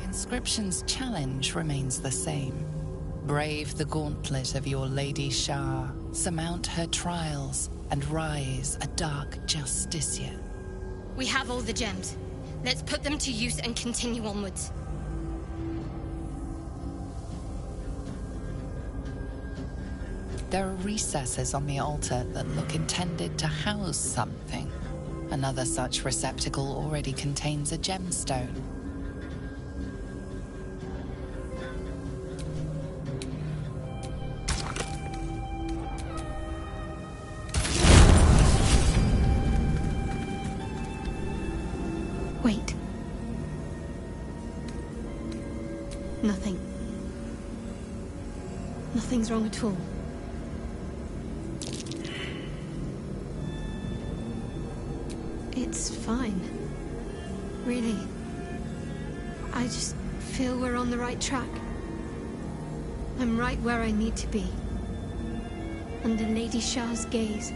Inscription's challenge remains the same. Brave the gauntlet of your Lady Shah, surmount her trials, and rise a dark justiciar. We have all the gems. Let's put them to use and continue onwards. There are recesses on the altar that look intended to house something. Another such receptacle already contains a gemstone. Wait. Nothing. Nothing's wrong at all. It's fine. Really. I just feel we're on the right track. I'm right where I need to be. Under Lady Shah's gaze.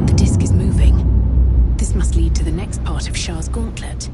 The disc is moving. This must lead to the next part of Shah's gauntlet.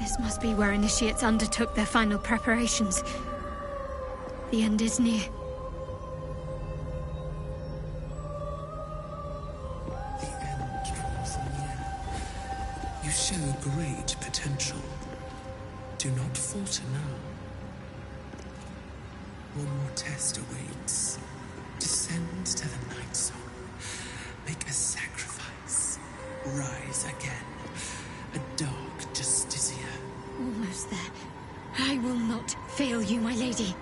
This must be where initiates undertook their final preparations. The end is near. show great potential. Do not falter now. One more test awaits. Descend to the night zone. Make a sacrifice. Rise again. A dark justiciar. Almost there. I will not fail you, my lady.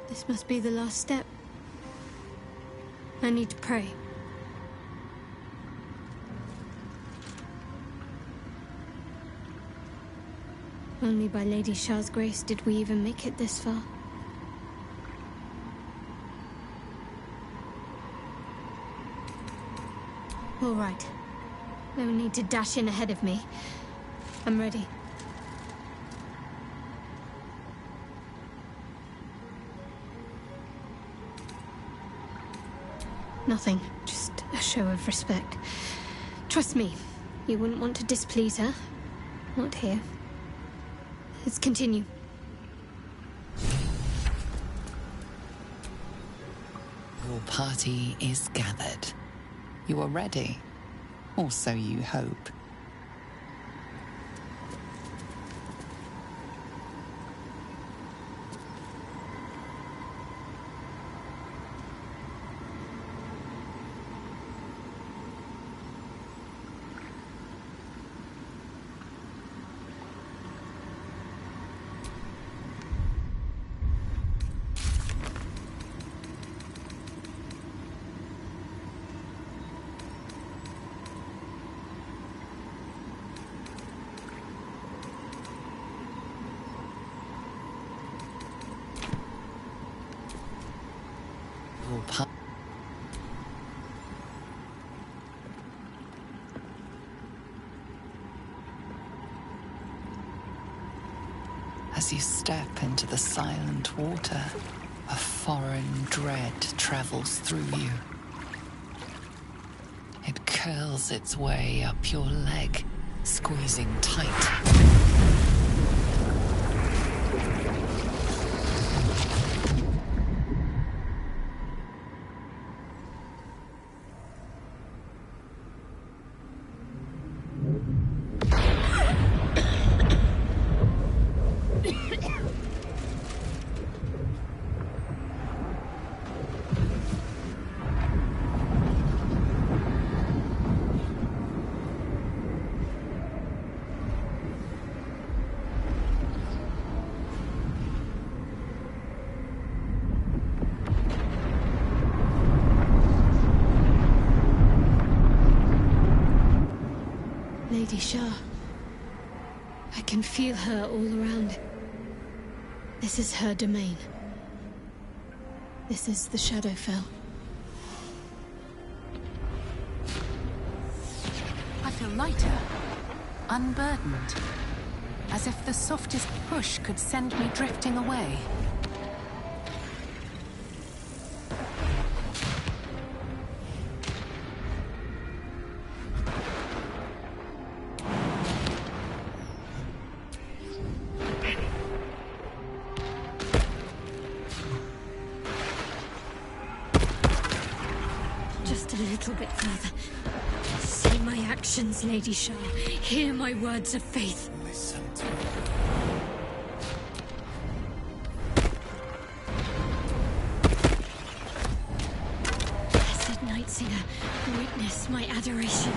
This must be the last step. I need to pray. Only by Lady Shah's grace did we even make it this far. All right. No need to dash in ahead of me. I'm ready. Nothing. Just a show of respect. Trust me, you wouldn't want to displease her. Not here. Let's continue. Your party is gathered. You are ready, or so you hope. As you step into the silent water, a foreign dread travels through you. It curls its way up your leg, squeezing tight. Lady Shah. I can feel her all around. This is her domain. This is the Shadowfell. I feel lighter, unburdened, as if the softest push could send me drifting away. Just a little bit further. See my actions, Lady Shah. Hear my words of faith. Listen to me. Blessed Night Singer, witness my adoration.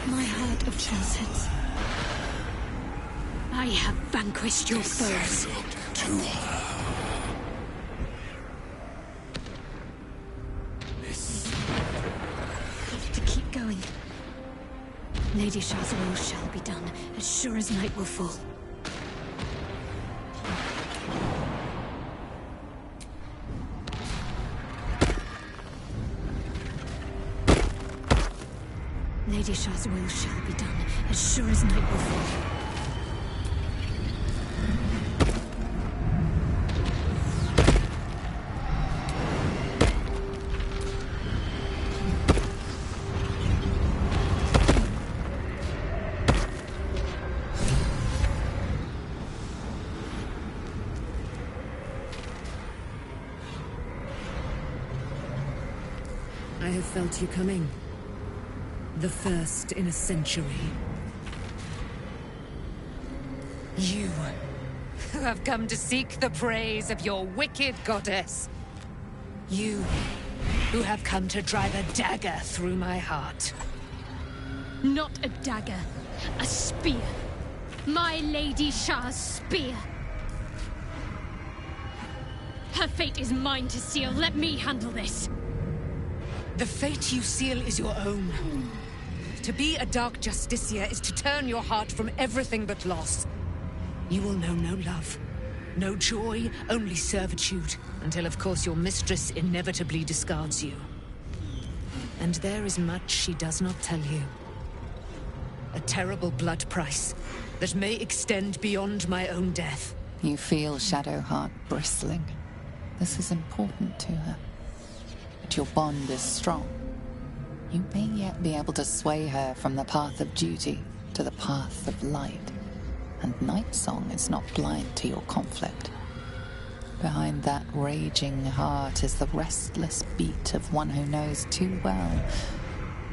My heart of falsehoods. I have vanquished your foes. To her. Lady Shah's will shall be done, as sure as night will fall. Lady Shah's will shall be done, as sure as night will fall. I have felt you coming. The first in a century. You, who have come to seek the praise of your wicked goddess. You, who have come to drive a dagger through my heart. Not a dagger, a spear. My Lady Shah's spear. Her fate is mine to seal. Let me handle this. The fate you seal is your own. To be a Dark Justiciar is to turn your heart from everything but loss. You will know no love, no joy, only servitude, until of course your mistress inevitably discards you. And there is much she does not tell you. A terrible blood price that may extend beyond my own death. You feel Shadowheart bristling. This is important to her. But your bond is strong. You may yet be able to sway her from the path of duty to the path of light. And Nightsong is not blind to your conflict. Behind that raging heart is the restless beat of one who knows too well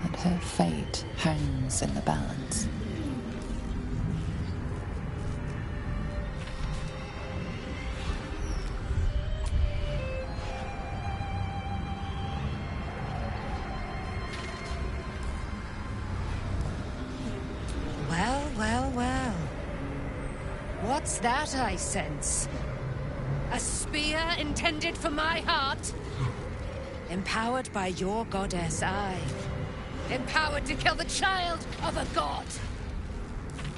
that her fate hangs in the balance. Well. What's that I sense? A spear intended for my heart? Empowered by your goddess, I. Empowered to kill the child of a god.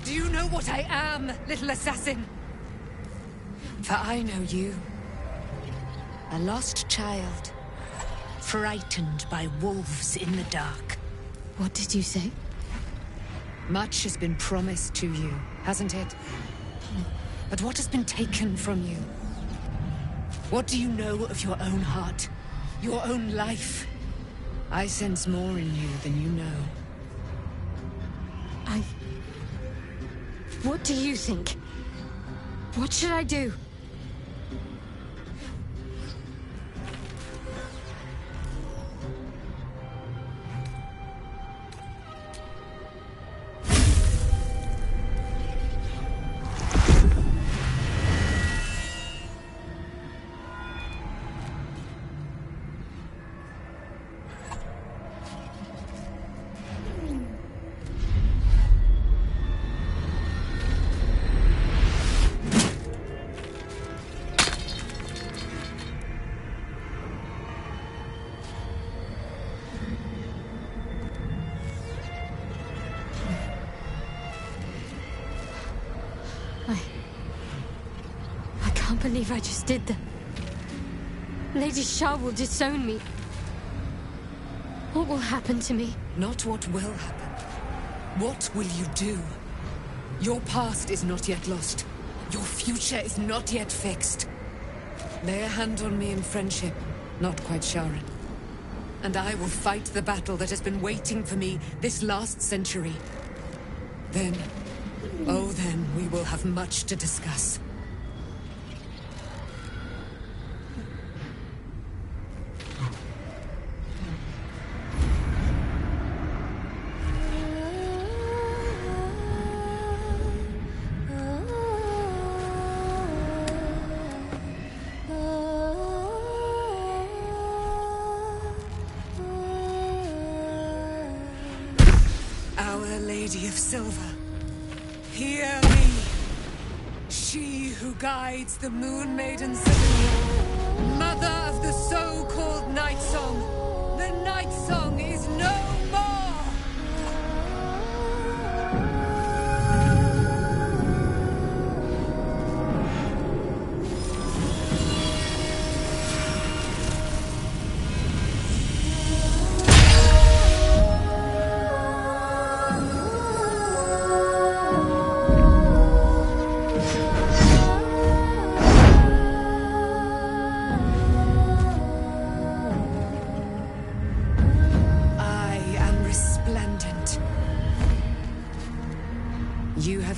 Do you know what I am, little assassin? For I know you. A lost child. Frightened by wolves in the dark. What did you say? Much has been promised to you, hasn't it? But what has been taken from you? What do you know of your own heart? Your own life? I sense more in you than you know. What do you think? What should I do? I can't believe I just did that. Lady Shah will disown me. What will happen to me? Not what will happen. What will you do? Your past is not yet lost. Your future is not yet fixed. Lay a hand on me in friendship, not quite Sharon. And I will fight the battle that has been waiting for me this last century. Then, oh then, we will have much to discuss. Our Lady of Silver, hear me. She who guides the Moon Maiden Symphony, mother of the so-called Night Song. The Night Song is no more!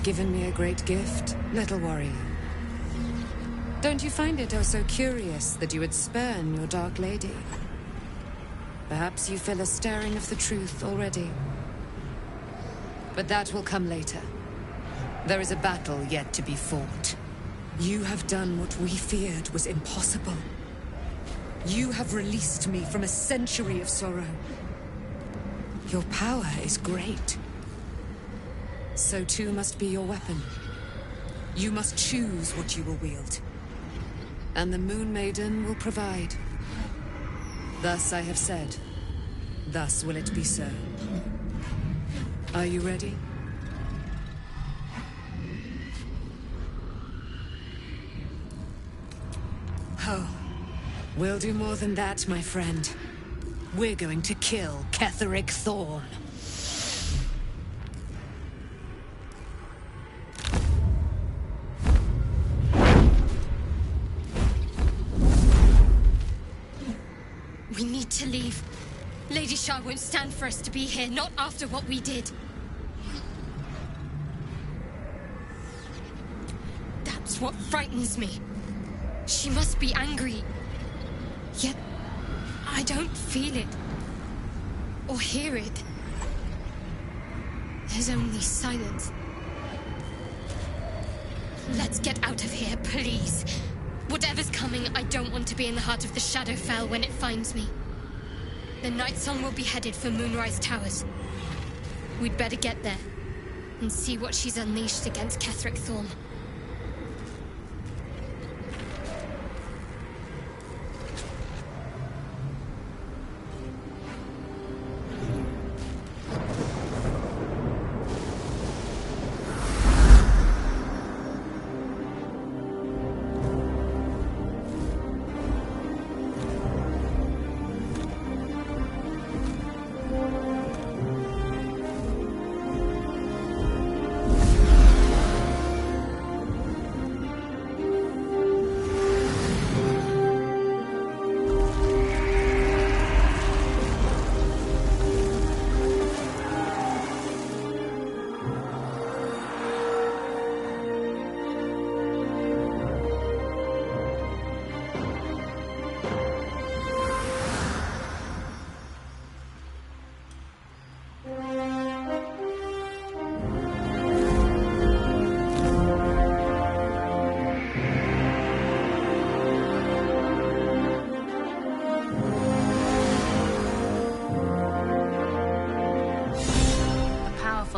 given me a great gift, little warrior. Don't you find it oh so curious that you would spurn your dark lady? Perhaps you feel a stirring of the truth already. But that will come later. There is a battle yet to be fought. You have done what we feared was impossible. You have released me from a century of sorrow. Your power is great. So too must be your weapon. You must choose what you will wield. And the Moon Maiden will provide. Thus I have said. Thus will it be so. Are you ready? Oh, we'll do more than that, my friend. We're going to kill Ketheric Thorn. We need to leave. Lady Shah won't stand for us to be here, not after what we did. That's what frightens me. She must be angry. Yet, I don't feel it. Or hear it. There's only silence. Let's get out of here, please. Whatever's coming, I don't want to be in the heart of the Shadowfell when it finds me. The Night Song will be headed for Moonrise Towers. We'd better get there and see what she's unleashed against Ketheric Thorn.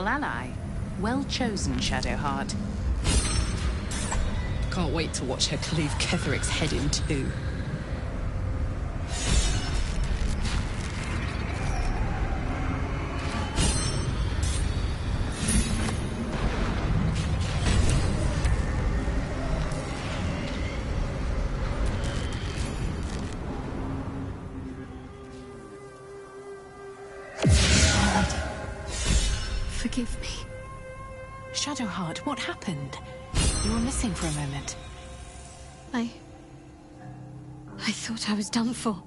Ally. Well chosen, Shadowheart. Can't wait to watch her cleave Ketheric's head in two. Forgive me. Shadowheart, what happened? You were missing for a moment. I thought I was done for.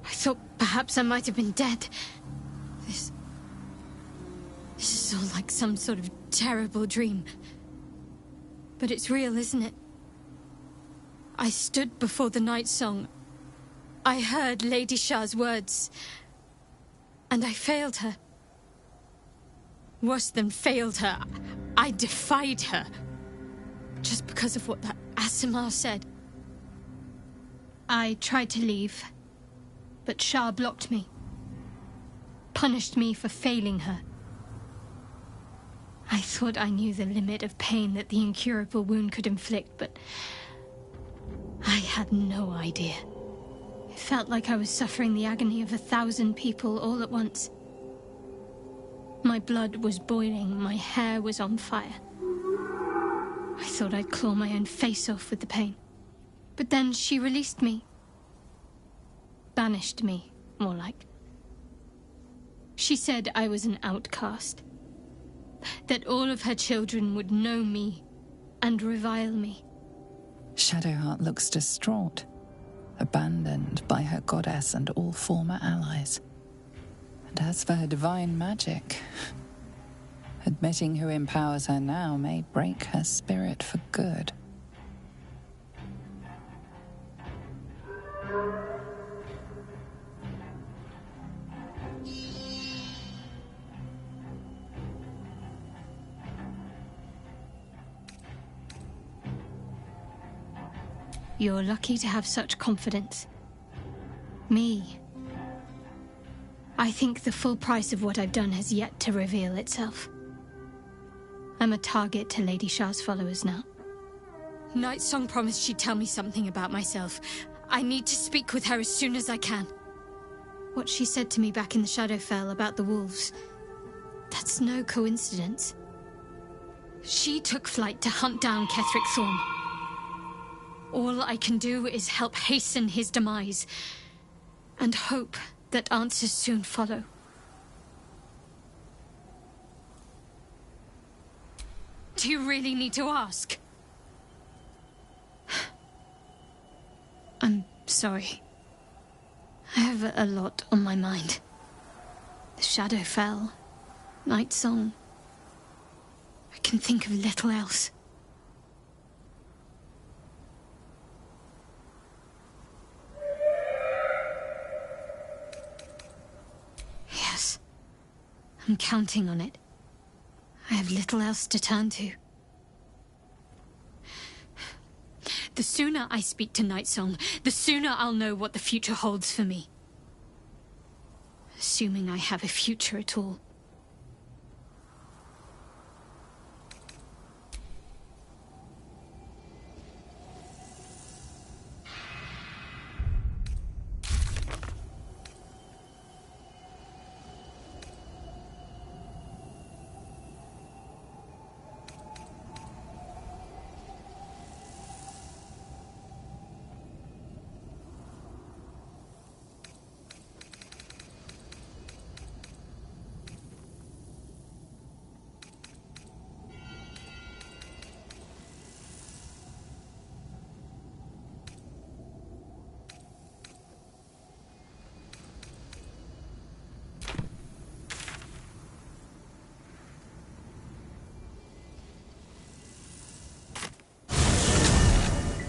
I thought perhaps I might have been dead. This is all like some sort of terrible dream. But it's real, isn't it? I stood before the Night Song. I heard Lady Shah's words. And I failed her. Worse than failed her, I defied her. Just because of what that Aasimar said. I tried to leave, but Shah blocked me. Punished me for failing her. I thought I knew the limit of pain that the incurable wound could inflict, but I had no idea. It felt like I was suffering the agony of 1,000 people all at once. My blood was boiling, my hair was on fire. I thought I'd claw my own face off with the pain. But then she released me. Banished me, more like. She said I was an outcast. That all of her children would know me and revile me. Shadowheart looks distraught, abandoned by her goddess and all former allies. And as for her divine magic, Admitting who empowers her now may break her spirit for good. You're lucky to have such confidence. Me. I think the full price of what I've done has yet to reveal itself. I'm a target to Lady Shah's followers now. Nightsong promised she'd tell me something about myself. I need to speak with her as soon as I can. What she said to me back in the Shadowfell about the wolves, that's no coincidence. She took flight to hunt down Ketheric Thorn. All I can do is help hasten his demise, and hope that answers soon follow. Do you really need to ask? I'm sorry. I have a lot on my mind. The Shadowfell, Nightsong. I can think of little else. Yes. I'm counting on it. I have little else to turn to. The sooner I speak to Nightsong, the sooner I'll know what the future holds for me. Assuming I have a future at all.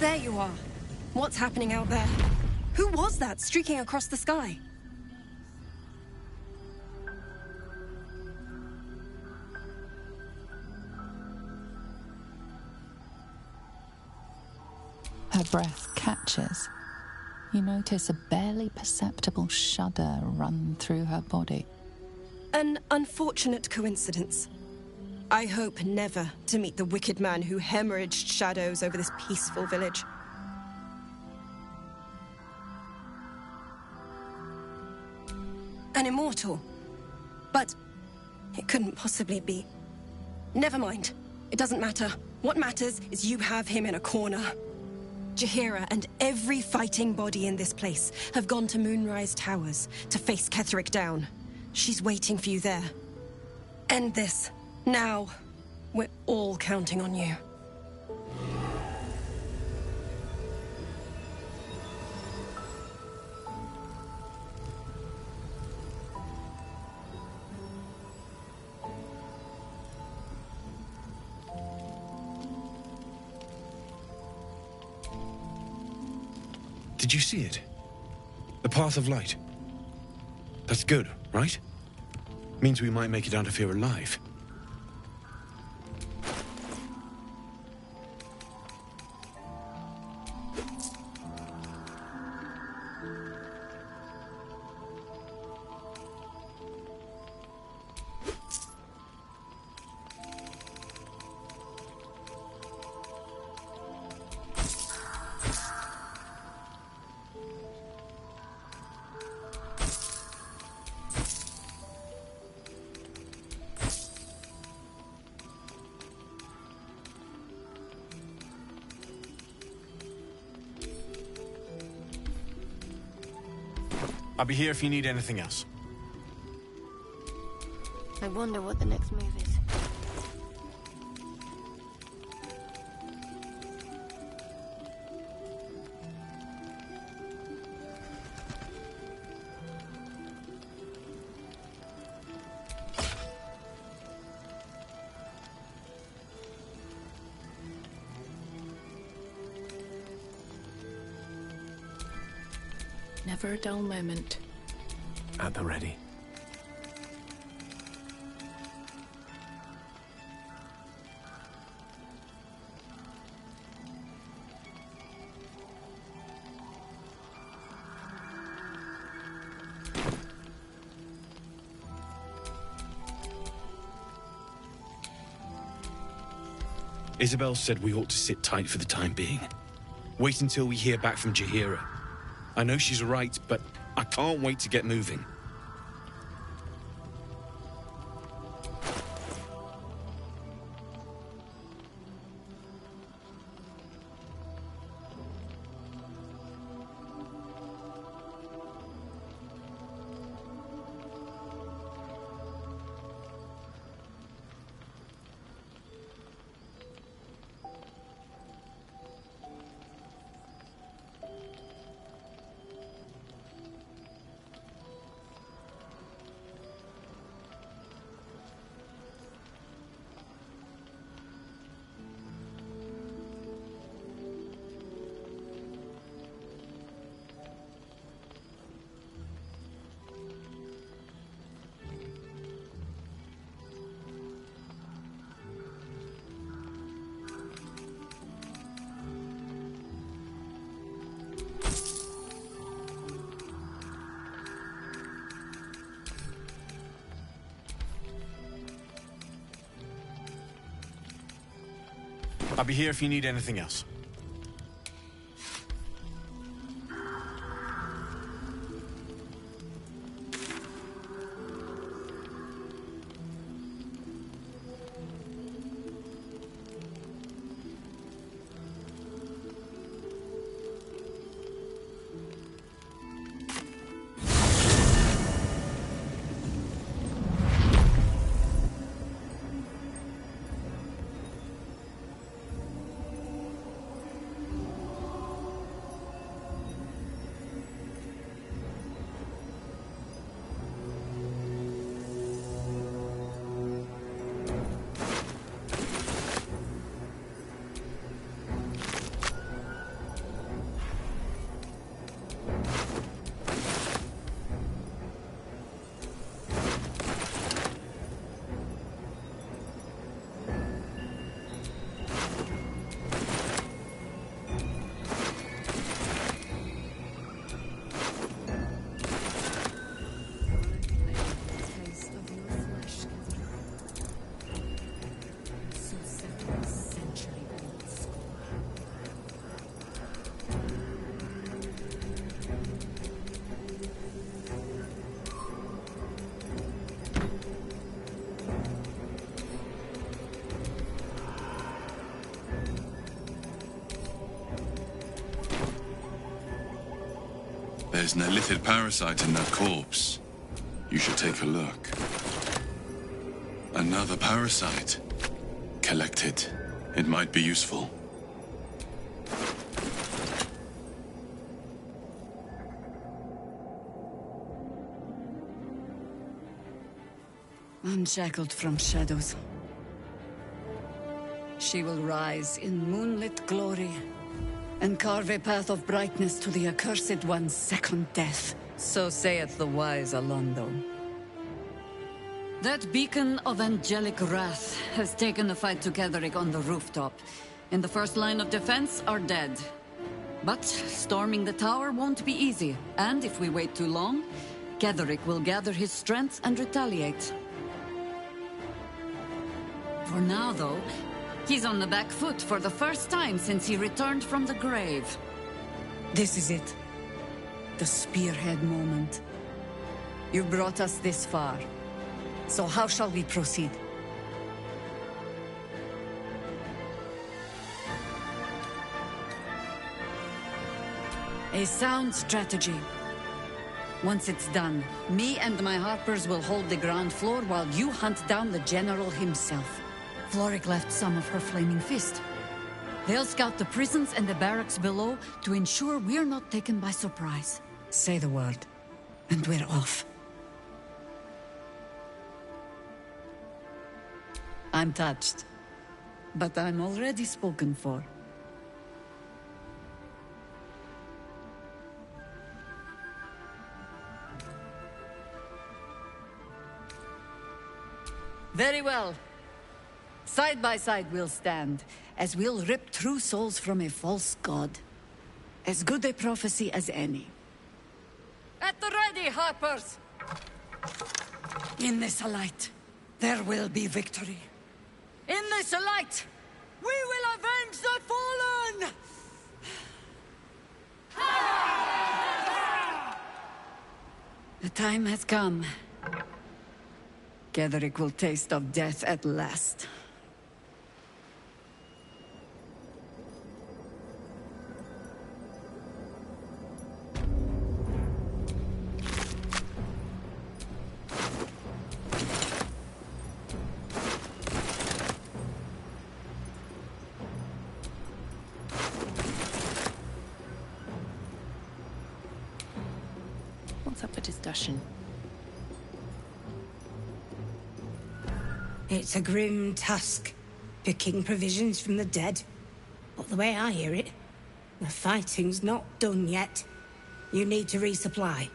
There you are. What's happening out there? Who was that streaking across the sky? Her breath catches. You notice a barely perceptible shudder run through her body. An unfortunate coincidence. I hope never to meet the wicked man who hemorrhaged shadows over this peaceful village. An immortal. But it couldn't possibly be. Never mind. It doesn't matter. What matters is you have him in a corner. Jaheira and every fighting body in this place have gone to Moonrise Towers to face Ketheric down. She's waiting for you there. End this. Now. We're all counting on you. Did you see it? The path of light. That's good, right? Means we might make it out of here alive. I'll be here if you need anything else. I wonder what the next move is. Never a dull moment. At the ready. Isabel said we ought to sit tight for the time being. Wait until we hear back from Jaheira. I know she's right, but I can't wait to get moving. I'll be here if you need anything else. There's an illithid parasite in that corpse. You should take a look. Another parasite. Collect it. It might be useful. Unshackled from shadows. She will rise in moonlit glory and carve a path of brightness to the accursed one's second death. So saith the wise Alondo. That beacon of angelic wrath has taken the fight to Ketheric on the rooftop, and the first line of defense are dead. But storming the tower won't be easy, and if we wait too long, Ketheric will gather his strength and retaliate. For now, though, he's on the back foot for the first time since he returned from the grave. This is it. The spearhead moment. You brought us this far. So how shall we proceed? A sound strategy. Once it's done, me and my Harpers will hold the ground floor while you hunt down the General himself. Floric left some of her flaming fist. They'll scout the prisons and the barracks below to ensure we're not taken by surprise. Say the word, and we're off. I'm touched, but I'm already spoken for. Very well. Side by side we'll stand, as we'll rip true souls from a false god. As good a prophecy as any. At the ready, Harpers! In this light, there will be victory. In this light, we will avenge the fallen! The time has come. Ketheric will taste of death at last. What's up with discussion? It's a grim task, picking provisions from the dead. But the way I hear it, the fighting's not done yet. You need to resupply.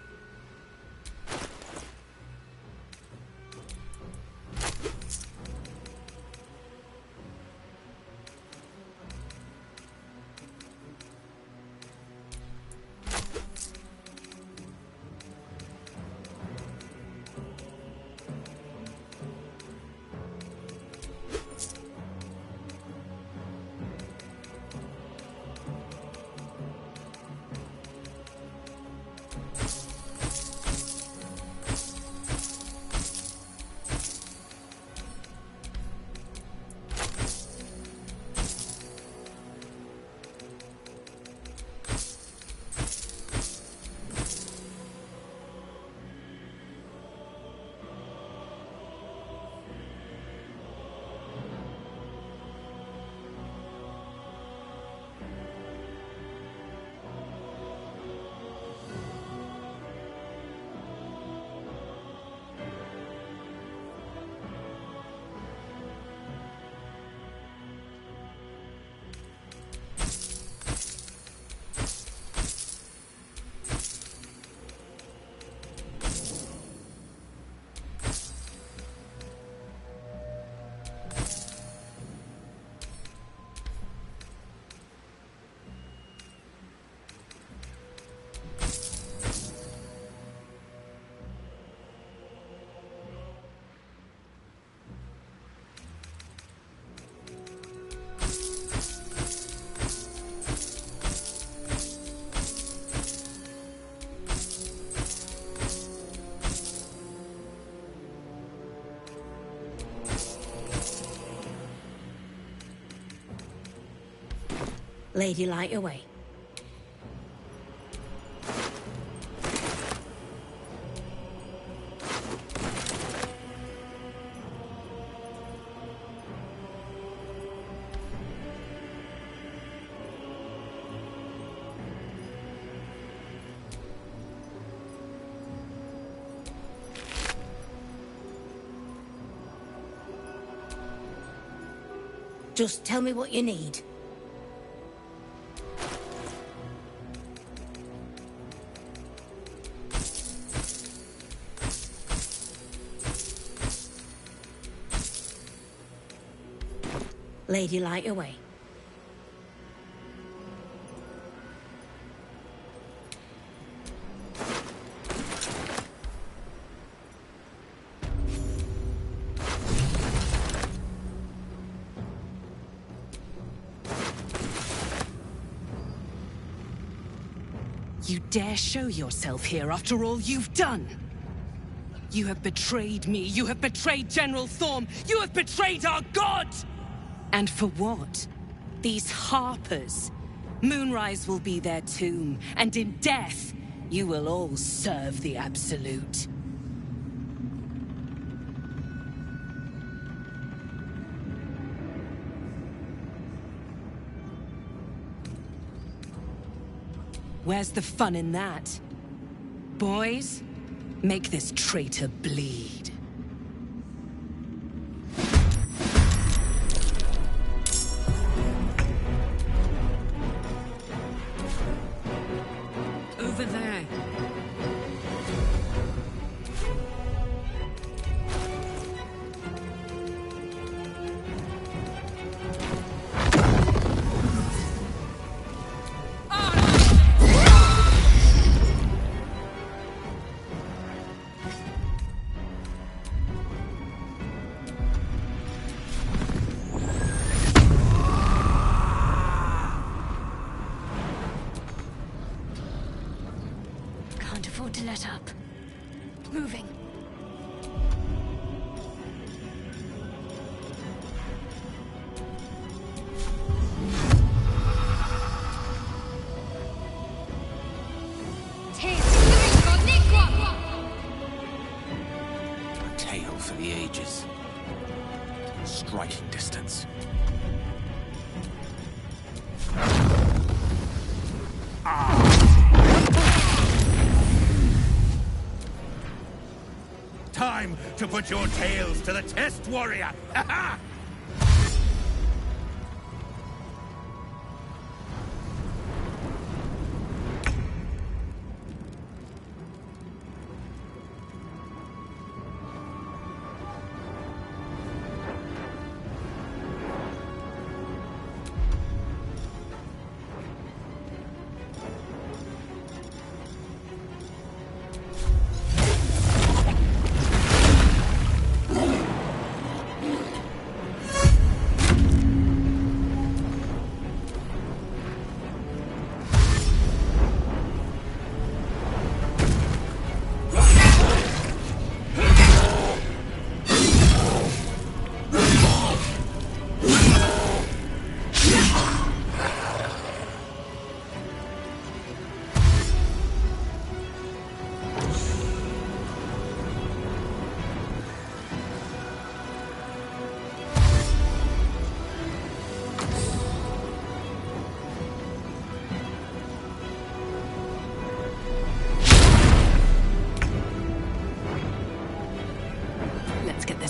Lady, light away. Just tell me what you need. Lady, light away. You dare show yourself here after all you've done? You have betrayed me. You have betrayed General Thorm. You have betrayed our god! And for what? These Harpers. Moonrise will be their tomb, and in death, you will all serve the Absolute. Where's the fun in that? Boys, make this traitor bleed. Over there. afford to let up. Moving. A tale for the ages. Striking distance. Time to put your tales to the test, warrior! Ha ha!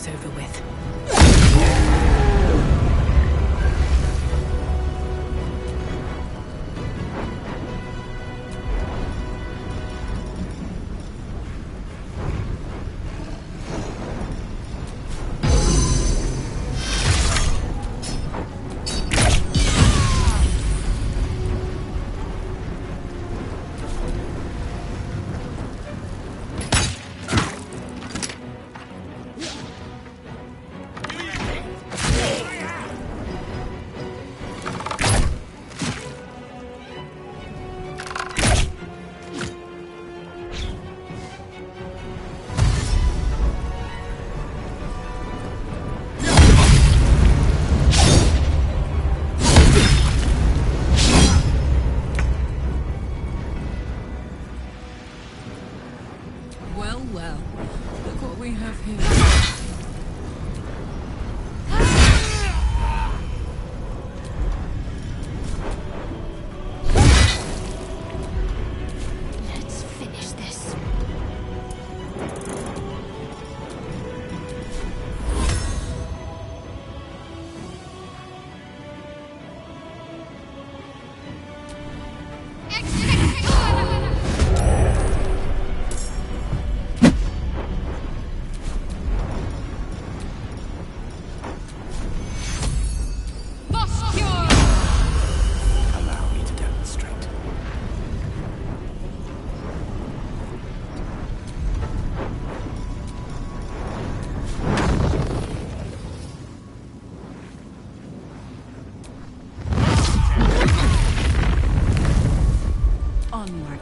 over with. Well, look what we have here. Let's finish this. Allow me to demonstrate. Onward.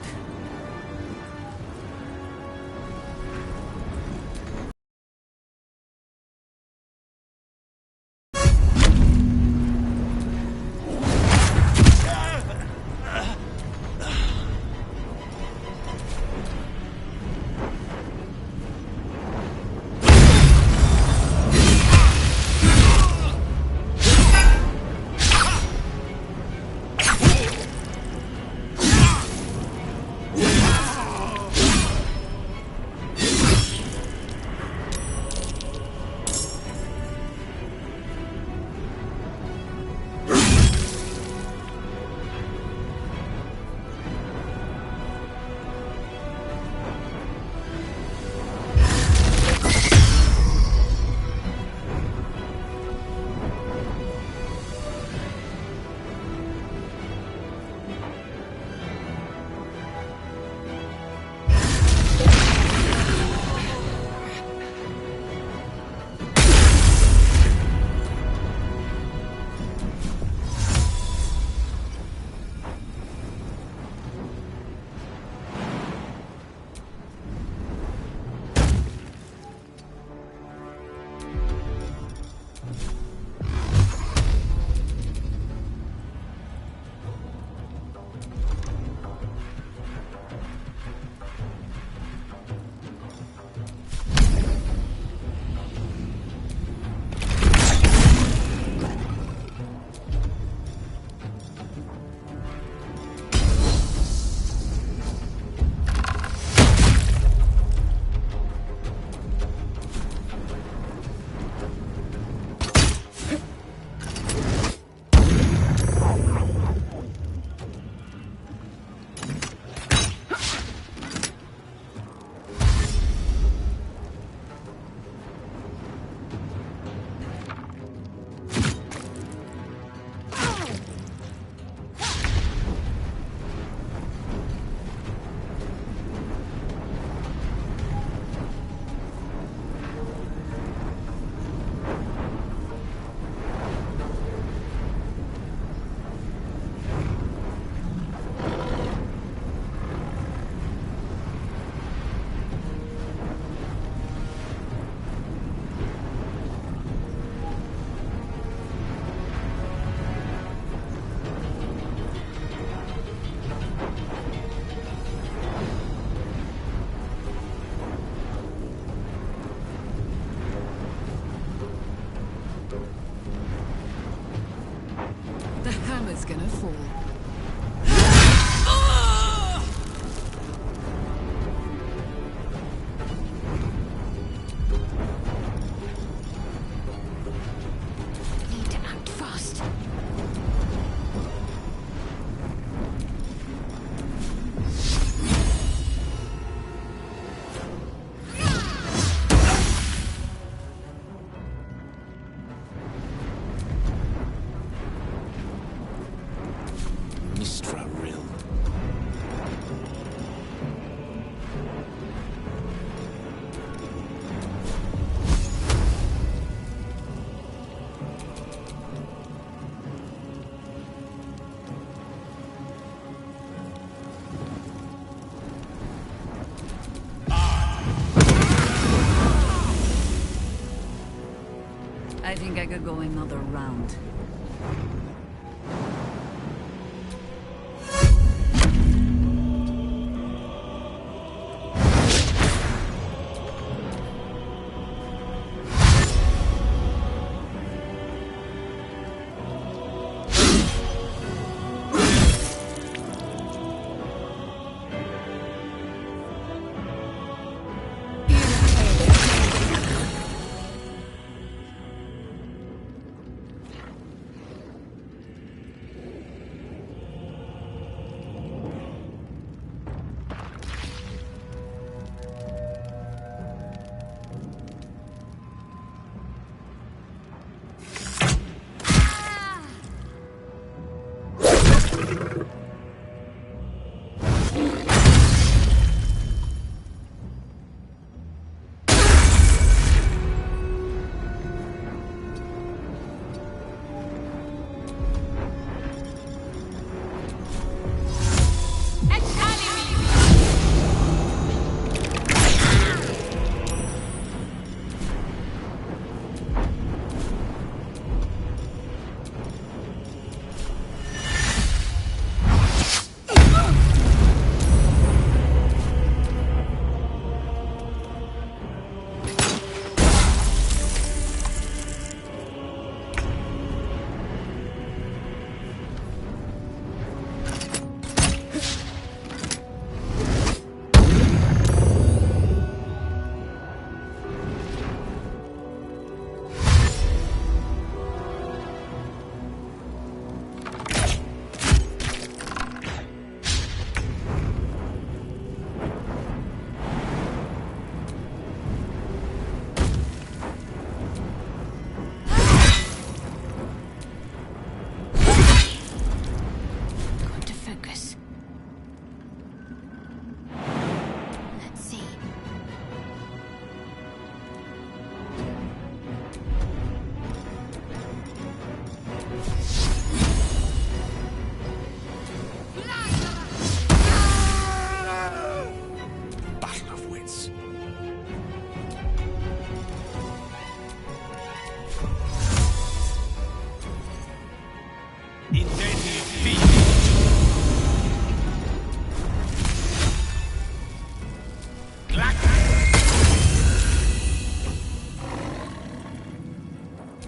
saga go another round.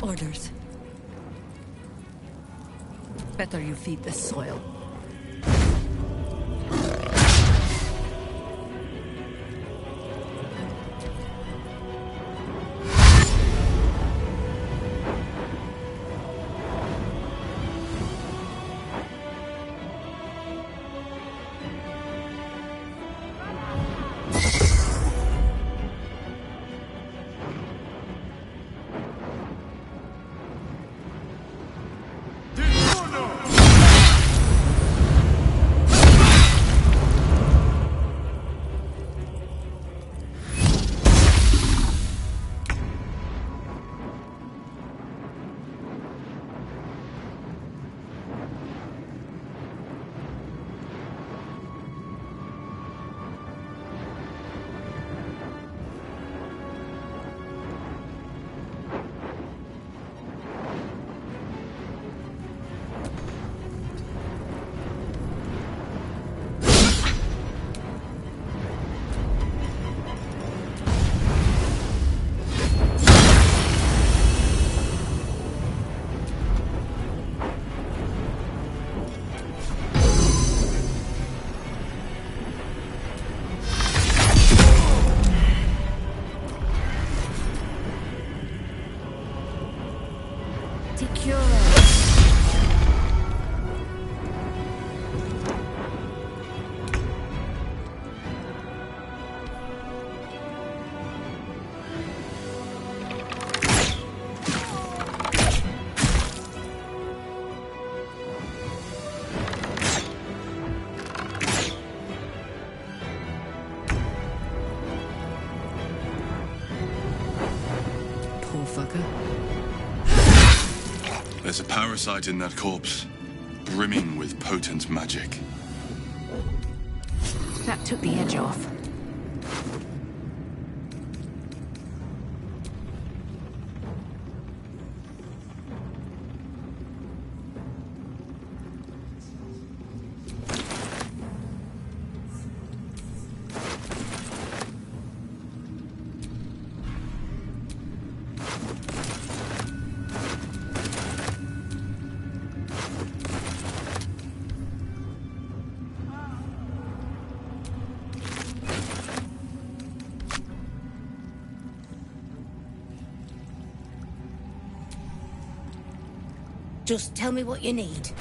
Orders. Better you feed the soil. There's a parasite in that corpse, brimming with potent magic. That took the edge off. Just tell me what you need.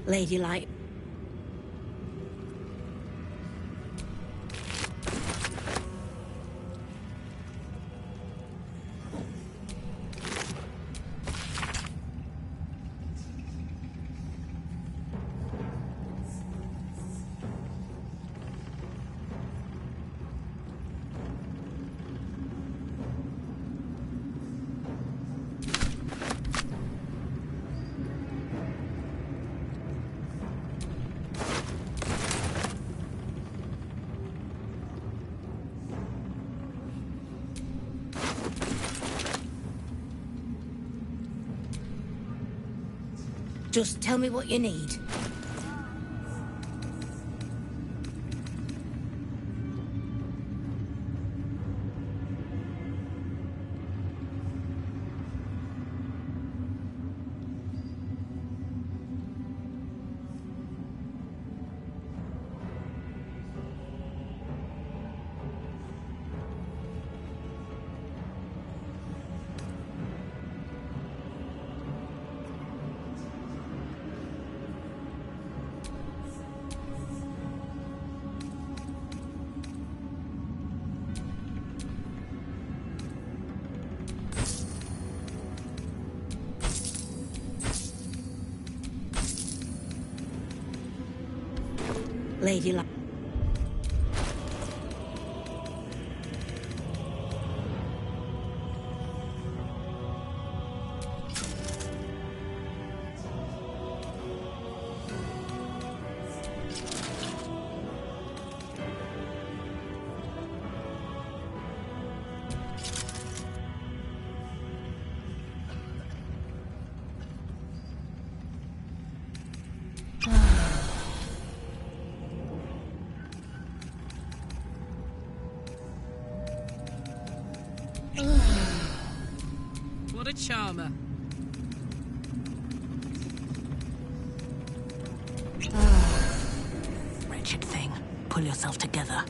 Ladylike. Just tell me what you need. Ladylike. What a charmer. Wretched thing. Pull yourself together.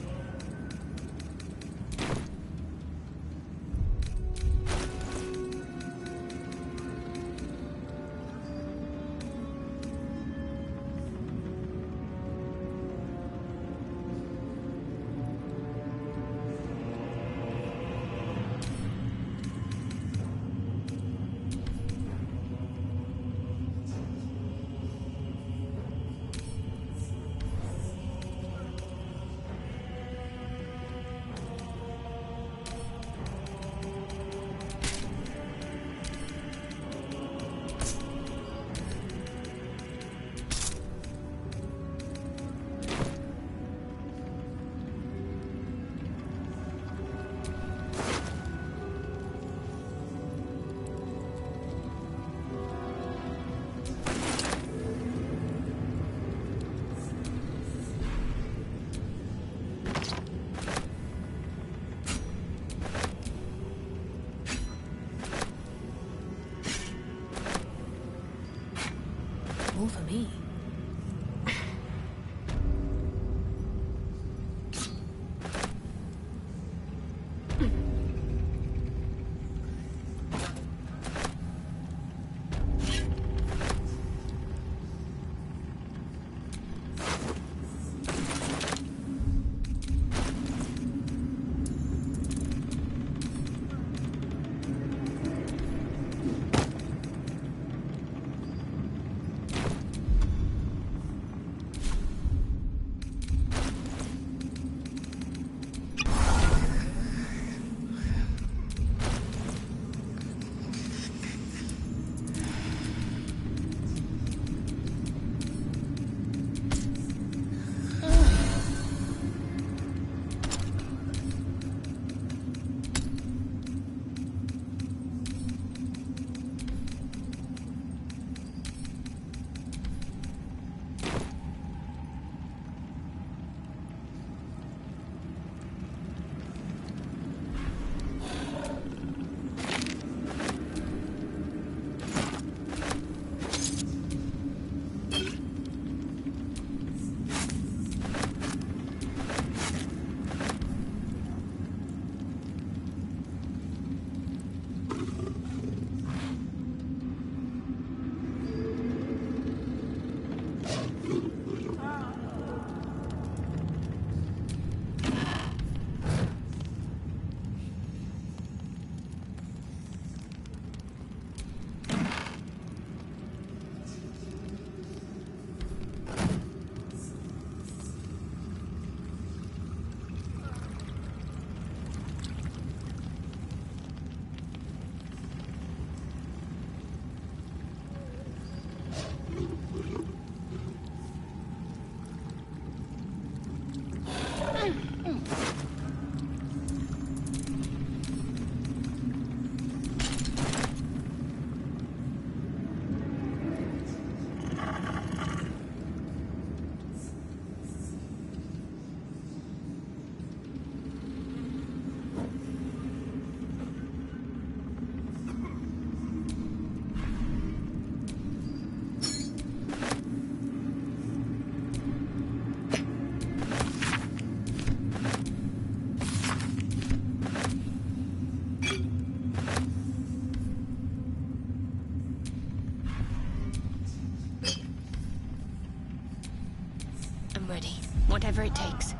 I'm ready. Whatever it takes.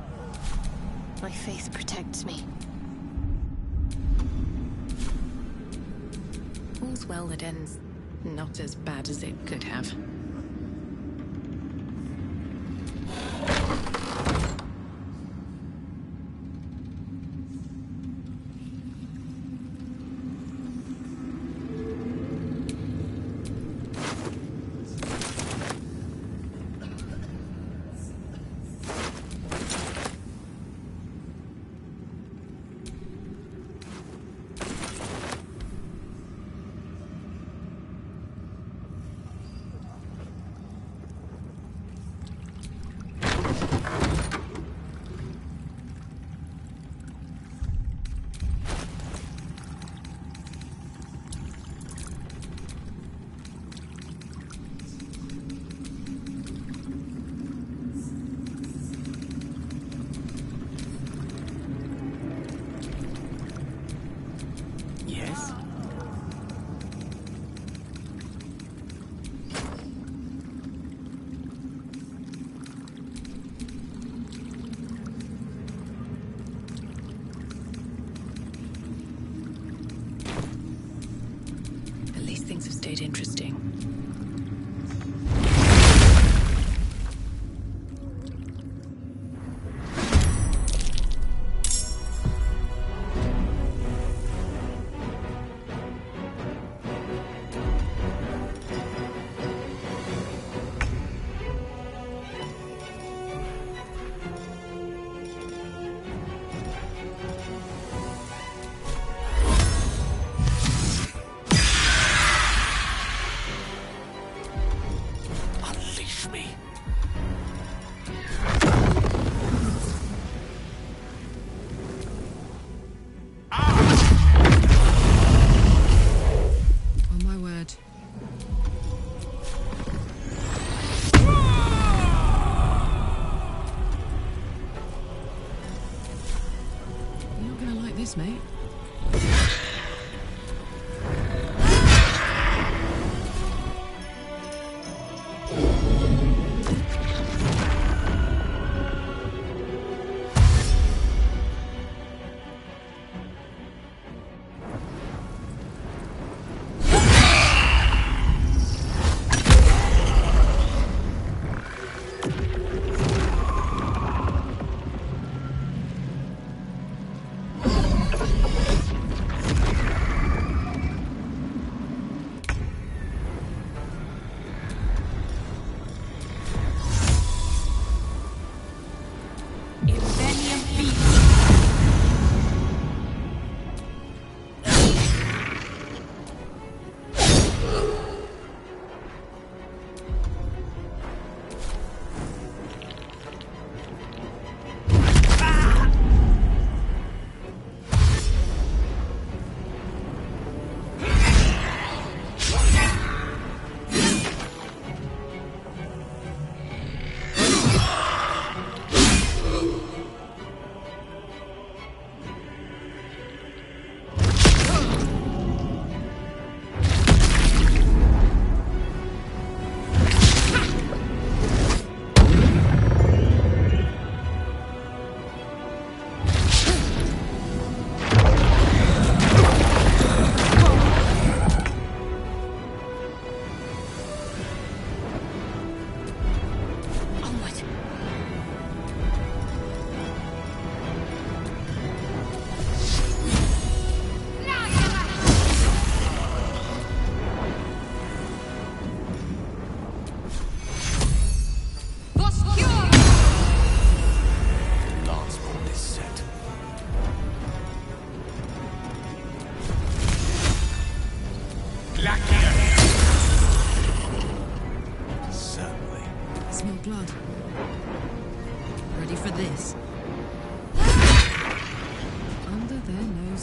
My faith protects me. All's well that ends not as bad as it could have. Things have stayed interesting. Mate.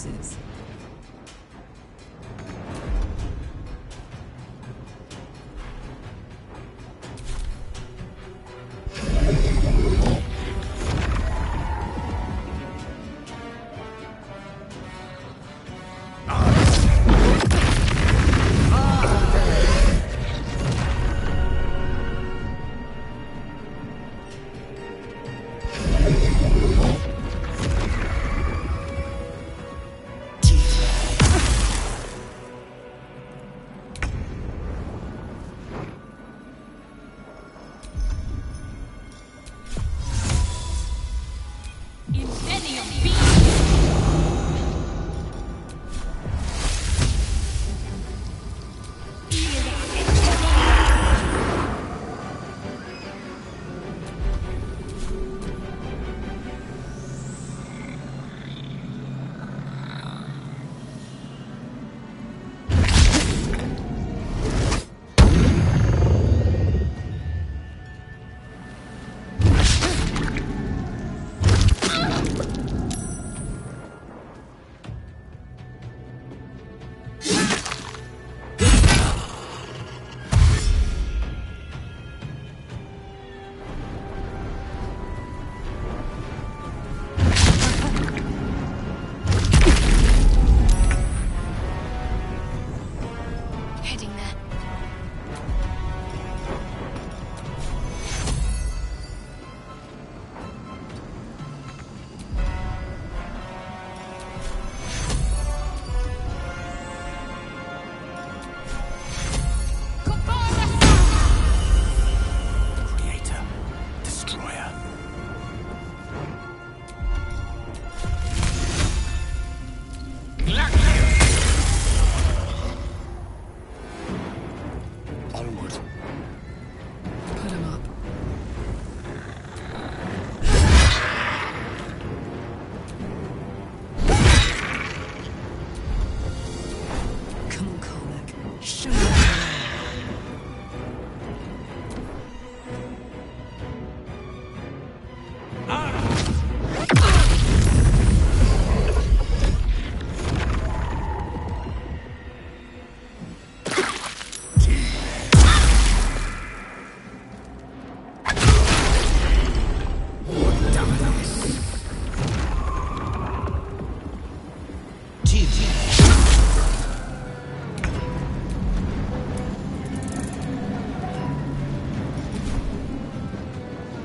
uses.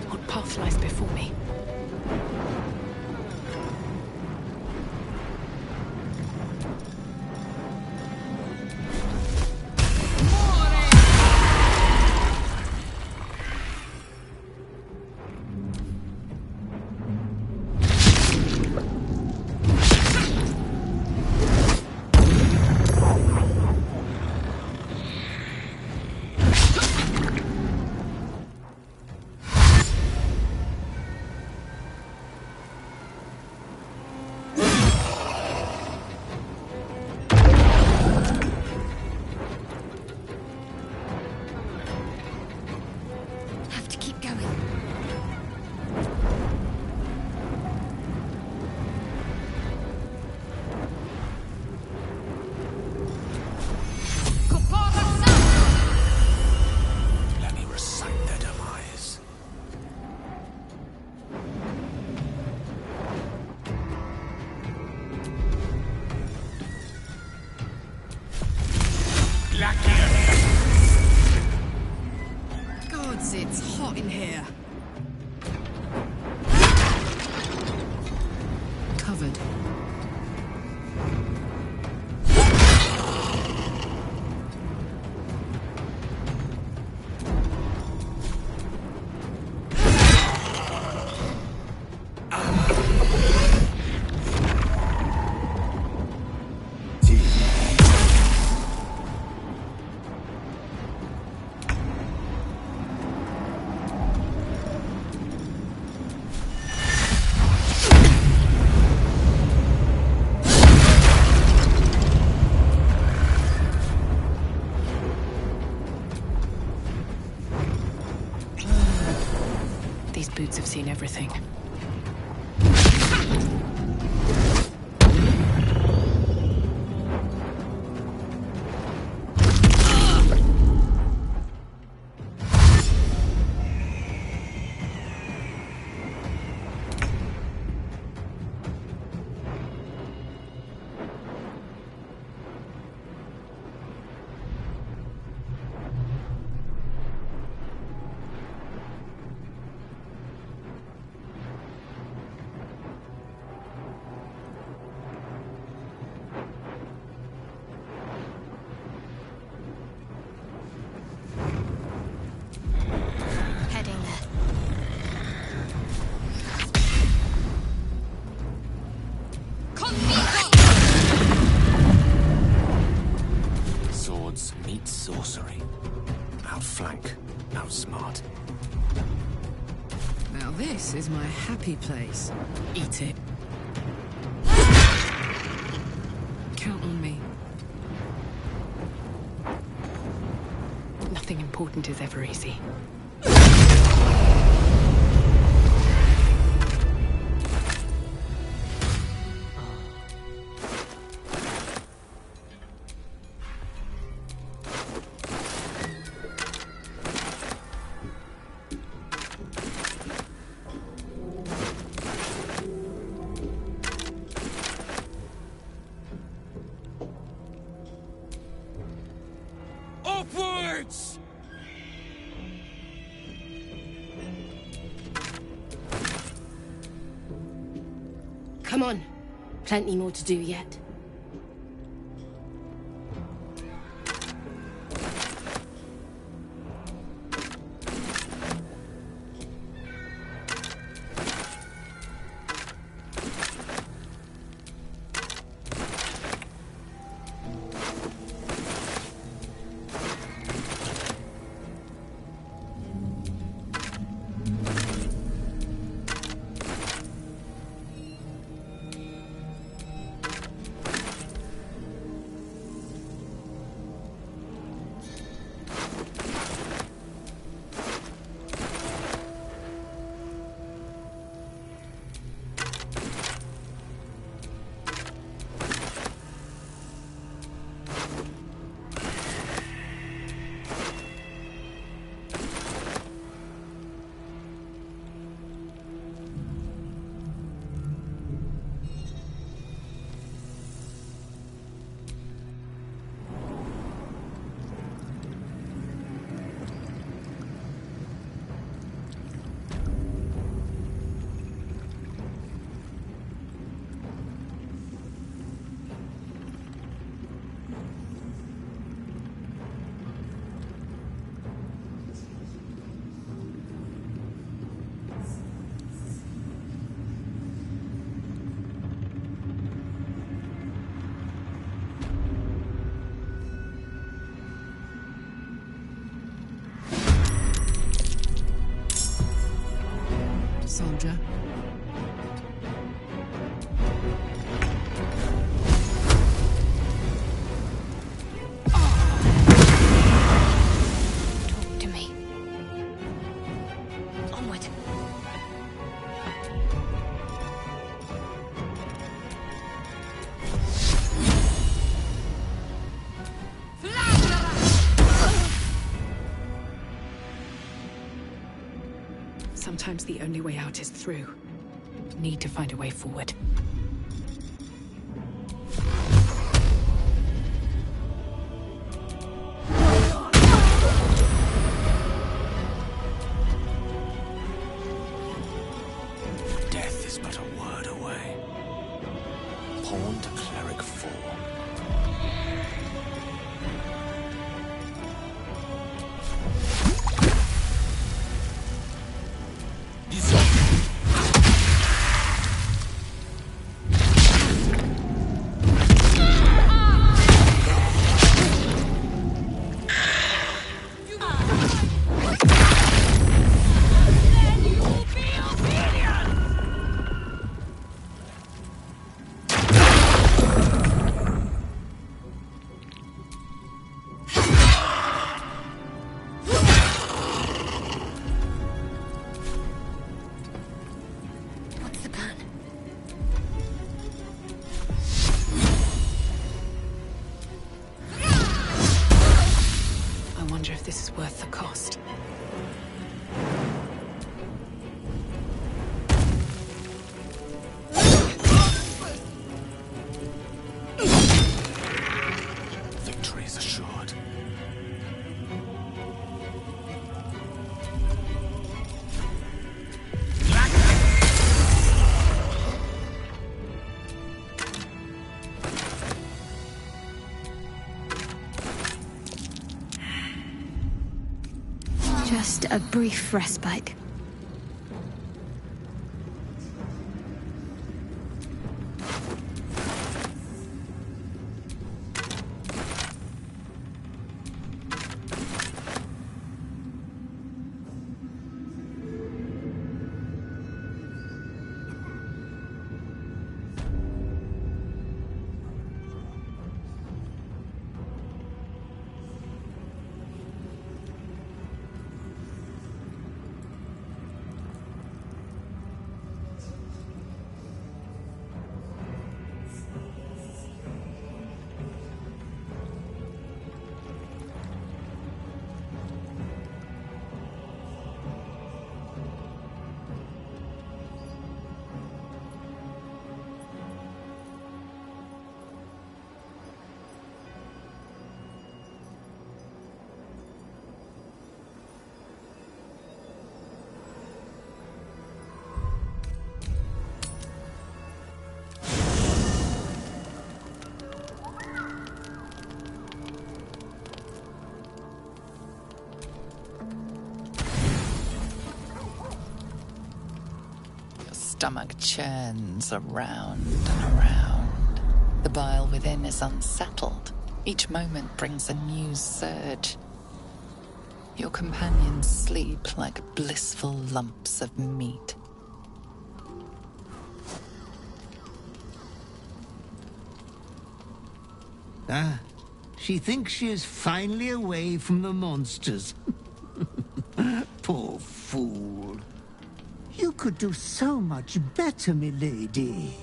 What path lies before me? Have to keep going. Let me recite their demise. Gods, it's hot in here. Covered. These boots have seen everything. Heading there. Swords meet sorcery. Outflank, outsmart. Now this is my happy place. Eat it. Count on me. Nothing important is ever easy. Upwards! Come on. Plenty more to do yet. soldier. Talk to me. Onward. Sometimes the only way out is through. Need to find a way forward. Death is but a word away. Pawn to cleric 4. What's the plan? I wonder if this is worth the cost. Victory is assured. Just a brief respite. Stomach churns around and around. The bile within is unsettled. Each moment brings a new surge. Your companions sleep like blissful lumps of meat. Ah, she thinks she is finally away from the monsters. Poor fool. You could do so much better, milady.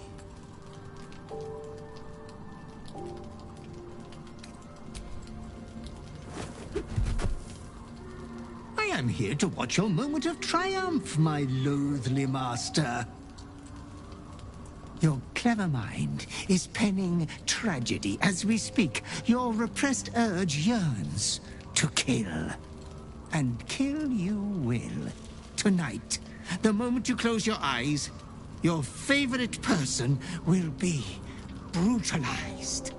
I am here to watch your moment of triumph, my loathly master. Your clever mind is penning tragedy as we speak. Your repressed urge yearns to kill. And kill you will. Tonight, the moment you close your eyes, your favorite person will be brutalized.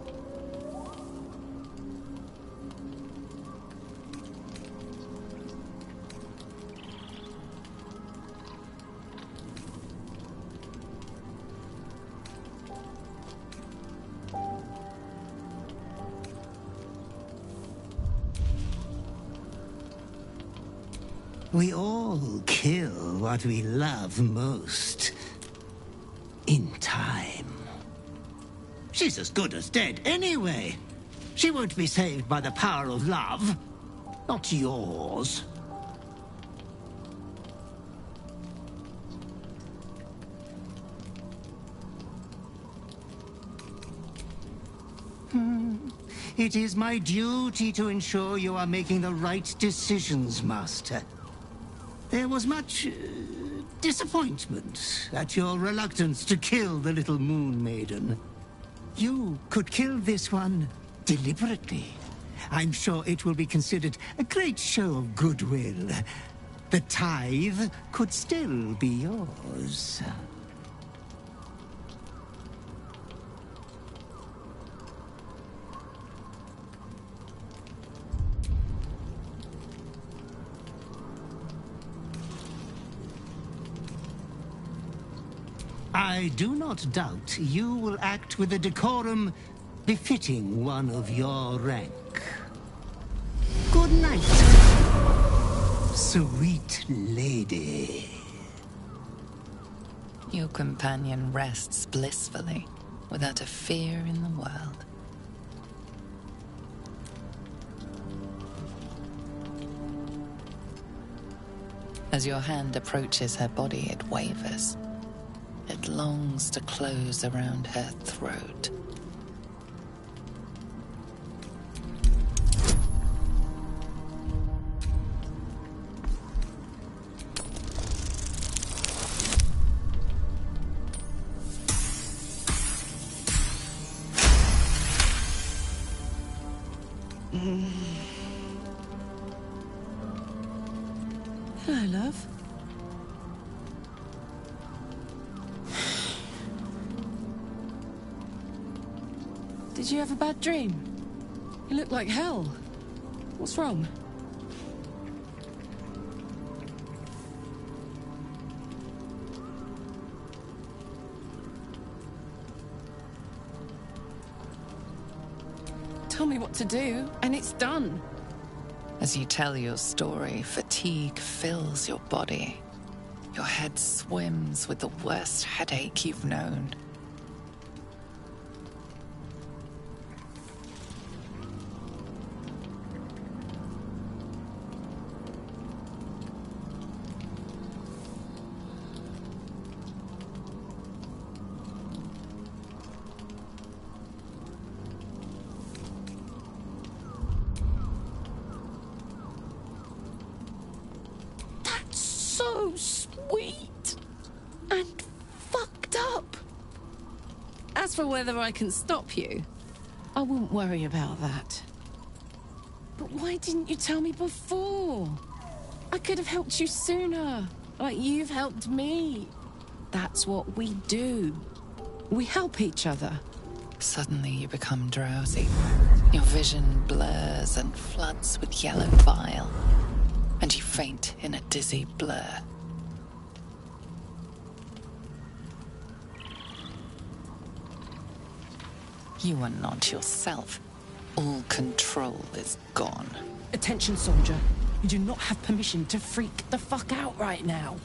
We all kill what we love most. In time. She's as good as dead anyway. She won't be saved by the power of love. Not yours. It is my duty to ensure you are making the right decisions, Master. There was much disappointment at your reluctance to kill the little Moon Maiden. You could kill this one deliberately. I'm sure it will be considered a great show of goodwill. The tithe could still be yours. I do not doubt you will act with a decorum befitting one of your rank. Good night, sweet lady. Your companion rests blissfully, without a fear in the world. As your hand approaches her body, it wavers. It longs to close around her throat. Hello, love. Did you have a bad dream? You look like hell. What's wrong? Tell me what to do, and it's done. As you tell your story, fatigue fills your body. Your head swims with the worst headache you've known. So sweet and fucked up. As for whether I can stop you, I wouldn't worry about that. But why didn't you tell me before? I could have helped you sooner, like you've helped me. That's what we do. We help each other. Suddenly you become drowsy. Your vision blurs and floods with yellow bile. And you faint in a dizzy blur. You are not yourself. All control is gone. Attention, soldier. You do not have permission to freak the fuck out right now.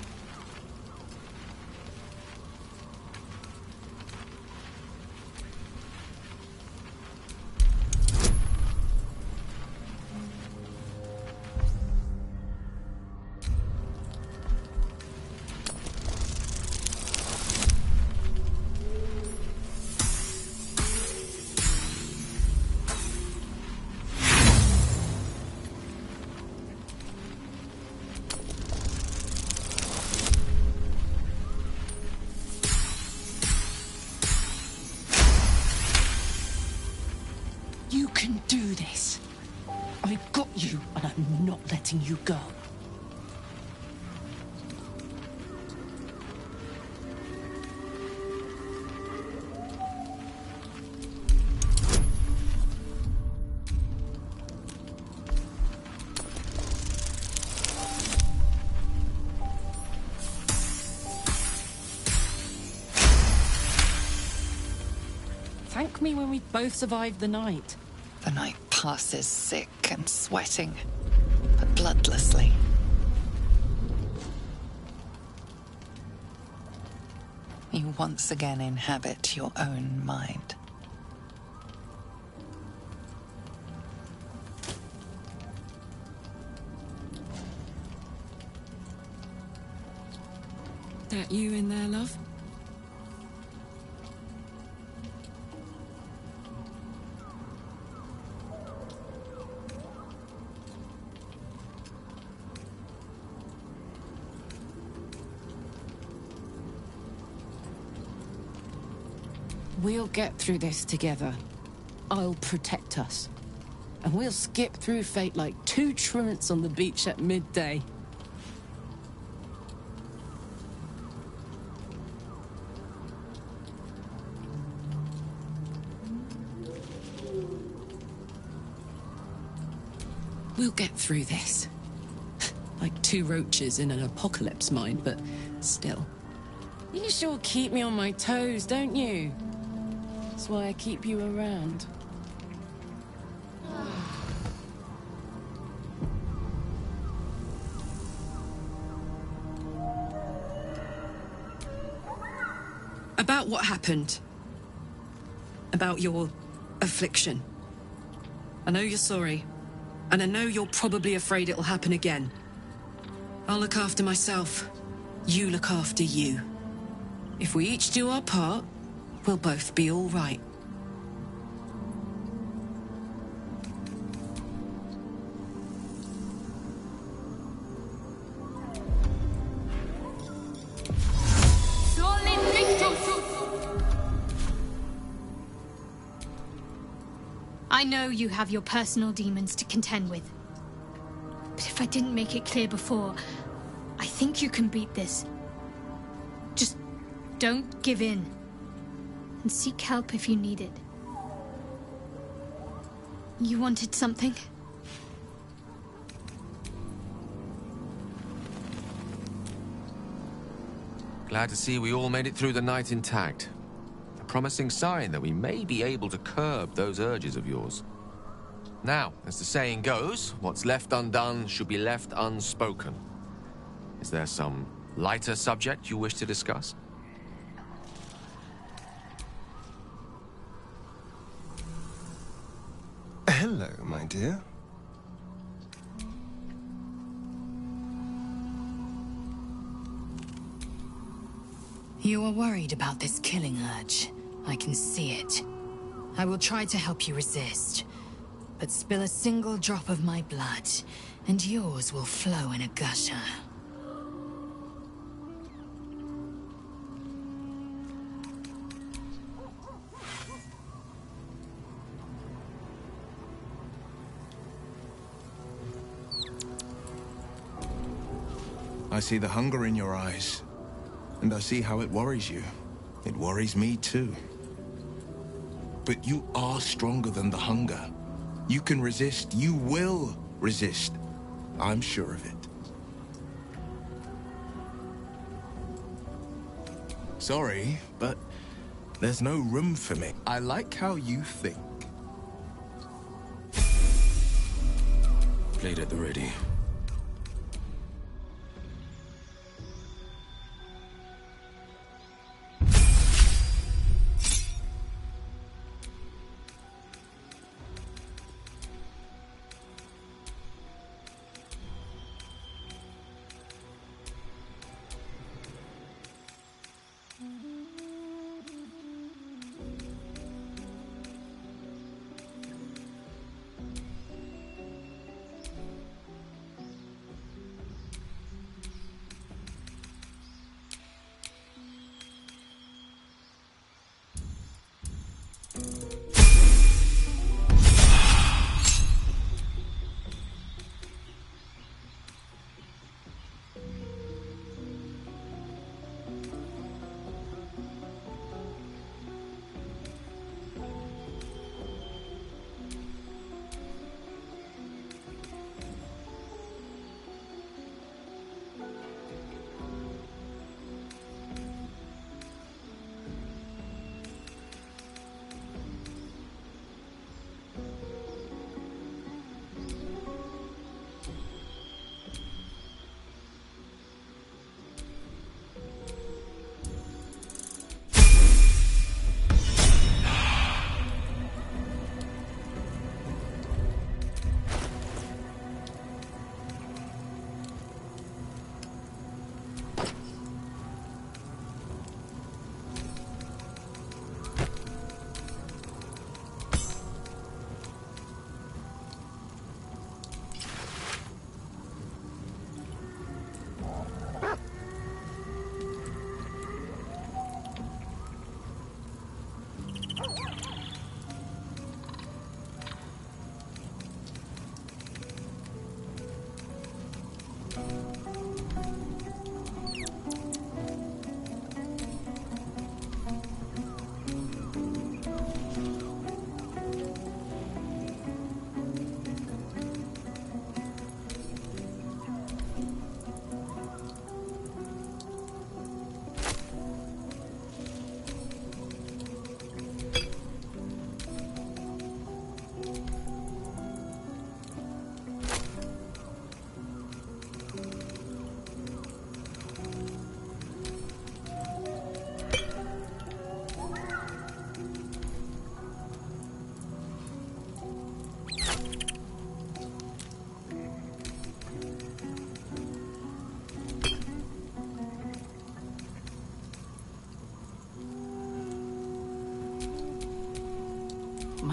You can do this. I got you, and I'm not letting you go. Thank me when we both survived the night. The night passes sick and sweating, but bloodlessly. You once again inhabit your own mind. That you in there, love? We'll get through this together. I'll protect us. And we'll skip through fate like two truants on the beach at midday. We'll get through this. Like two roaches in an apocalypse mine, but still. You sure keep me on my toes, don't you? That's why I keep you around. About what happened. About your affliction. I know you're sorry. And I know you're probably afraid it'll happen again. I'll look after myself. You look after you. If we each do our part, we'll both be all right. I know you have your personal demons to contend with. But if I didn't make it clear before, I think you can beat this. Just don't give in. And seek help if you need it. You wanted something? Glad to see we all made it through the night intact. A promising sign that we may be able to curb those urges of yours. Now, as the saying goes, what's left undone should be left unspoken. Is there some lighter subject you wish to discuss? Hello, my dear. You are worried about this killing urge. I can see it. I will try to help you resist. But spill a single drop of my blood, and yours will flow in a gusher. I see the hunger in your eyes, and I see how it worries you. It worries me too. But you are stronger than the hunger. You can resist. You will resist. I'm sure of it. Sorry, but there's no room for me. I like how you think. Blade at the ready.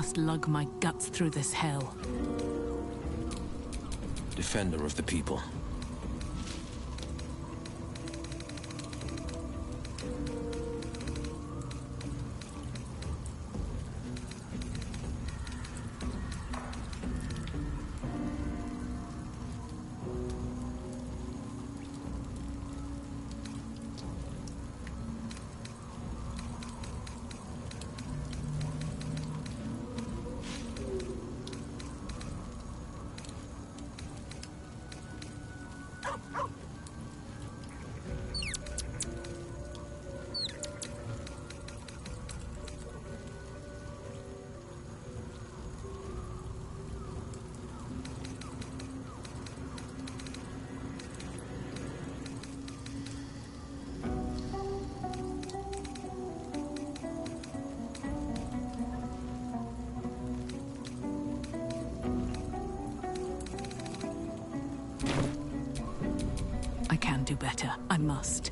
must lug my guts through this hell. Defender of the people. I can do better. I must.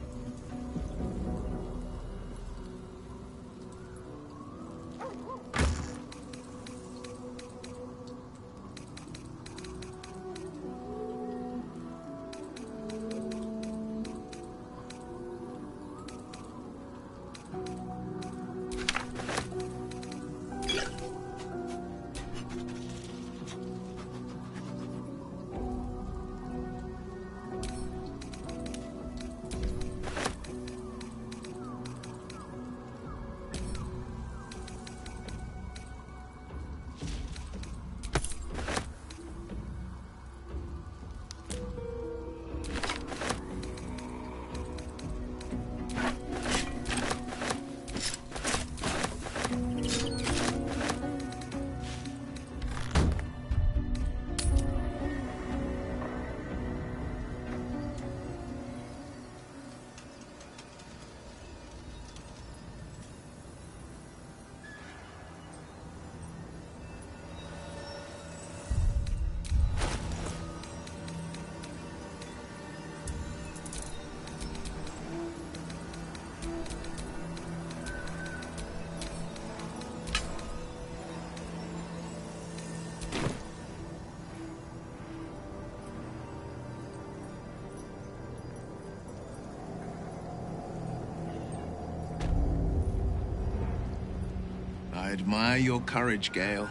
I admire your courage, Gale.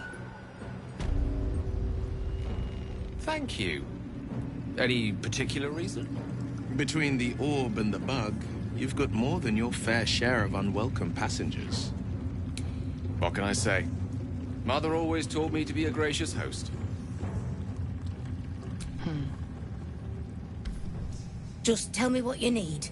Thank you. Any particular reason? Between the orb and the bug, you've got more than your fair share of unwelcome passengers. What can I say? Mother always taught me to be a gracious host. Just tell me what you need.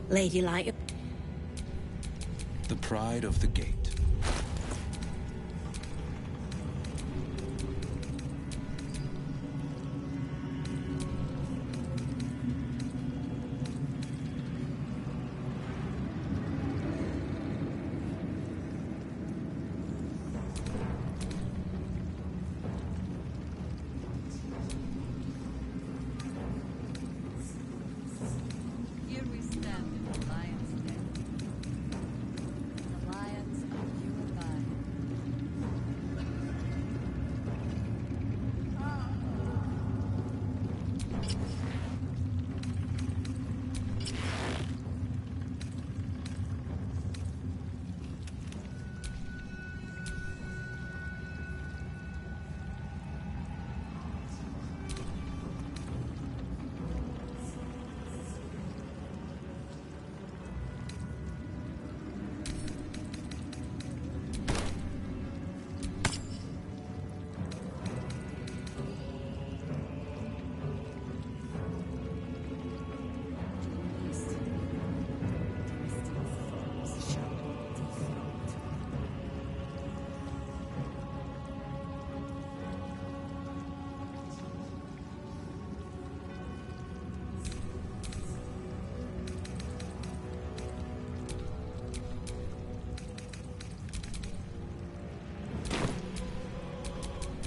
Ladylike. The pride of the gate. Here we stand in the lion's den. The lions are you and I.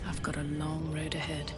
I've got a long road ahead.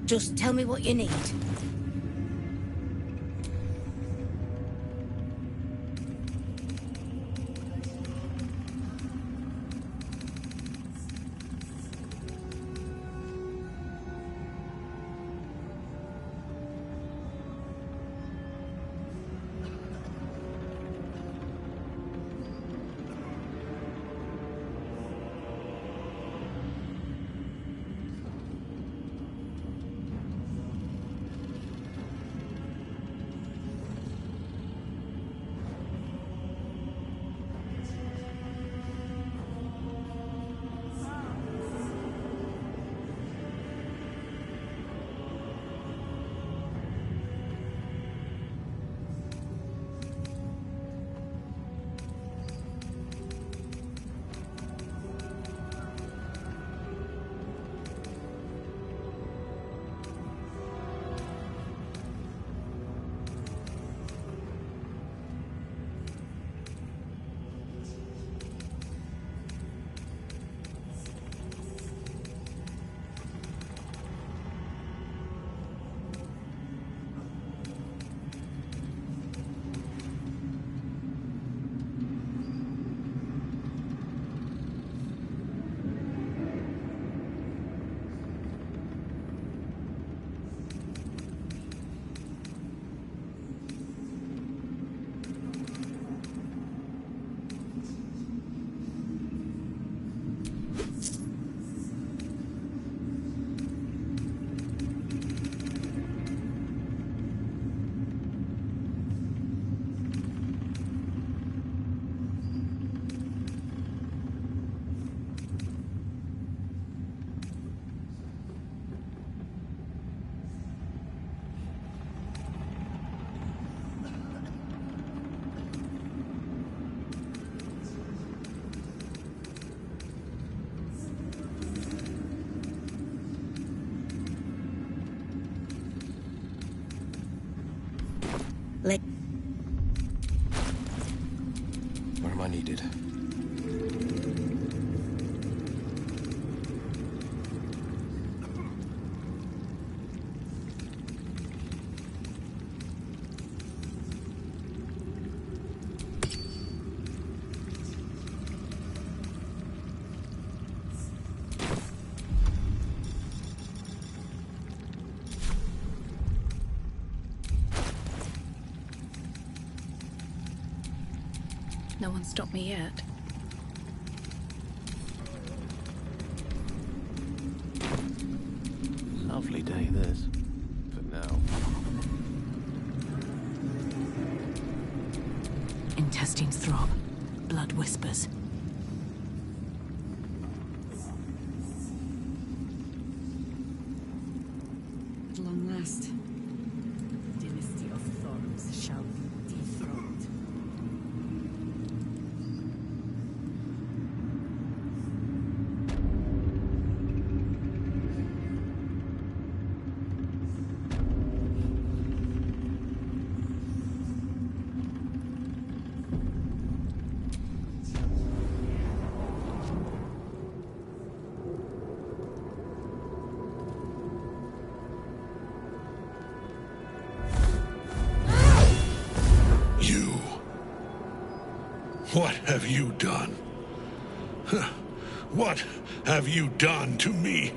Just tell me what you need. No one stopped me yet. Lovely day, this. For now. Intestines throb. Blood whispers. At long last, the dynasty of Thorns shall be dethroned. What have you done? What have you done to me?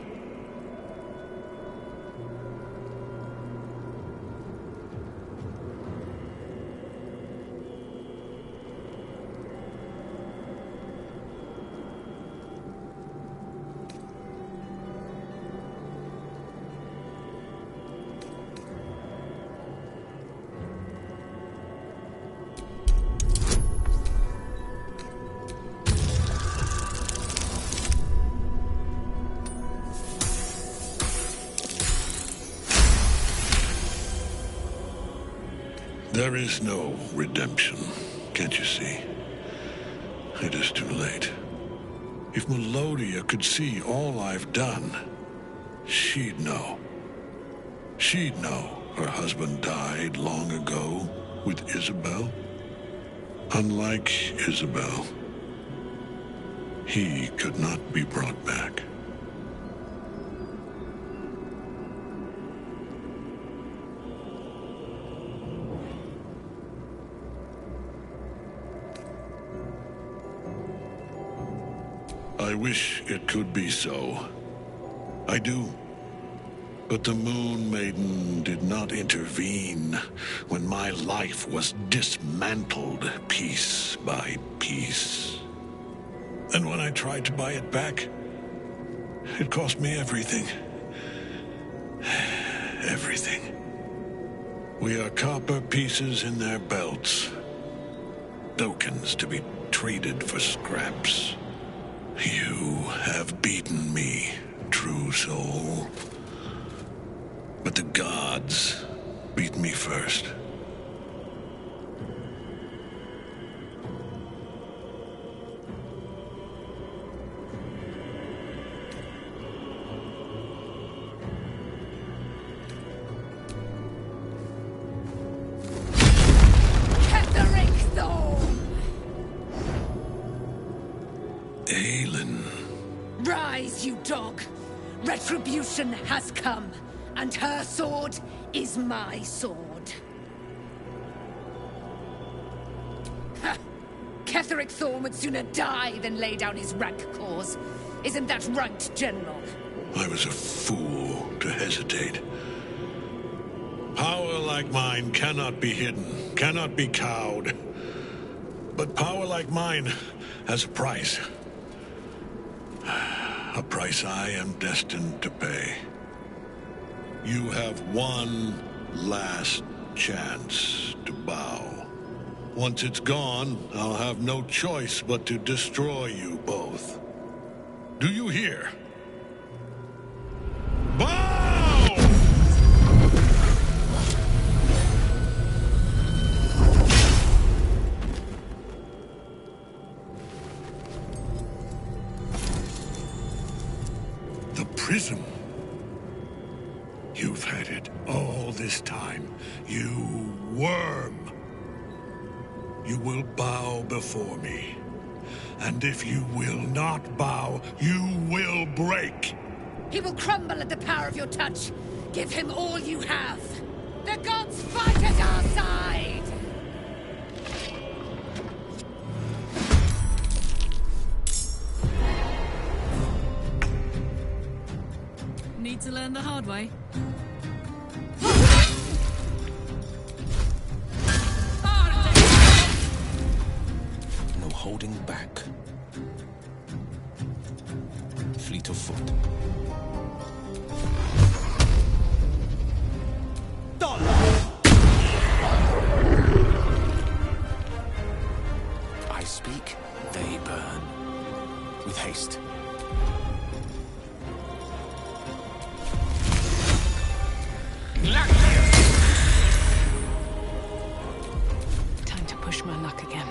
There is no redemption, can't you see? It is too late. If Melodia could see all I've done, she'd know. She'd know her husband died long ago with Isabel. Unlike Isabel, he could not be brought back. I wish it could be so. I do. But the Moon Maiden did not intervene when my life was dismantled piece by piece. And when I tried to buy it back, it cost me everything. Everything. We are copper pieces in their belts. Tokens to be traded for scraps. You have beaten me, true soul. But the gods beat me first. Rise, you dog! Retribution has come, and her sword is my sword. Ha! Ketheric Thorn would sooner die than lay down his rank cause. Isn't that right, General? I was a fool to hesitate. Power like mine cannot be hidden, cannot be cowed. But power like mine has a price. A price I am destined to pay. You have one last chance to bow. Once it's gone, I'll have no choice but to destroy you both. Do you hear? Bow! The prism. You've had it all this time, you worm. You will bow before me. And if you will not bow, you will break. He will crumble at the power of your touch. Give him all you have. The gods fight at our side! Need to learn the hard way. fleet of foot. I speak, they burn. With haste. Time to push my luck again.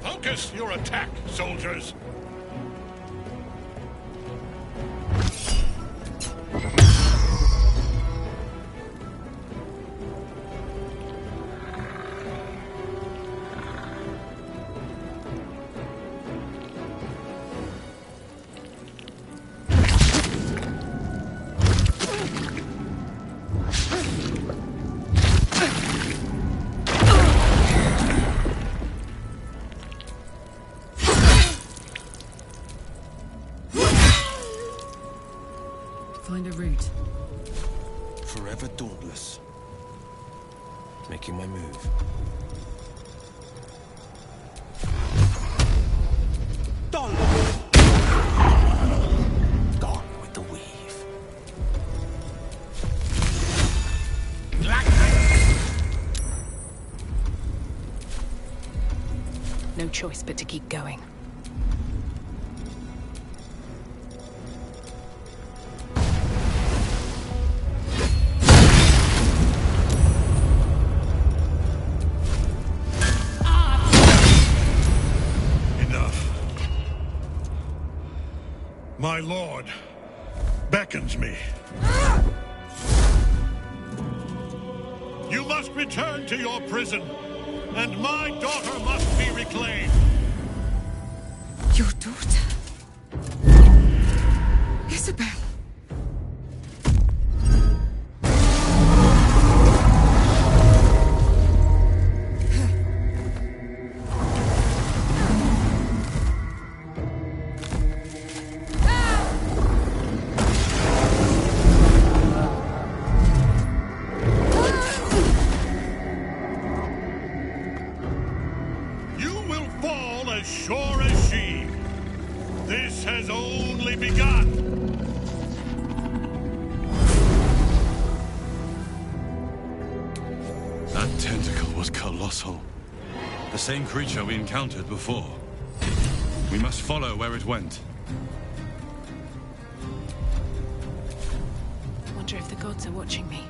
Focus your attack, soldiers! Find a route. Forever dauntless. Making my move. Gone with the weave. No choice but to keep going. My lord beckons me. You must return to your prison, and my daughter must be reclaimed. Your daughter? Isabel. As sure as she. This has only begun. That tentacle was colossal. The same creature we encountered before. We must follow where it went. Wonder if the gods are watching me.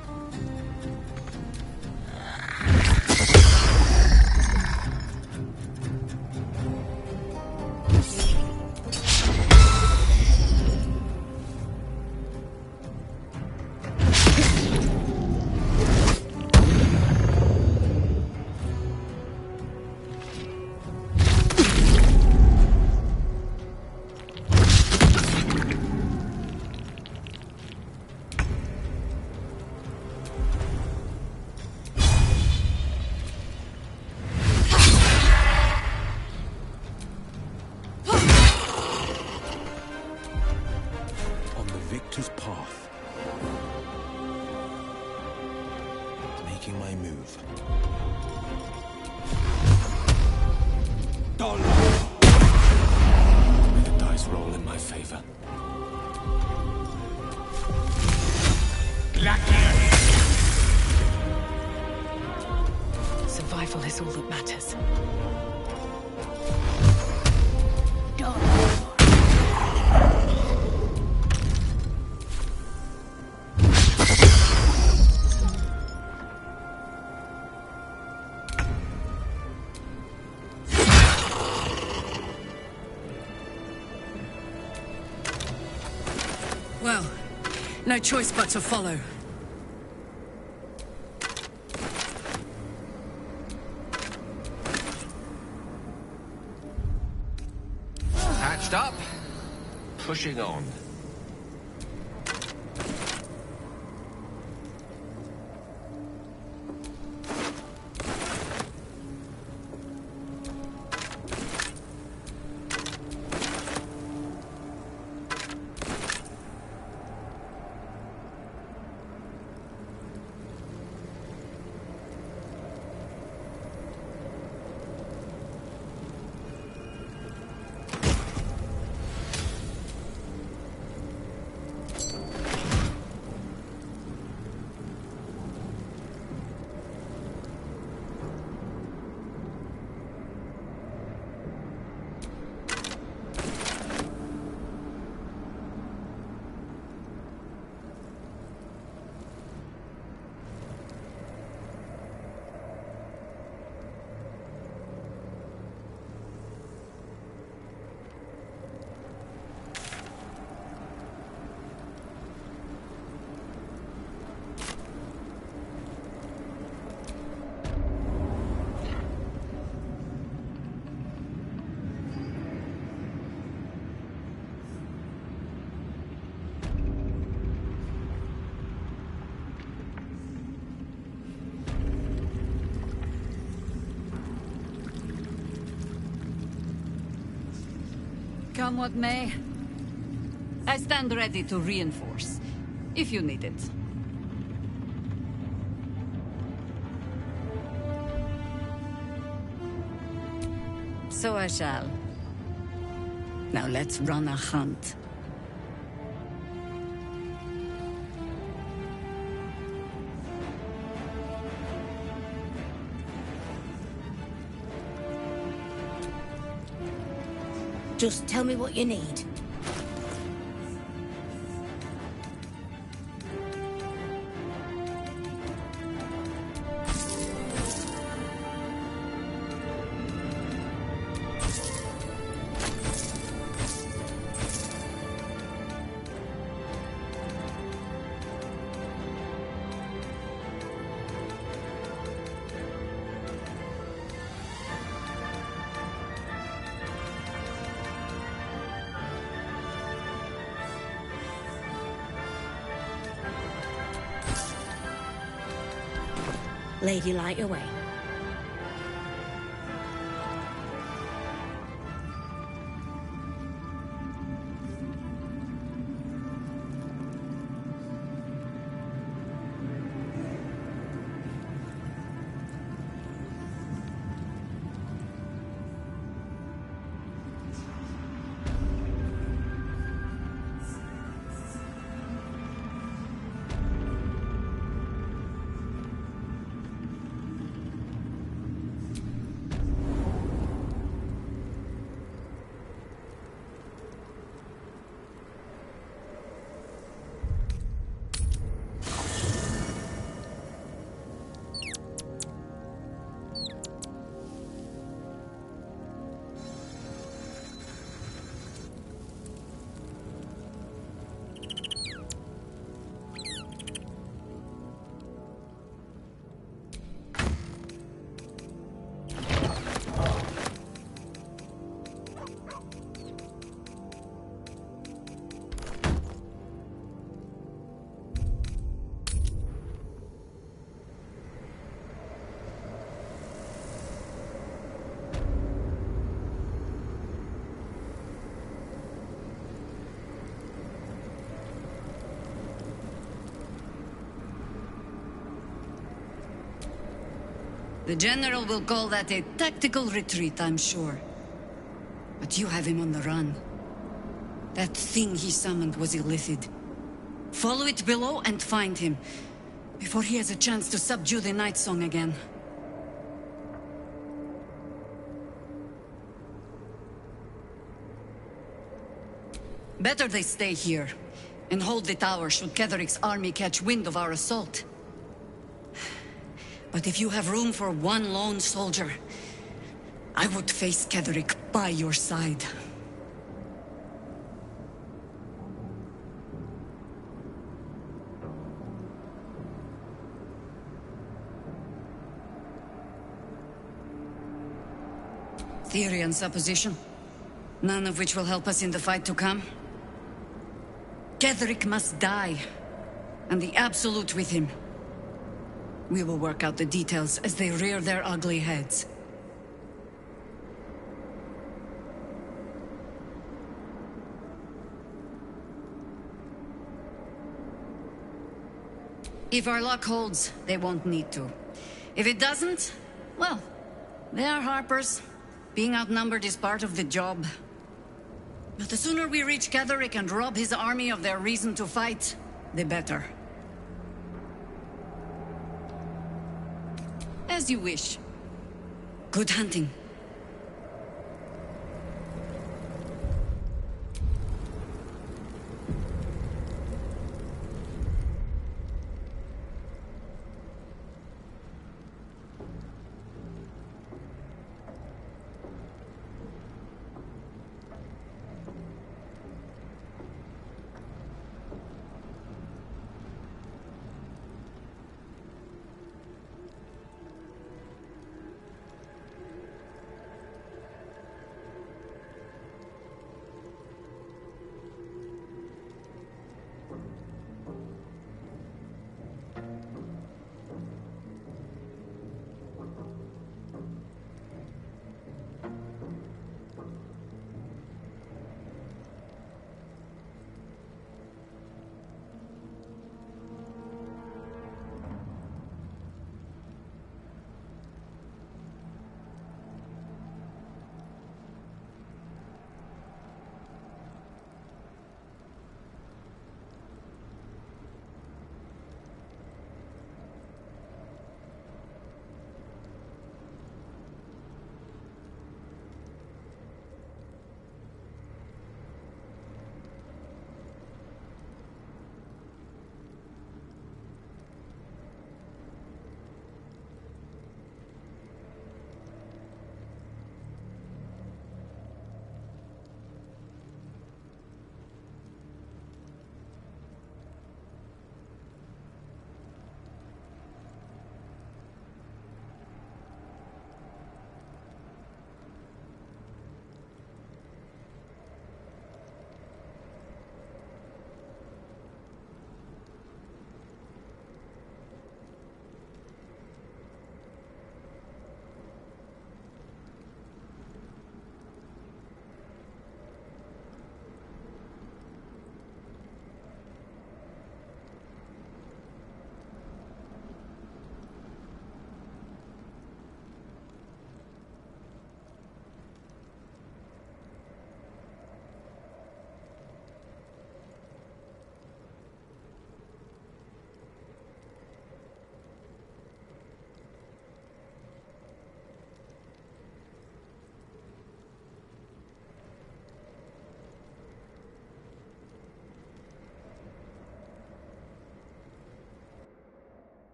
No choice but to follow. Hatched up. Pushing on. Come what may. I stand ready to reinforce, if you need it. So I shall. Now let's run a hunt. Just tell me what you need. Lady, light away. The General will call that a tactical retreat, I'm sure. But you have him on the run. That thing he summoned was illithid. Follow it below and find him, before he has a chance to subdue the Night Song again. Better they stay here, and hold the tower should Ketheric's army catch wind of our assault. But if you have room for one lone soldier, I would face Ketheric by your side. Theory and supposition, none of which will help us in the fight to come. Ketheric must die, and the Absolute with him. We will work out the details as they rear their ugly heads. If our luck holds, they won't need to. If it doesn't, well, they are Harpers. Being outnumbered is part of the job. But the sooner we reach Ketheric and rob his army of their reason to fight, the better. As you wish. Good hunting.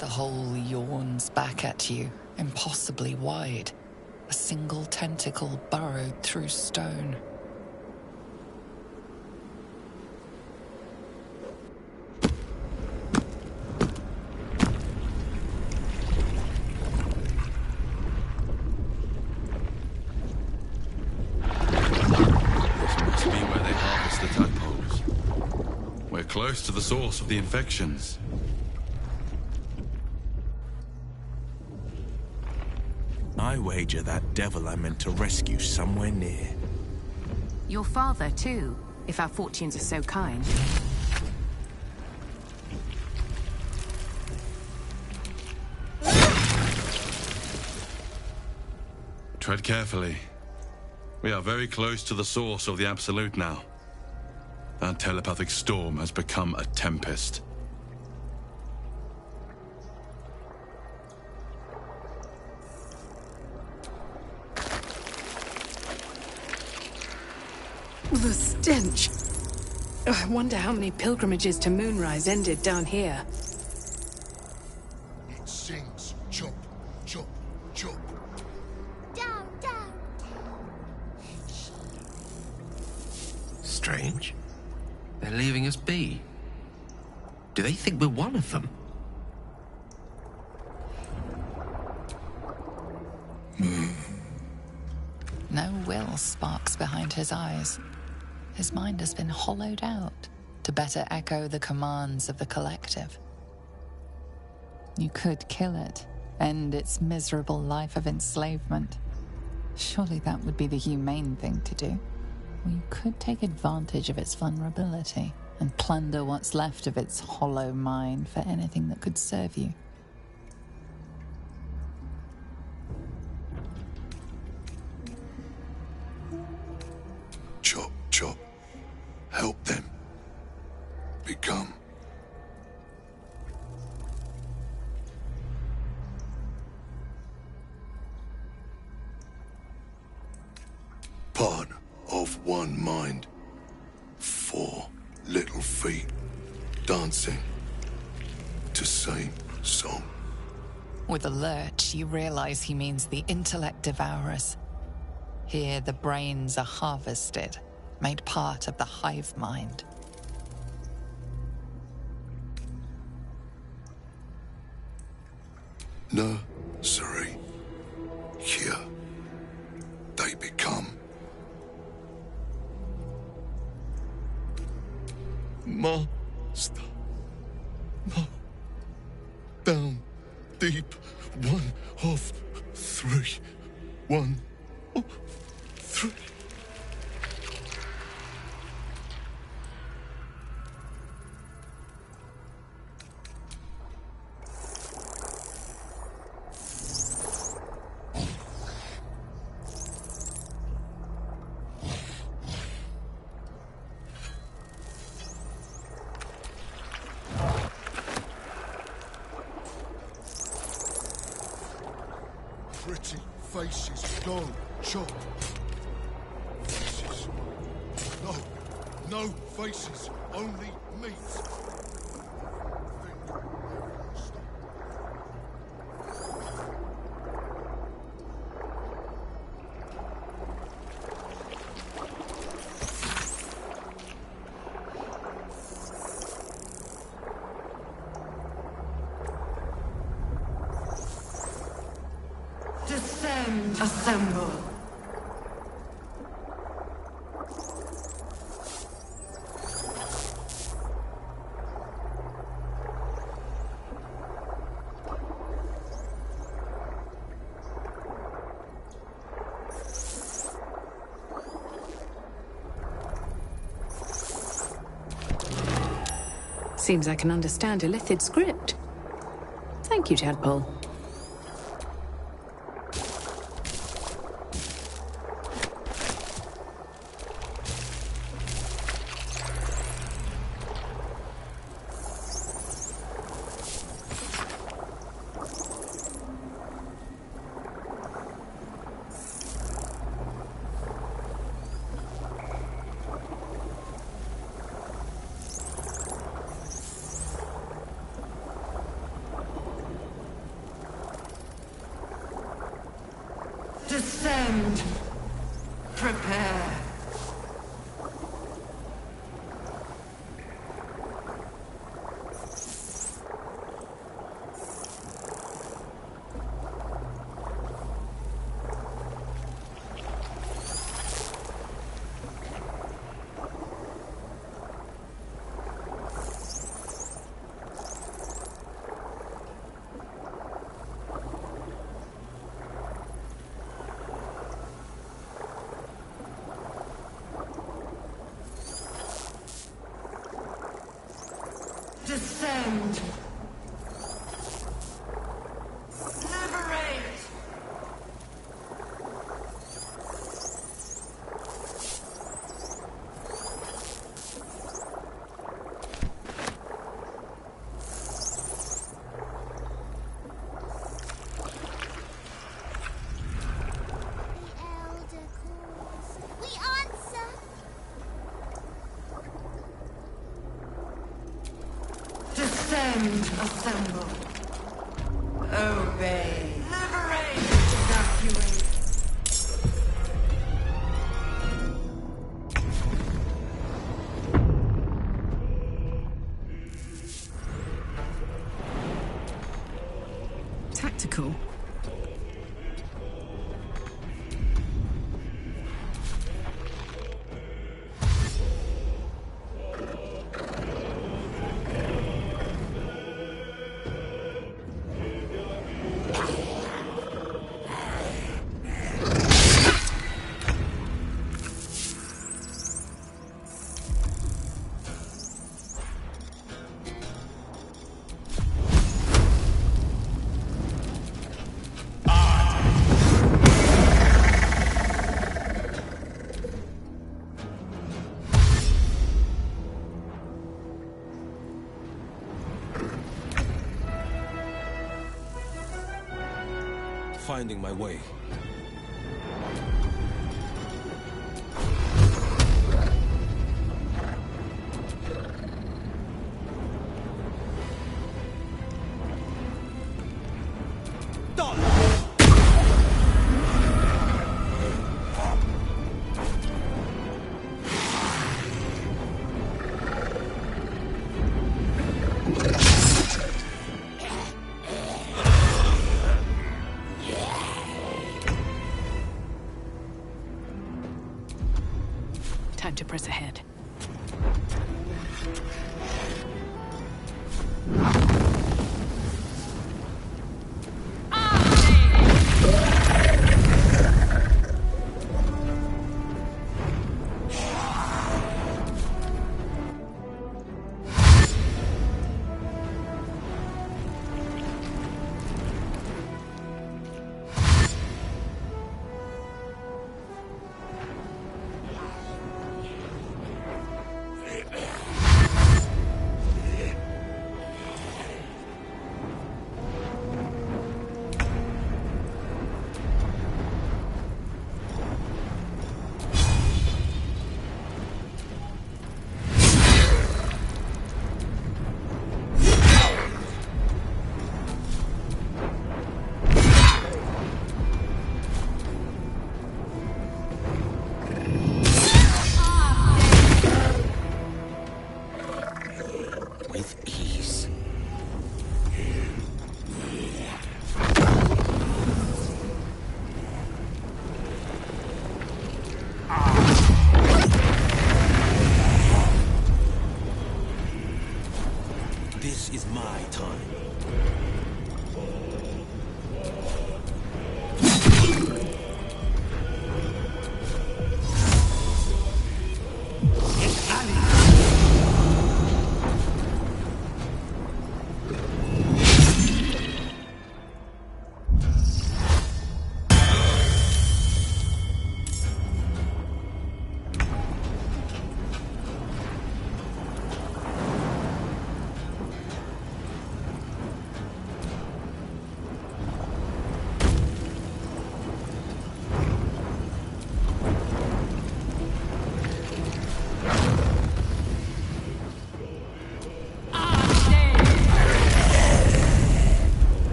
The hole yawns back at you, impossibly wide. A single tentacle burrowed through stone. This must be where they harvest the tadpoles. We're close to the source of the infections. I wager that devil I meant to rescue somewhere near. Your father, too, if our fortunes are so kind. Tread carefully. We are very close to the source of the Absolute now. That telepathic storm has become a tempest. The stench. I wonder how many pilgrimages to Moonrise ended down here. It sings. Chop, chop, chop. Down, down. Strange. They're leaving us be. Do they think we're one of them? No will sparks behind his eyes. His mind has been hollowed out to better echo the commands of the collective. You could kill it, end its miserable life of enslavement. Surely that would be the humane thing to do. Or you could take advantage of its vulnerability and plunder what's left of its hollow mind for anything that could serve you. Chop, chop. Help them. Become. Part of one mind. 4 little feet dancing to same song. With a lurch, you realize he means the intellect devourers. Here, the brains are harvested, made part of the hive mind. Nursery. Here, they become. Master. No. Down deep. 1 of 3. 1 of 3. Pretty faces gone, chop. Faces. No faces, only meat. Descend, assemble. Seems I can understand Illithid script. Thank you, Tadpole. Descend. Prepare. Ascend, assemble. Obey. Liberate, evacuate. Tactical. Finding my way. Time to press ahead. This is my time.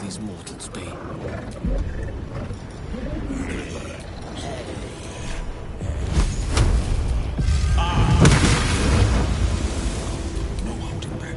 These mortals be. No holding back.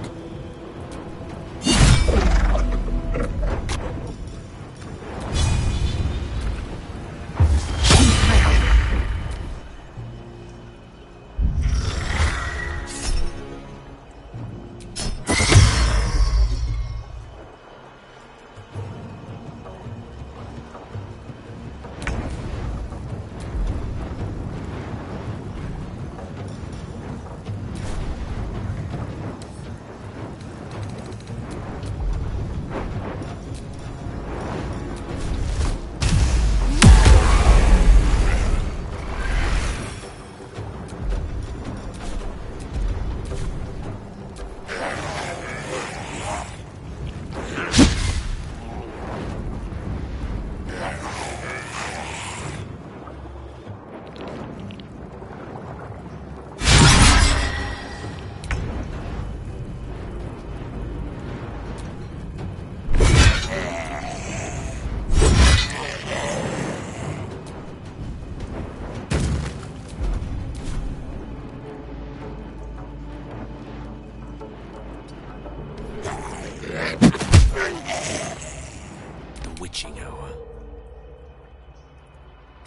hour.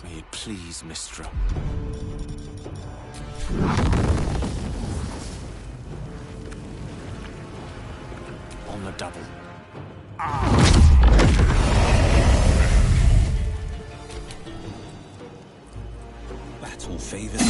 May it please Mistra. On the double. Battle favors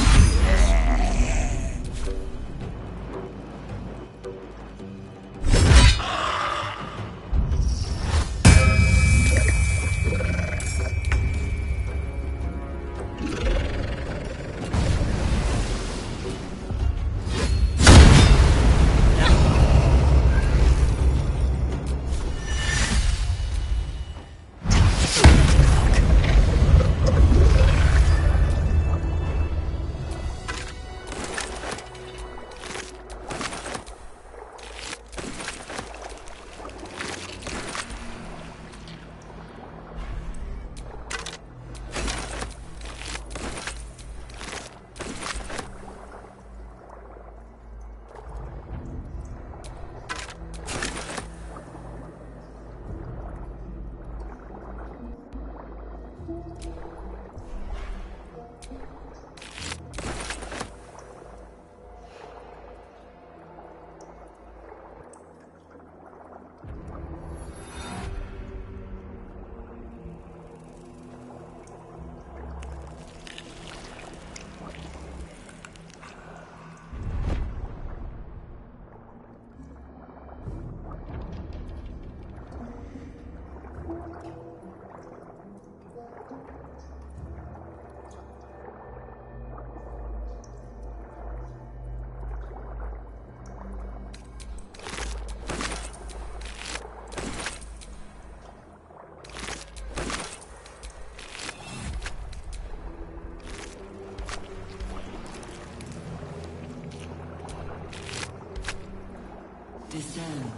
Descend,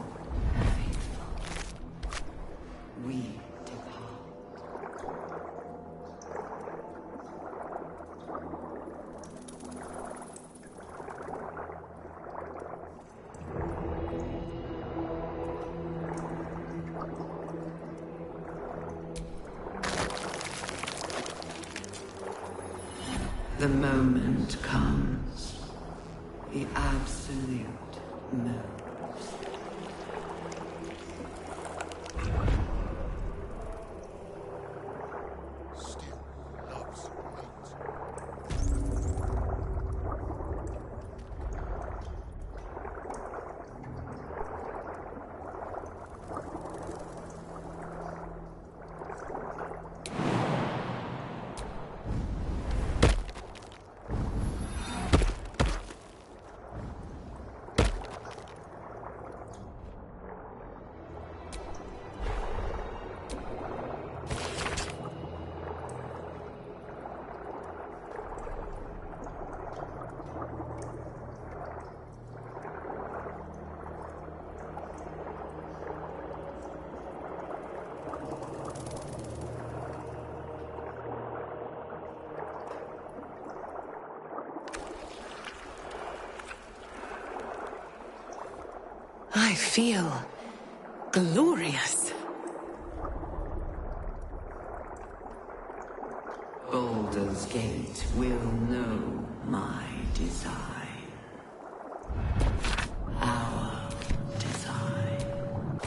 faithful. We depart. The moment comes. The absolute moment. I feel glorious. Baldur's Gate will know my design. Our design.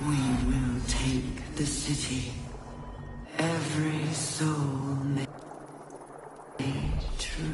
We will take the city. Every soul made true.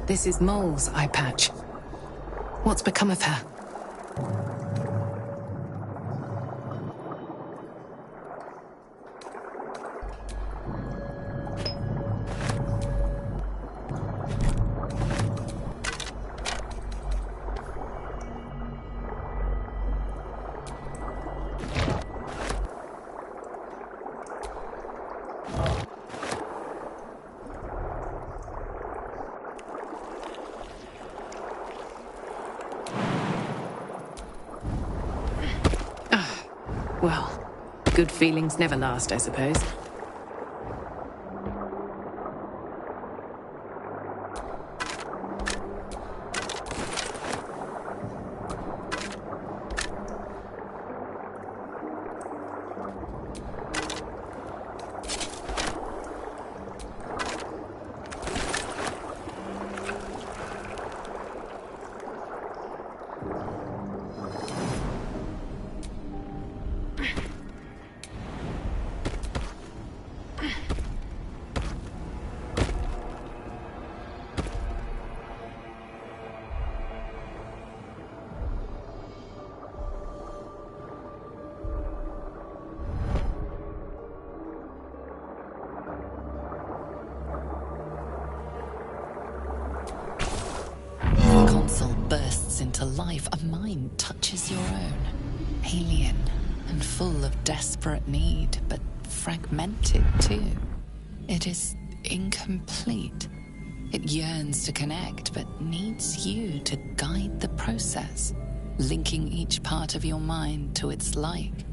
This is Mole's eye patch. What's become of her? Well, good feelings never last, I suppose. Bursts into life, a mind touches your own. Alien and full of desperate need, but fragmented too. It is incomplete. It yearns to connect, but needs you to guide the process, linking each part of your mind to its like.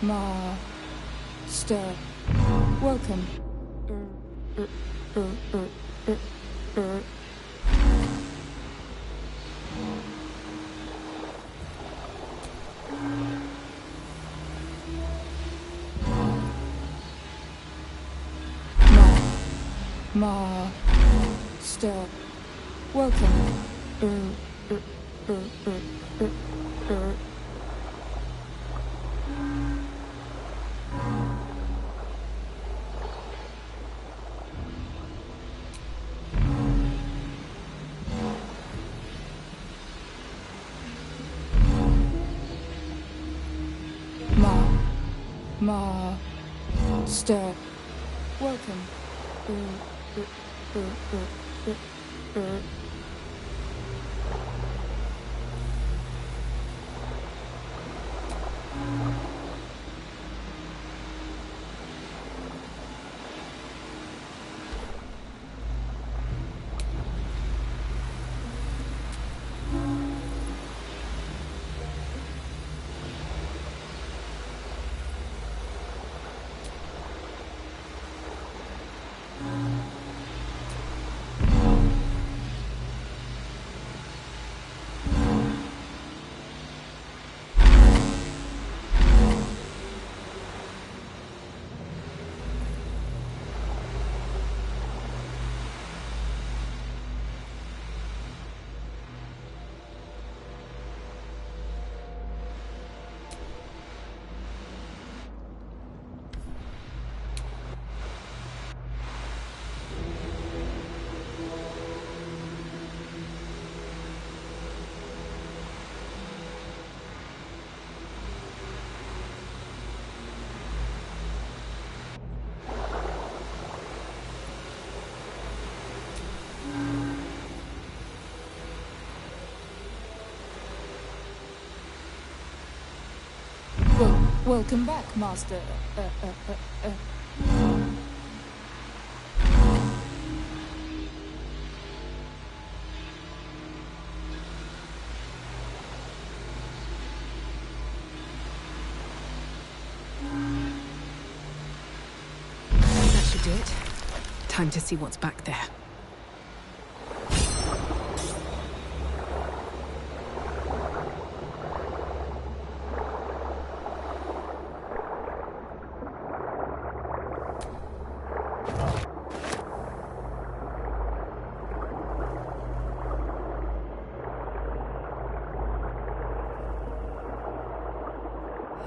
Master. Welcome. Master. Welcome. Master. Welcome. Welcome back, Master. That should do it. Time to see what's back there.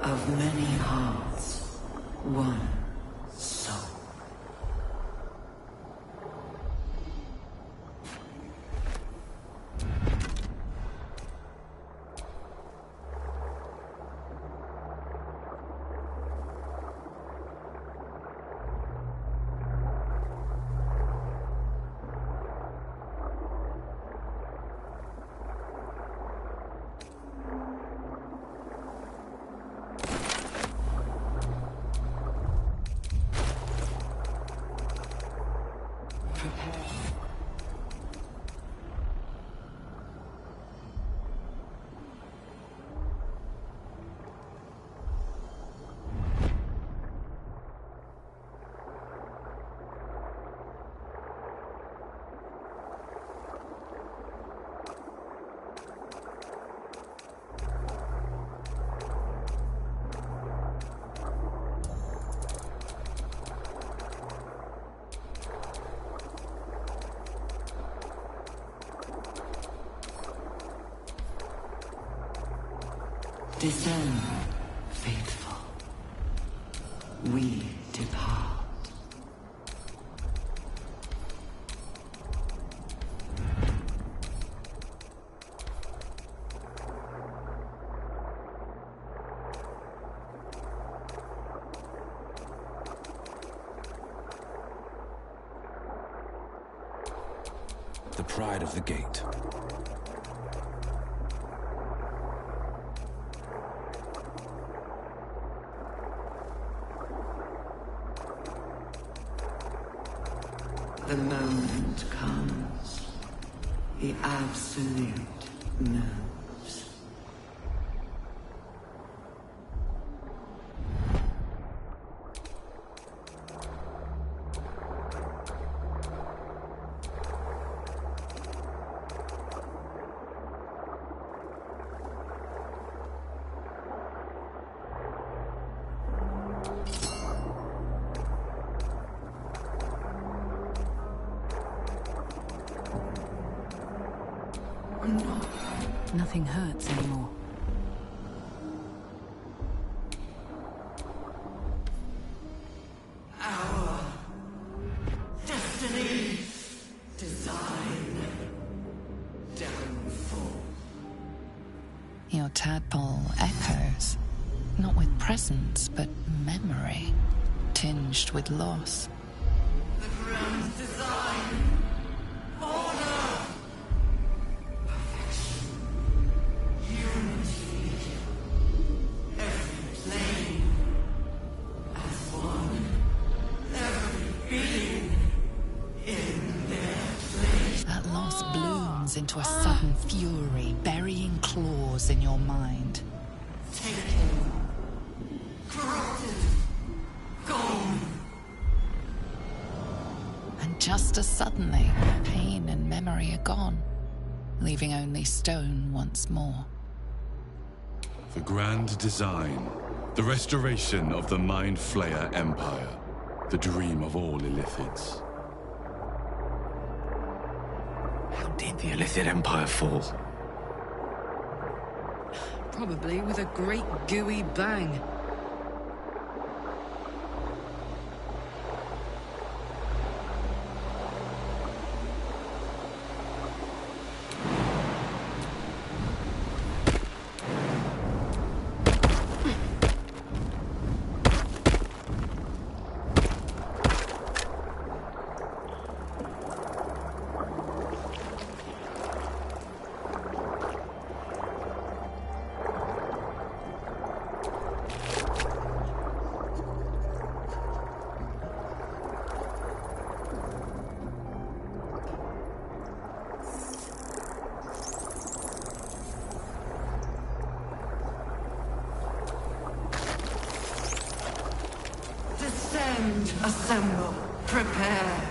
Of many hearts, one soul. Descend, faithful. We depart. The pride of the gate. The moment comes. The absolute moves. Nothing hurts anymore. Our destiny, design, downfall. Your tadpole echoes, not with presence, but memory, tinged with loss. The grand design, order, perfection, unity, every plane as one, every being in their place. That loss blooms into a sudden fury, burying claws in your mind. Taken, corrupted, gone. And just as suddenly, pain and memory are gone, leaving only stone once more. The grand design. The restoration of the Mind Flayer Empire. The dream of all Illithids. How did the Illithid Empire fall? Probably with a great gooey bang. Descend, assemble, prepare.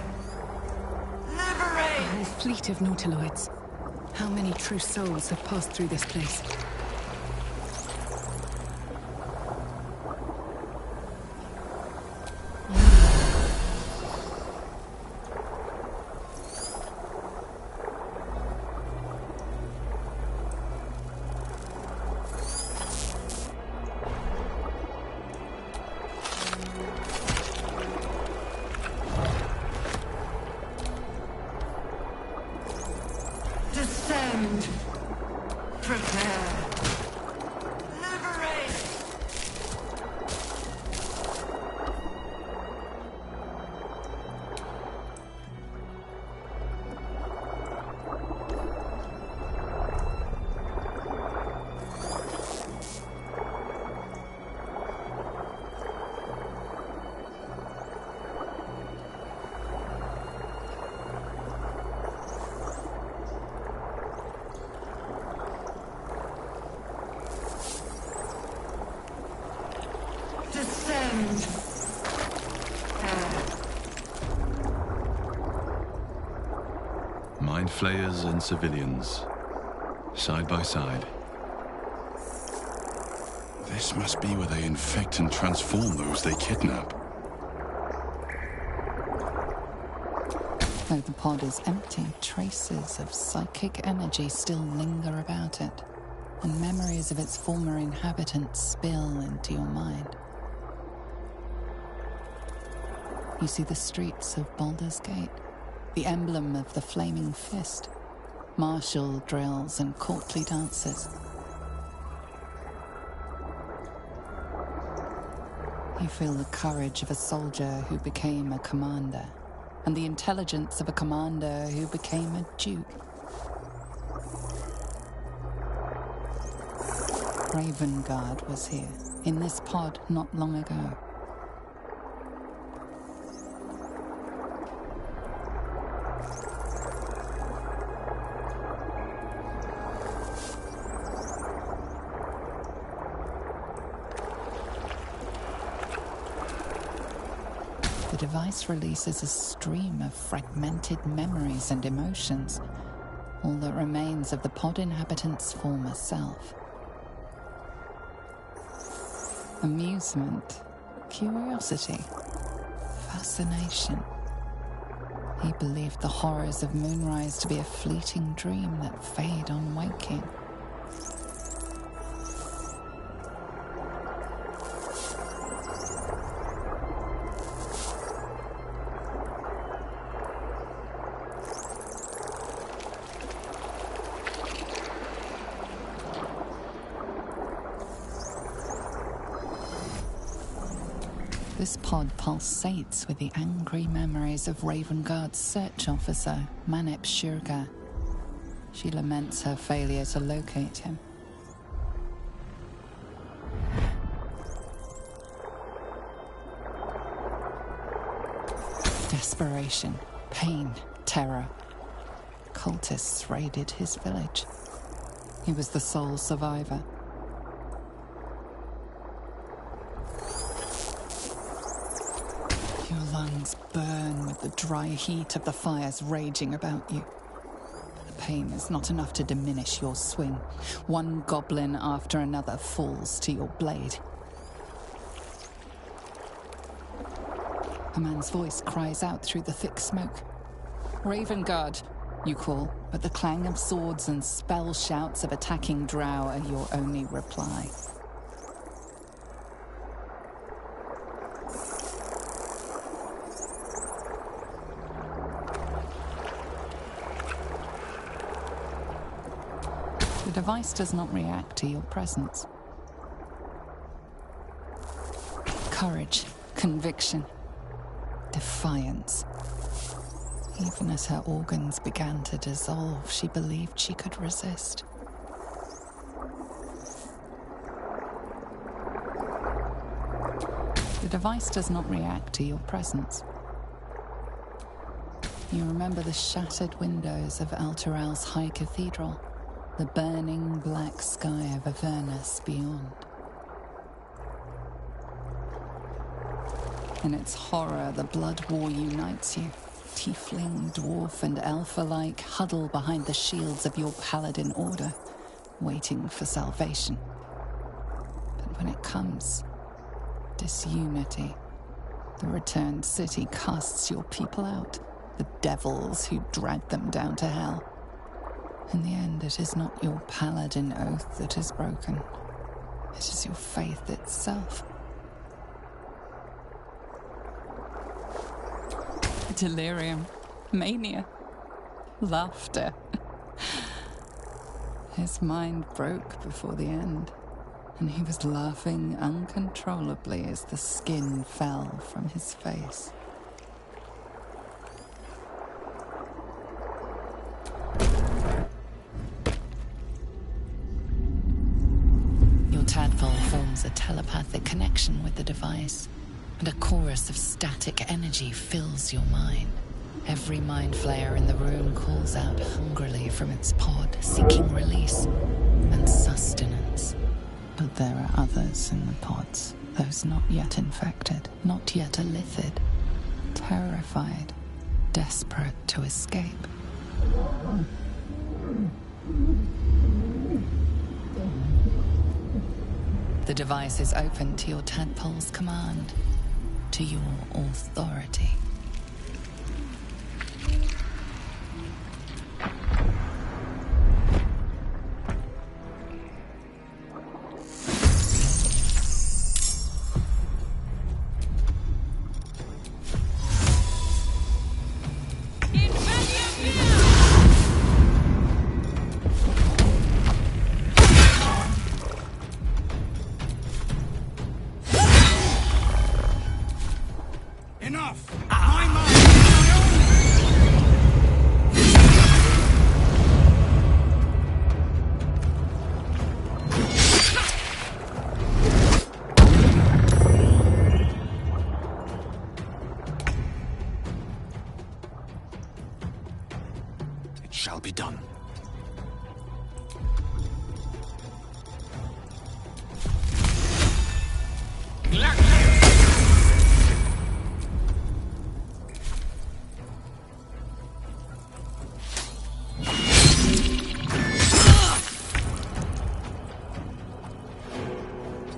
Liberate! A whole fleet of nautiloids. How many true souls have passed through this place? Descend, prepare. Liberate! Descend. Mind Flayers and civilians. Side by side. This must be where they infect and transform those they kidnap. Though the pod is empty, traces of psychic energy still linger about it, and memories of its former inhabitants spill into your mind. You see the streets of Baldur's Gate, the emblem of the Flaming Fist, martial drills and courtly dances. You feel the courage of a soldier who became a commander, and the intelligence of a commander who became a duke. Ravengard was here, in this pod not long ago. The device releases a stream of fragmented memories and emotions, all that remains of the pod inhabitant's former self. Amusement, curiosity, fascination. He believed the horrors of Moonrise to be a fleeting dream that fade on waking. This pod pulsates with the angry memories of Ravengard's search officer, Manep Shurga. She laments her failure to locate him. Desperation, pain, terror. Cultists raided his village. He was the sole survivor. Your lungs burn with the dry heat of the fires raging about you. The pain is not enough to diminish your swing. One goblin after another falls to your blade. A man's voice cries out through the thick smoke. "Ravengard," you call, but the clang of swords and spell shouts of attacking drow are your only reply. The device does not react to your presence. Courage, conviction, defiance. Even as her organs began to dissolve, she believed she could resist. The device does not react to your presence. You remember the shattered windows of Eltural's High Cathedral, the burning black sky of Avernus beyond. In its horror, the blood war unites you. Tiefling, dwarf, and elf alike huddle behind the shields of your paladin order, waiting for salvation. But when it comes, disunity. The returned city casts your people out, the devils who dragged them down to hell. In the end, it is not your paladin oath that is broken. It is your faith itself. Delirium, mania, laughter. His mind broke before the end, and he was laughing uncontrollably as the skin fell from his face. Your tadpole forms a telepathic connection with the device, and a chorus of static energy fills your mind. Every mind flayer in the room calls out hungrily from its pod, seeking release and sustenance. But there are others in the pods, those not yet infected, not yet elithid, terrified, desperate to escape. The device is open to your tadpole's command, to your authority. Shall be done.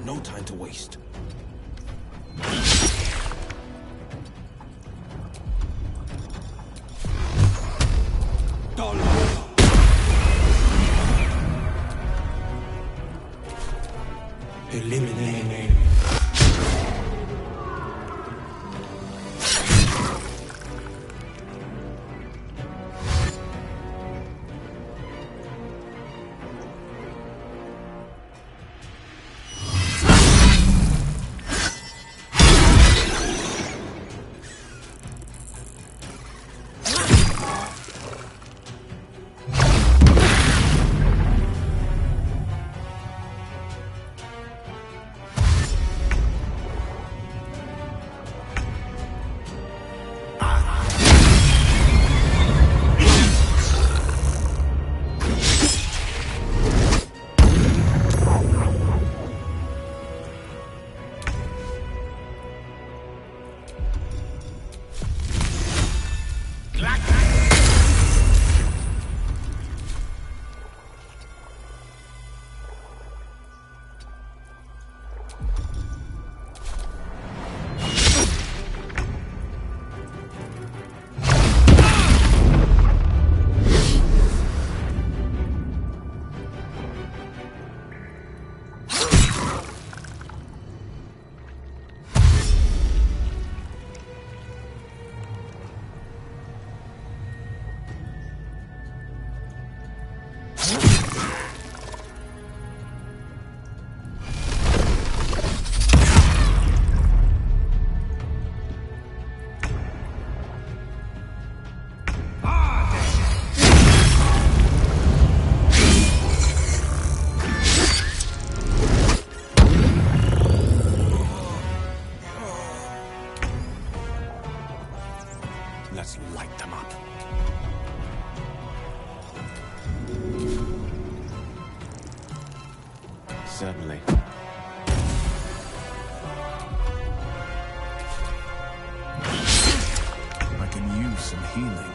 No time to waste. Eliminate. Let's light them up. Certainly. I can use some healing.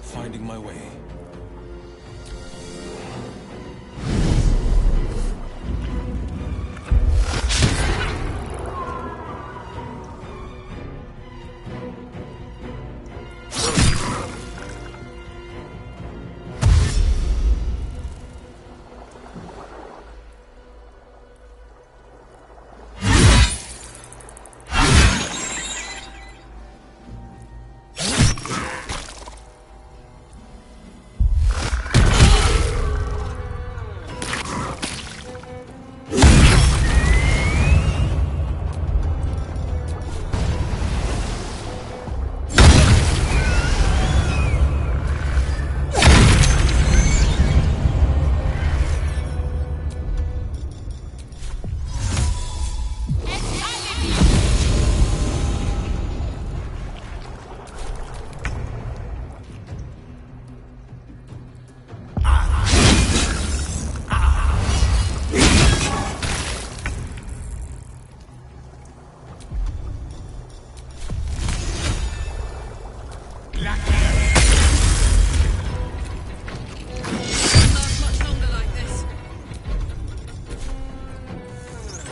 Finding my way.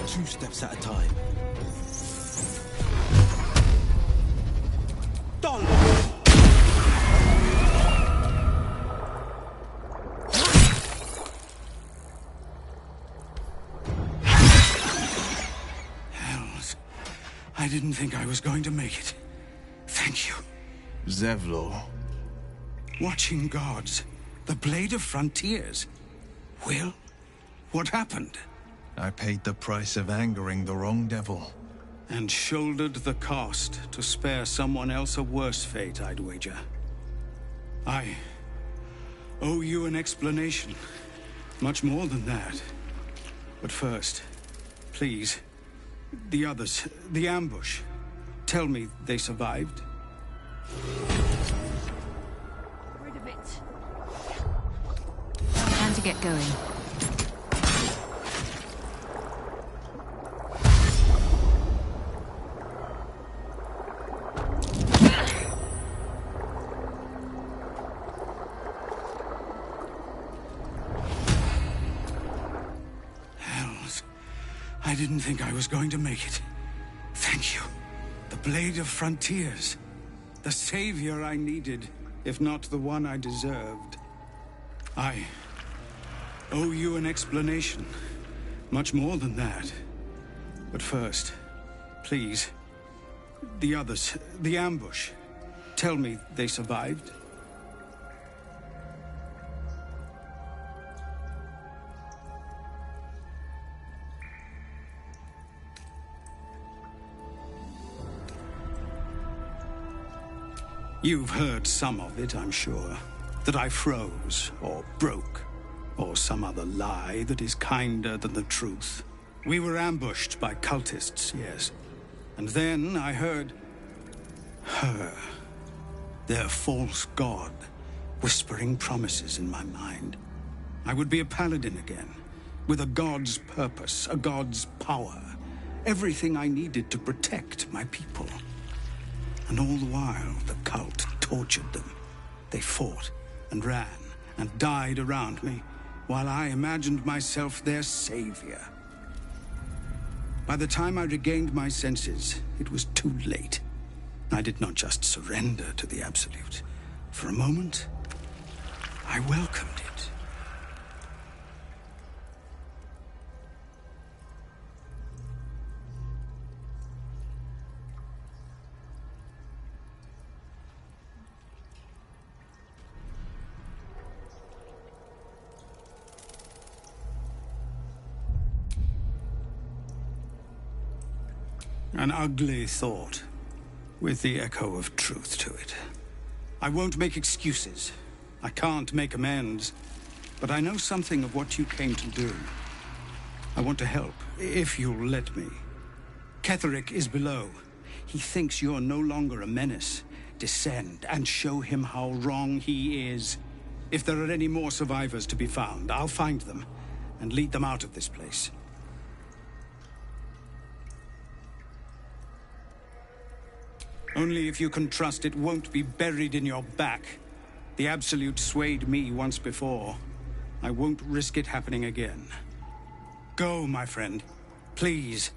Two steps at a time. Done! Hells. I didn't think I was going to make it. Thank you. Zevlor. Watching gods. The Blade of Frontiers. Will? What happened? I paid the price of angering the wrong devil. And shouldered the cost to spare someone else a worse fate, I'd wager. I owe you an explanation. Much more than that. But first, please, the others, the ambush. Tell me they survived. Rid of it. Time to get going. didn't think I was going to make it. Thank you. The Blade of Frontiers. The savior I needed, if not the one I deserved. I owe you an explanation. Much more than that. But first, please, the others, the ambush. Tell me they survived. You've heard some of it, I'm sure. That I froze, or broke, or some other lie that is kinder than the truth. We were ambushed by cultists, yes. And then I heard her, their false god, whispering promises in my mind. I would be a paladin again, with a god's purpose, a god's power. Everything I needed to protect my people. And all the while, the cult tortured them. They fought and ran and died around me, while I imagined myself their savior. By the time I regained my senses, it was too late. I did not just surrender to the Absolute. For a moment, I welcomed it. An ugly thought, with the echo of truth to it. I won't make excuses. I can't make amends. But I know something of what you came to do. I want to help, if you'll let me. Ketherick is below. He thinks you're no longer a menace. Descend and show him how wrong he is. If there are any more survivors to be found, I'll find them and lead them out of this place. Only if you can trust it won't be buried in your back. The Absolute swayed me once before. I won't risk it happening again. Go, my friend. Please.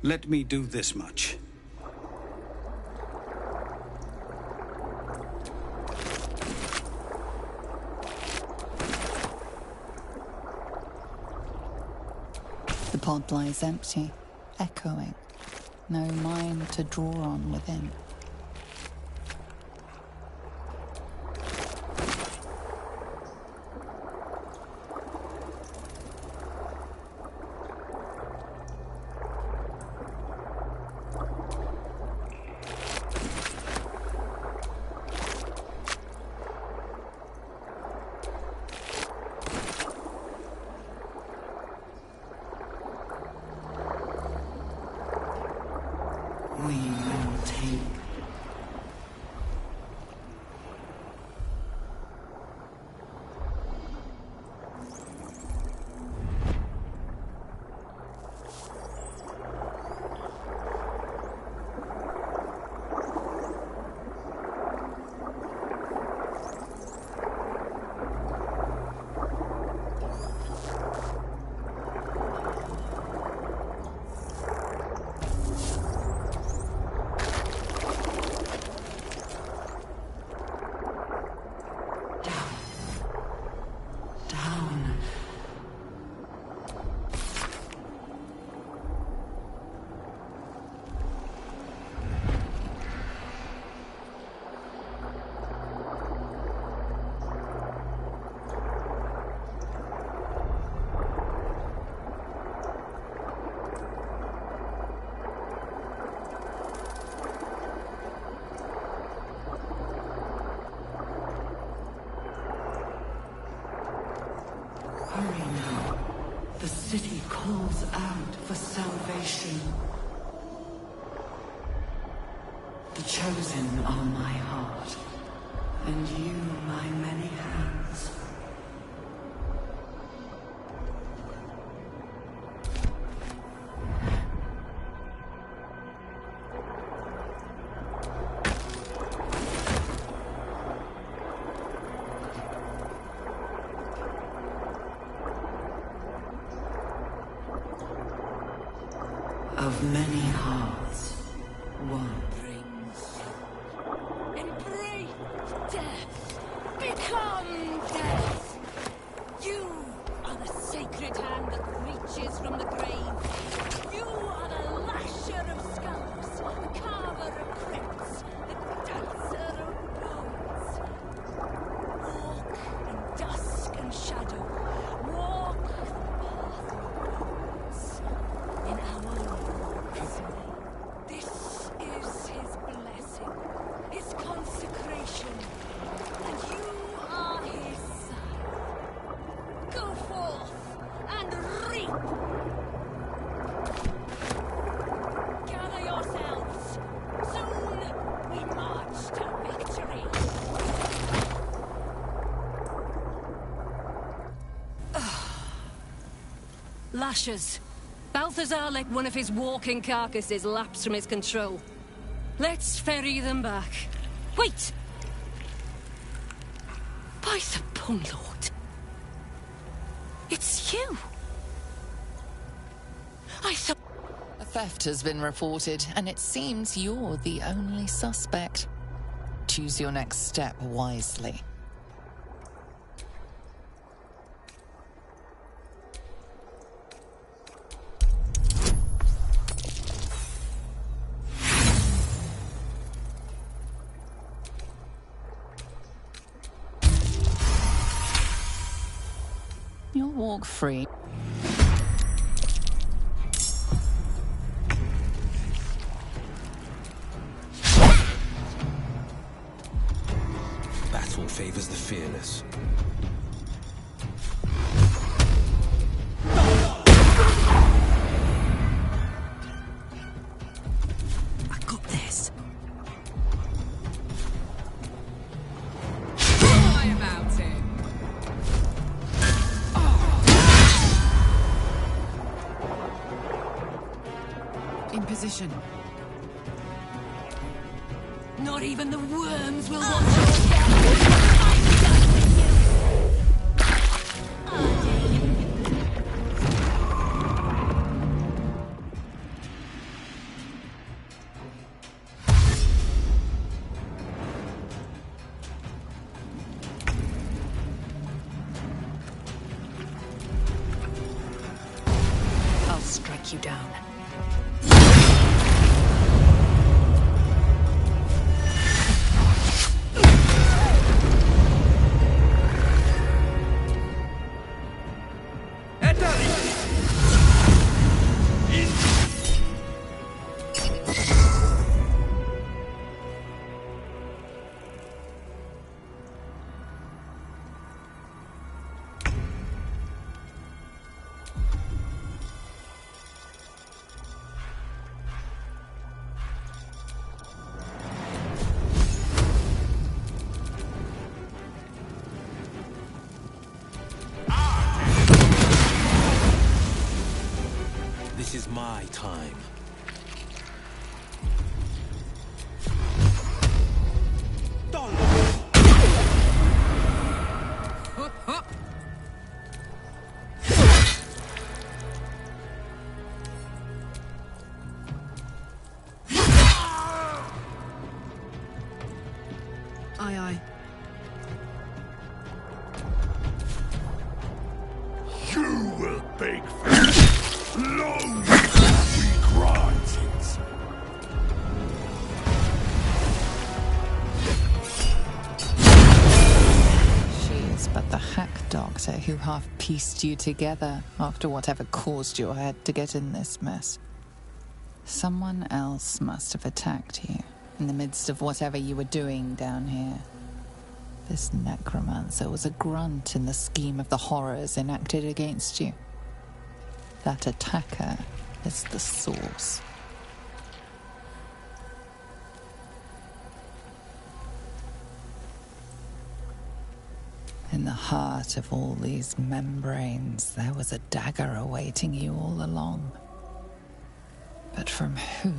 Let me do this much. The pod lies empty, echoing. No mind to draw on within. We will take. Hurry now. The city calls out for salvation. The chosen are my heart, and you my many hands. Of many hearts, one brings. Embrace death! Become death! You are the sacred hand that reaches from the grave. You are the lasher of skulls, the carver of crypts, the dancer of bones. Walk in dusk and shadow. Walk the path of bones. In our Lord's name. This is his blessing, his consecration, and you are his son. Go forth and reap! Gather yourselves. Soon we march to victory. Lashers. Balthazar let one of his walking carcasses lapse from his control. Let's ferry them back. Wait! By the Bone Lord. It's you! I thought... A theft has been reported, and it seems you're the only suspect. Choose your next step wisely. You'll walk free. Battle favors the fearless. I got this. Lie about it. In position. Not even the worms will want your death! I'm done with you! I'll strike you down. This is my time. Aye, aye. You will beg for it. Long we grant it. She's but the hack doctor who half pieced you together after whatever caused your head to get in this mess. Someone else must have attacked you in the midst of whatever you were doing down here. This necromancer was a grunt in the scheme of the horrors enacted against you. That attacker is the source. In the heart of all these membranes, there was a dagger awaiting you all along. But from who?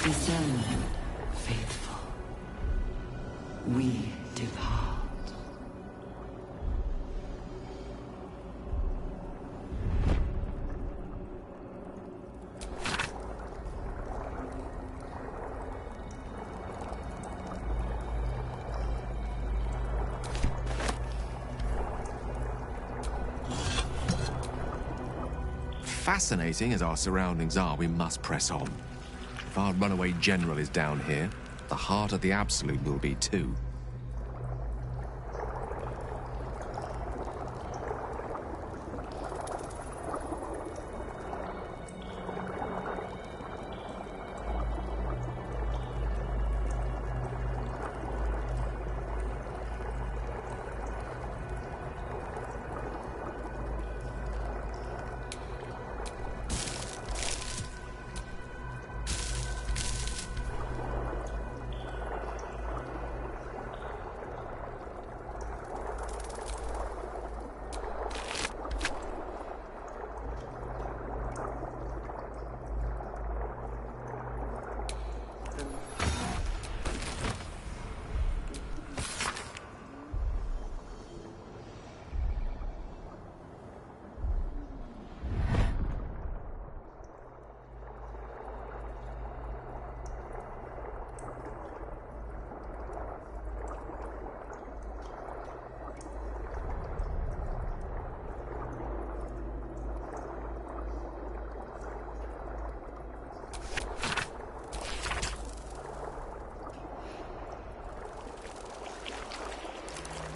Descend, faithful. We depart. Fascinating as our surroundings are, we must press on. If our runaway general is down here, the heart of the Absolute will be too.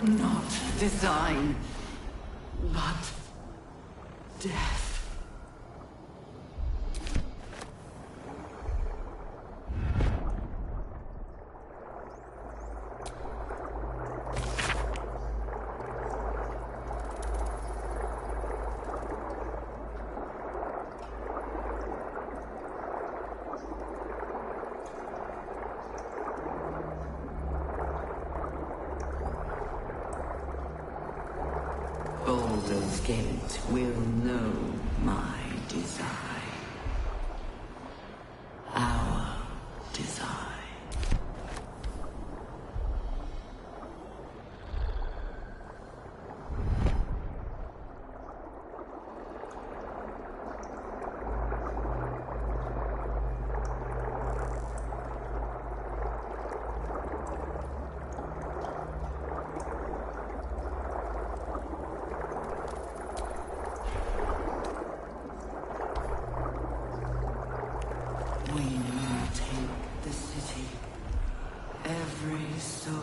Not design, but death. Baldur's Gate will know my design. Our design. We will take the city, every soul.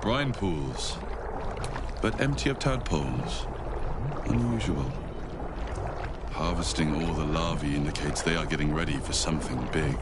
Brine pools, but empty of tadpoles. Unusual. Harvesting all the larvae indicates they are getting ready for something big.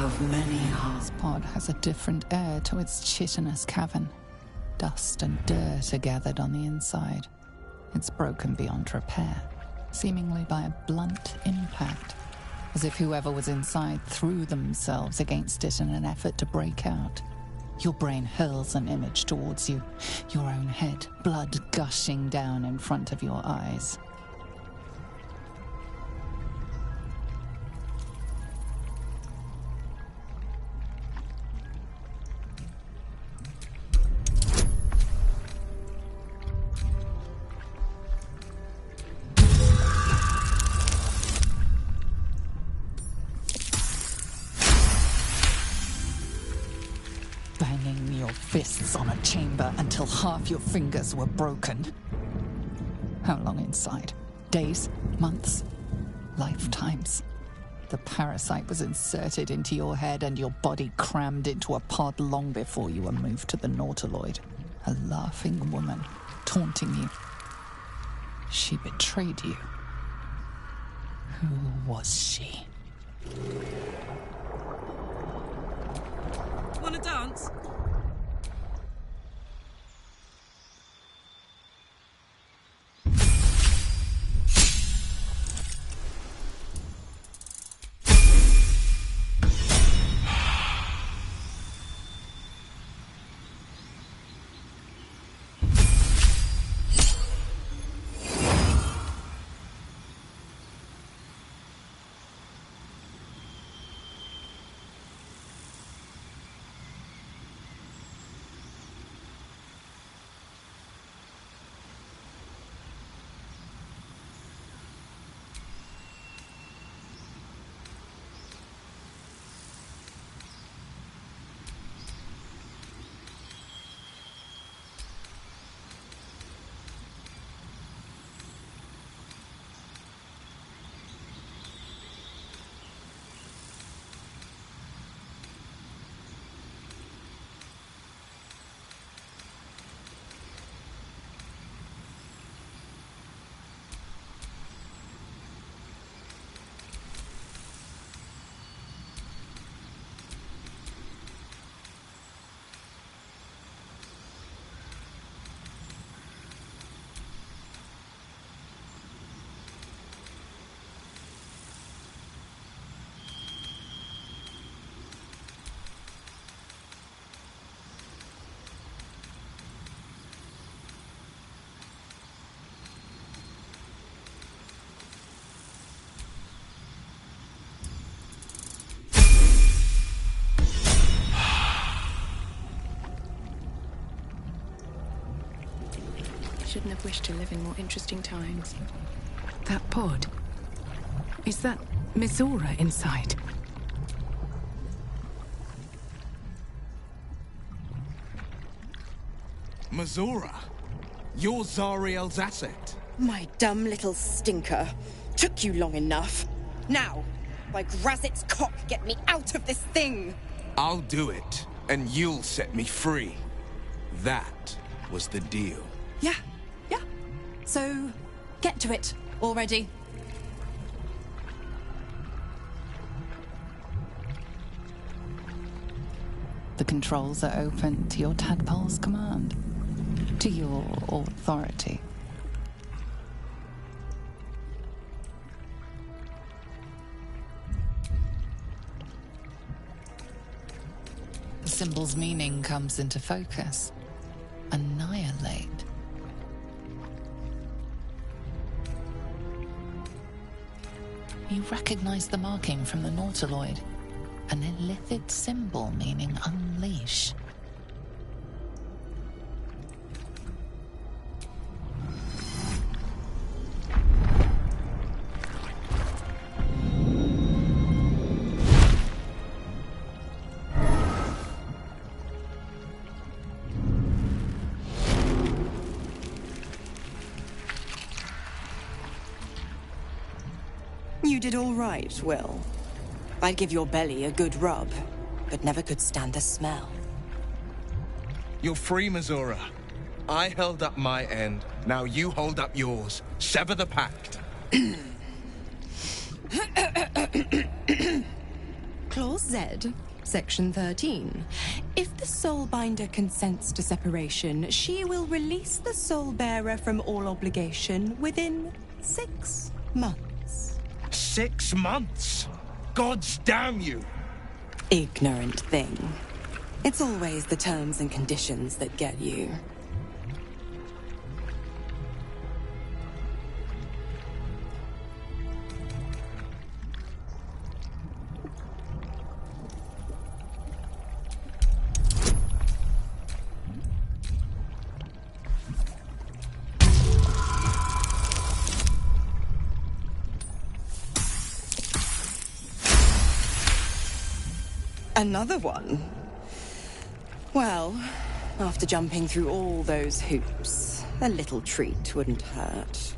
of many hearts. This pod has a different air to its chitinous cavern. Dust and dirt are gathered on the inside. It's broken beyond repair, seemingly by a blunt impact, as if whoever was inside threw themselves against it in an effort to break out. Your brain hurls an image towards you, your own head, blood gushing down in front of your eyes. Banging your fists on a chamber until half your fingers were broken. How long inside? Days? Months? Lifetimes? The parasite was inserted into your head and your body crammed into a pod long before you were moved to the Nautiloid. A laughing woman, taunting you. She betrayed you. Who was she? Wanna dance? Shouldn't have wished to live in more interesting times. That pod. Is that Mizora inside? Mizora? You're Zariel's asset. My dumb little stinker. Took you long enough. Now, by Grazit's cock, get me out of this thing! I'll do it, and you'll set me free. That was the deal. Yeah. So, get to it already. The controls are open to your tadpole's command, to your authority. The symbol's meaning comes into focus. Annihilate. You recognize the marking from the Nautiloid. An illithid symbol meaning unleash. You did all right, Will. I'd give your belly a good rub, but never could stand the smell. You're free, Mizora. I held up my end. Now you hold up yours. Sever the pact. Clause Z, Section 13. If the Soulbinder consents to separation, she will release the Soulbearer from all obligation within 6 months. 6 months? Gods damn you! Ignorant thing. It's always the terms and conditions that get you. Another one? Well, after jumping through all those hoops, a little treat wouldn't hurt.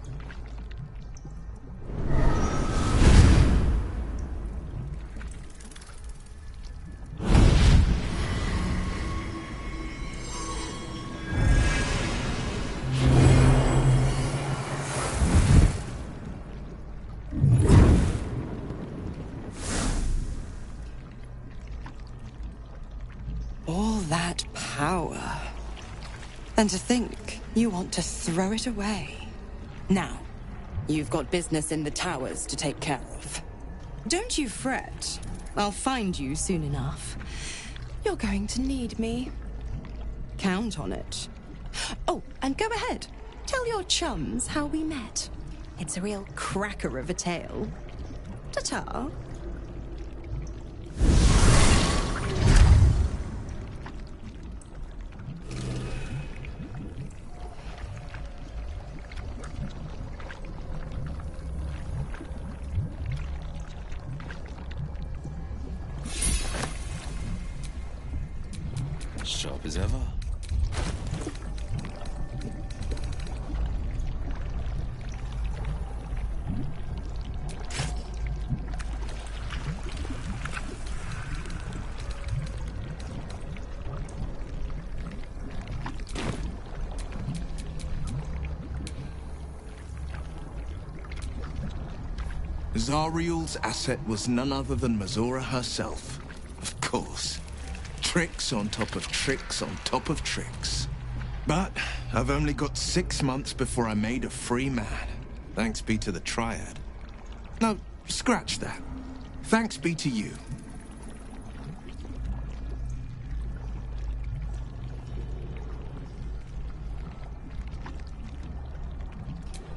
All that power. And to think you want to throw it away. Now, you've got business in the towers to take care of. Don't you fret. I'll find you soon enough. You're going to need me. Count on it. Oh, and go ahead. Tell your chums how we met. It's a real cracker of a tale. Ta-ta. Sharp as ever. Zariel's asset was none other than Mazora herself. Of course. Tricks on top of tricks on top of tricks. But I've only got 6 months before I'm made a free man. Thanks be to the Triad. No, scratch that. Thanks be to you.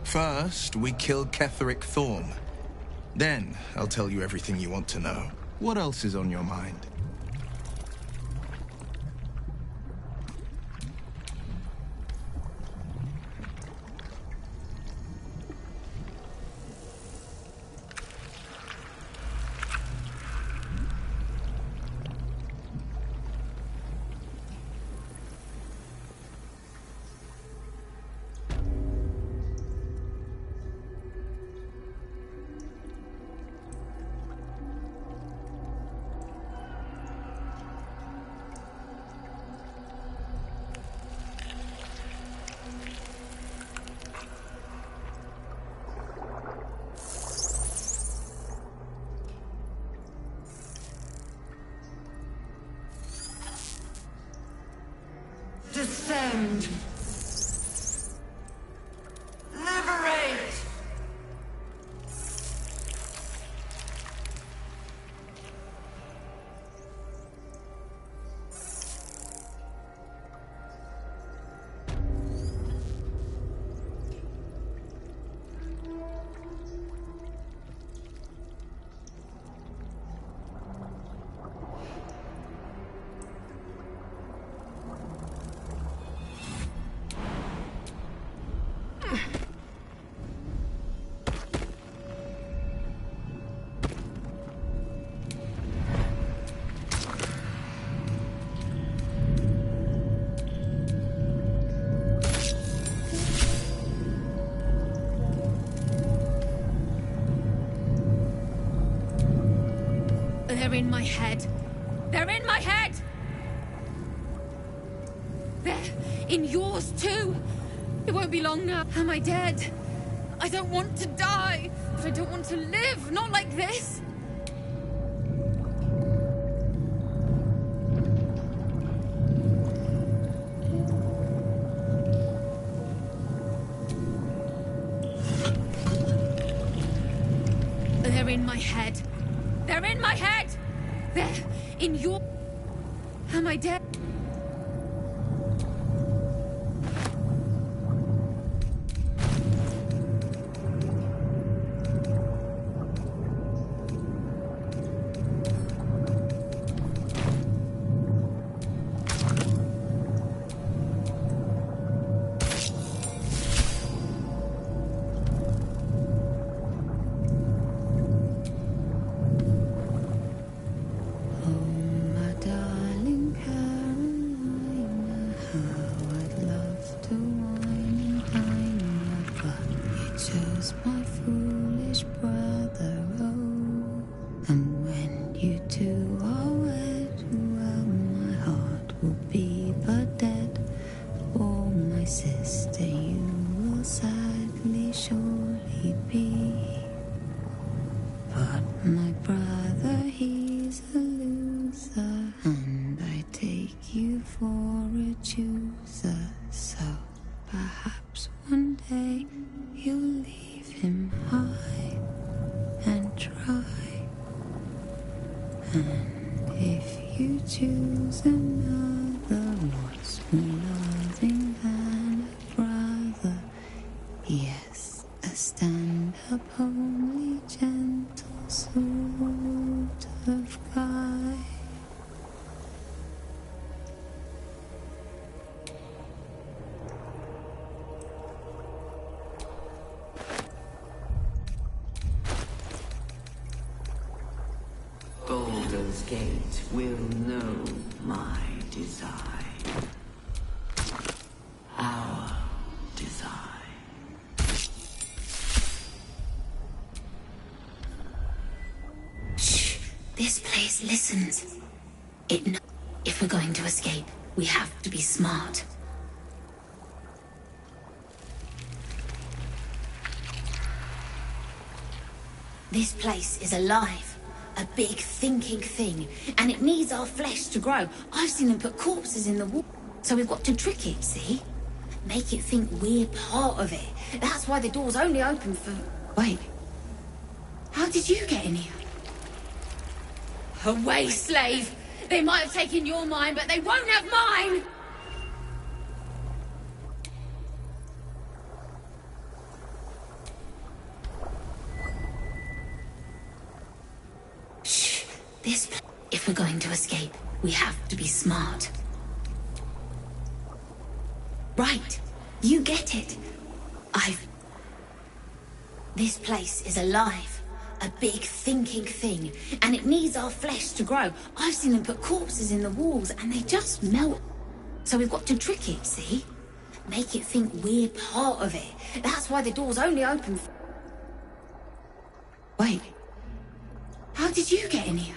First, we kill Ketheric Thorm. Then, I'll tell you everything you want to know. What else is on your mind? Descend. Liberate. They're in my head. They're in my head! They're in yours too. It won't be long now. Am I dead? I don't want to die. I don't want to live. Not like this. They're in my head. They're in my head! They're in your... Am I dead? Baldur's Gate will know my design. Our design. Shh! This place listens. If we're going to escape, we have to be smart. This place is alive. A big thinking thing, and it needs our flesh to grow. I've seen them put corpses in the wall, so we've got to trick it, see? Make it think we're part of it. That's why the door's only open for... Wait. How did you get in here? Away, slave! They might have taken your mind, but they won't have mine! If we're going to escape, we have to be smart. Right. You get it. This place is alive. A big thinking thing. And it needs our flesh to grow. I've seen them put corpses in the walls, and they just melt. So we've got to trick it, see? Make it think we're part of it. That's why the door's only open for... Wait. How did you get in here?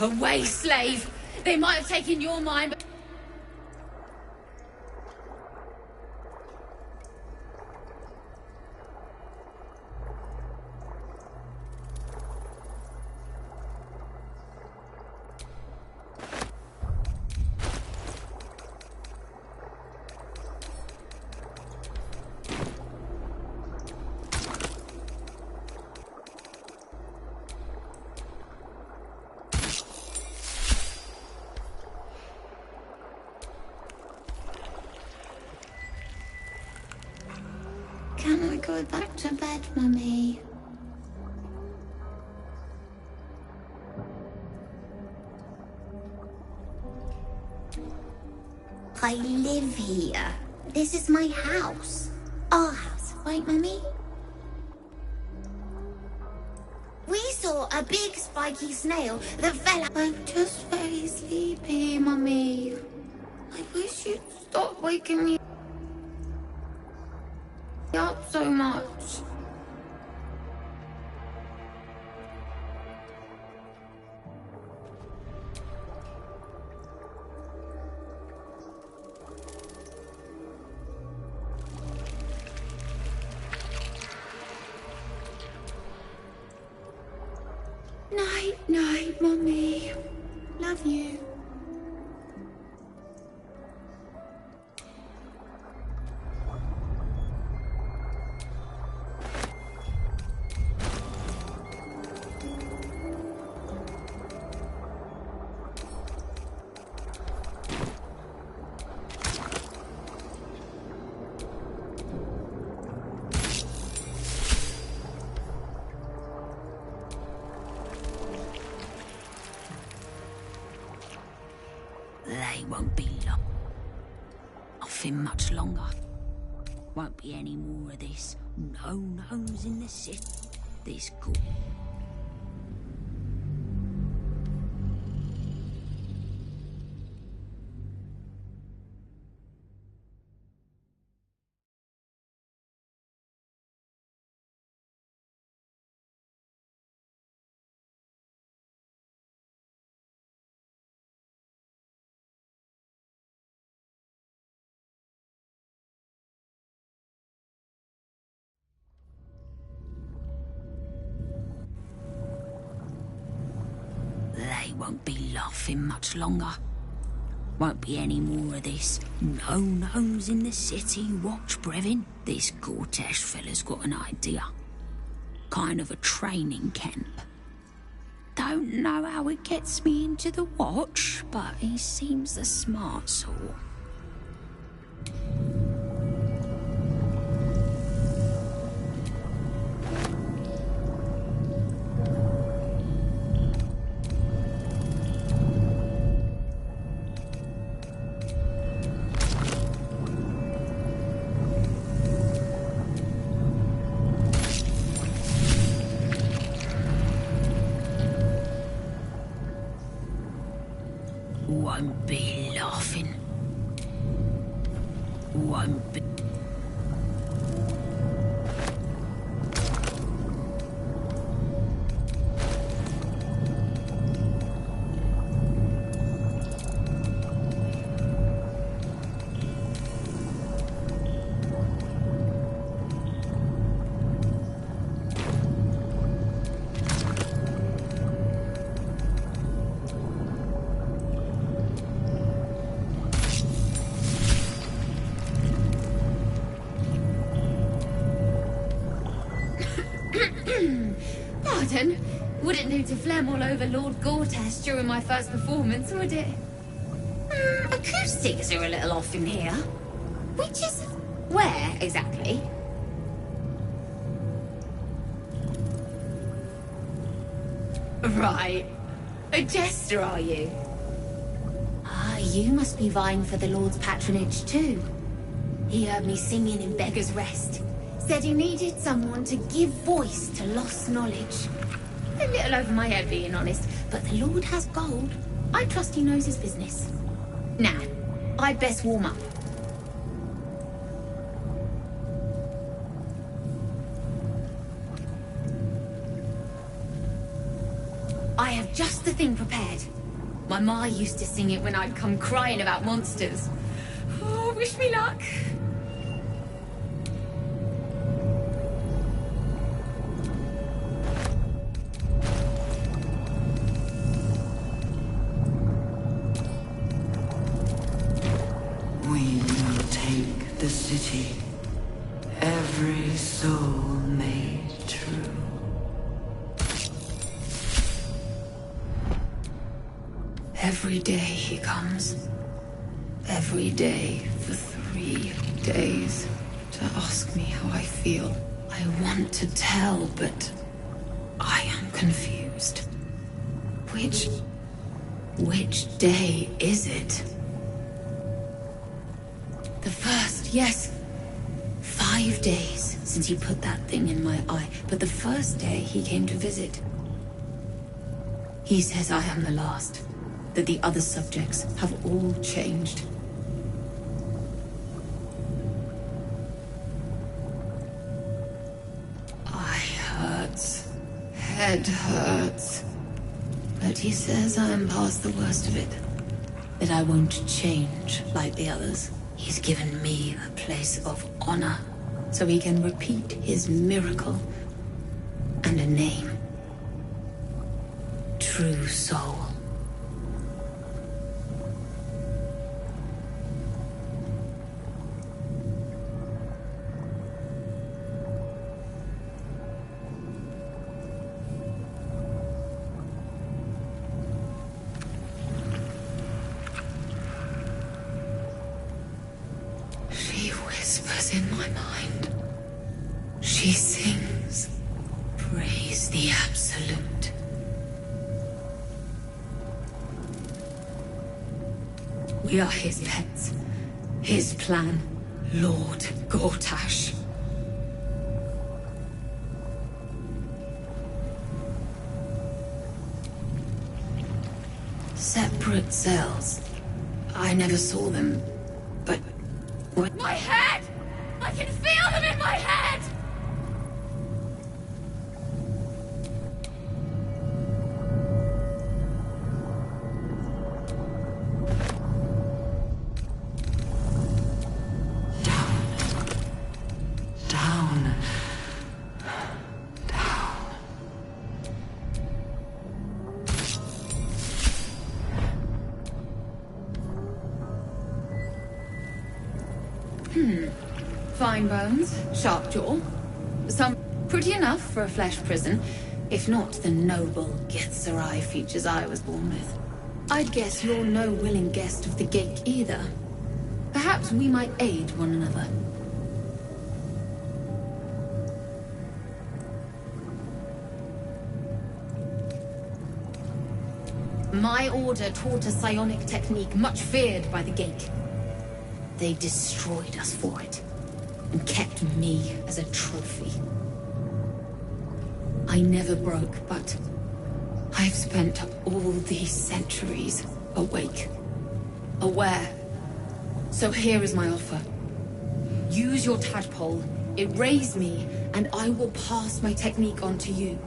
Away, slave! They might have taken your mind, but... Can I go back to bed, Mummy? I live here. This is my house. Our house, right, Mummy? We saw a big spiky snail that fell out. I'm just very sleepy, Mummy. I wish you'd stop waking me up so much. Night, night, Mummy. Love you. won't be nothing much longer. Won't be any more of this. No nose in the city. This cool. They won't be laughing much longer. Won't be any more of this. No nose in the city. Watch, Brevin. This Gortash fella's got an idea. Kind of a training camp. Don't know how it gets me into the watch, but he seems the smart sort. Won't be laughing. Won't be. Pardon? Wouldn't do to phlegm all over Lord Gortash during my first performance, would it? Acoustics are a little off in here. Which is... where, exactly? Right. A jester, are you? Ah, you must be vying for the Lord's patronage, too. He heard me singing in Beggar's Rest. Said he needed someone to give voice to lost knowledge. A little over my head, being honest, but the Lord has gold. I trust he knows his business. Now, I'd best warm up. I have just the thing prepared. My ma used to sing it when I'd come crying about monsters. Oh, wish me luck. We will take the city, every soul made true. Every day he comes. Every day for 3 days to ask me how I feel. I want to tell, but I am confused. Which day is it? The first, yes. 5 days since he put that thing in my eye, but the first day he came to visit. He says I am the last, that the other subjects have all changed. Eye hurts, head hurts, but he says I am past the worst of it, that I won't change like the others. He's given me a place of honor, so he can repeat his miracle and a name. True soul. She whispers in my mind. She sings. Praise the Absolute. We are his pets. His plan. Lord Gortash. Separate cells. I never saw them, but... What? My head! I can feel them in my head! Fine bones, sharp jaw. Some pretty enough for a flesh prison, if not the noble Githzerai features I was born with. I'd guess you're no willing guest of the gate either. Perhaps we might aid one another. My order taught a psionic technique much feared by the gate. They destroyed us for it, and kept me as a trophy. I never broke, but I've spent all these centuries awake, aware. So here is my offer. Use your tadpole, erase me, and I will pass my technique on to you.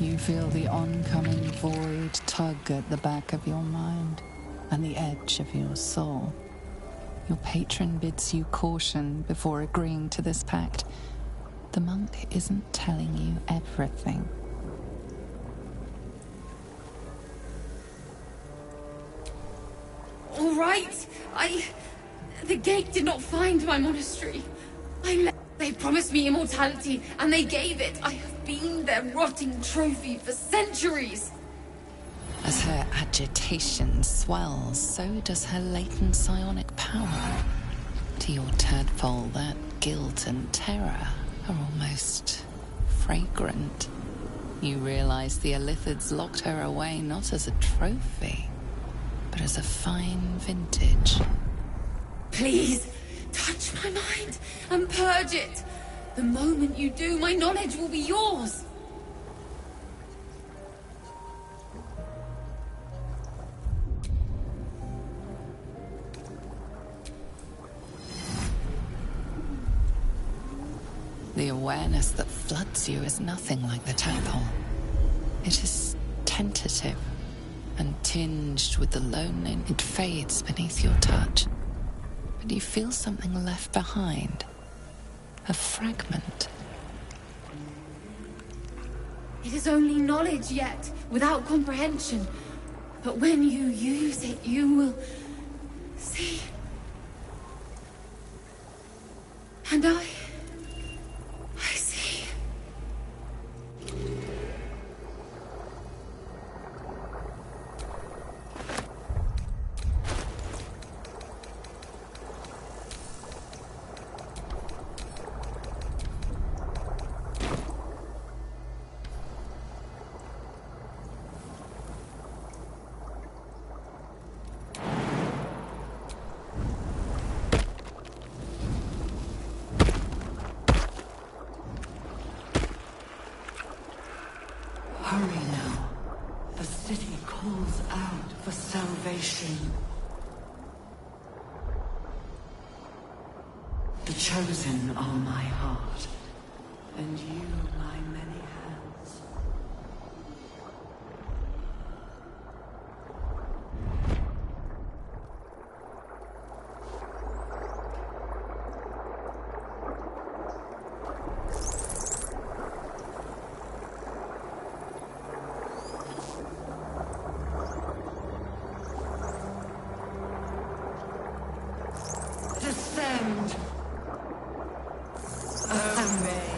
You feel the oncoming void tug at the back of your mind and the edge of your soul. Your patron bids you caution before agreeing to this pact. The monk isn't telling you everything. All right, the gate did not find my monastery. They promised me immortality, and they gave it. I have been their rotting trophy for centuries. As her agitation swells, so does her latent psionic power. To your tadpole, that guilt and terror are almost fragrant. You realize the Illithids locked her away not as a trophy, but as a fine vintage. Please, touch my mind and purge it. The moment you do, my knowledge will be yours. The awareness that floods you is nothing like the tadpole. It is tentative and tinged with the loneliness. It fades beneath your touch, but you feel something left behind. A fragment. It is only knowledge yet, without comprehension. But when you use it, you will see. And I see. Hurry now. The city calls out for salvation. The chosen are my heart, and you my many hands. Descend. Obey.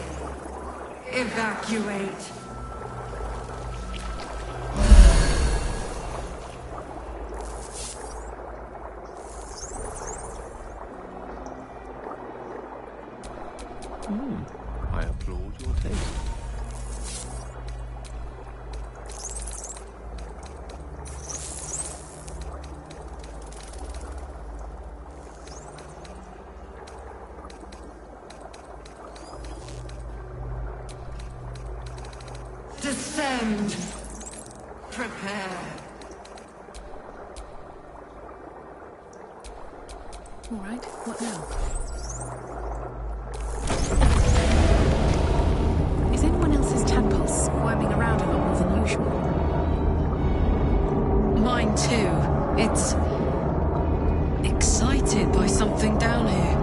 Evacuate. I applaud your taste. descend. Prepare. All right, what now? Is anyone else's tadpole squirming around a lot more than usual? Mine too. It's excited by something down here.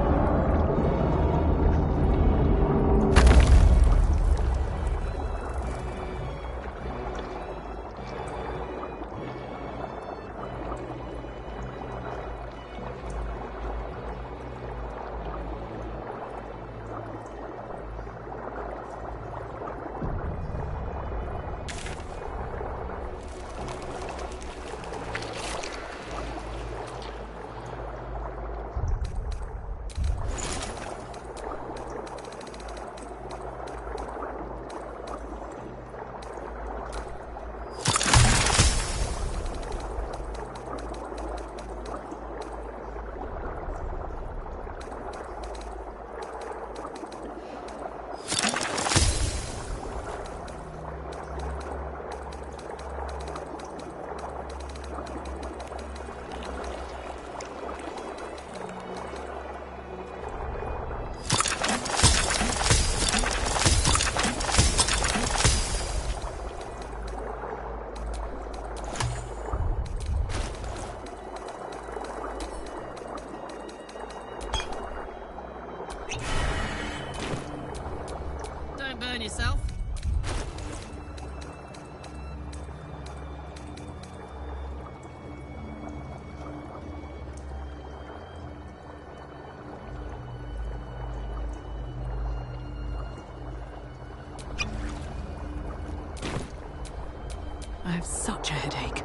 Burn yourself. I have such a headache.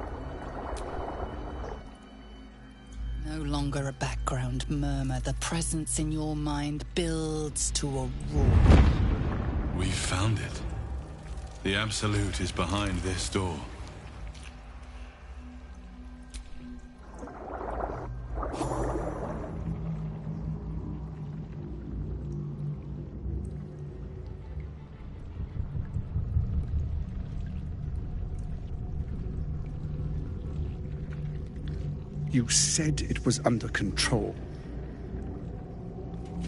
No longer a background murmur. The presence in your mind builds to a roar. We found it. The Absolute is behind this door. You said it was under control.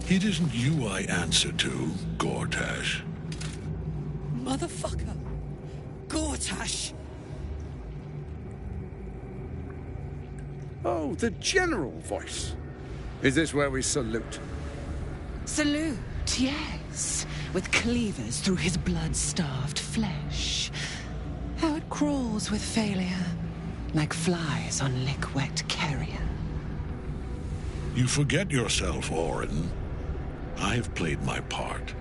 It isn't you I answer to, Gortash. Motherfucker! Gortash! Oh, the general voice. Is this where we salute? Salute, yes. With cleavers through his blood-starved flesh. How it crawls with failure, like flies on lick-wet carrion. You forget yourself, Orin. I've played my part.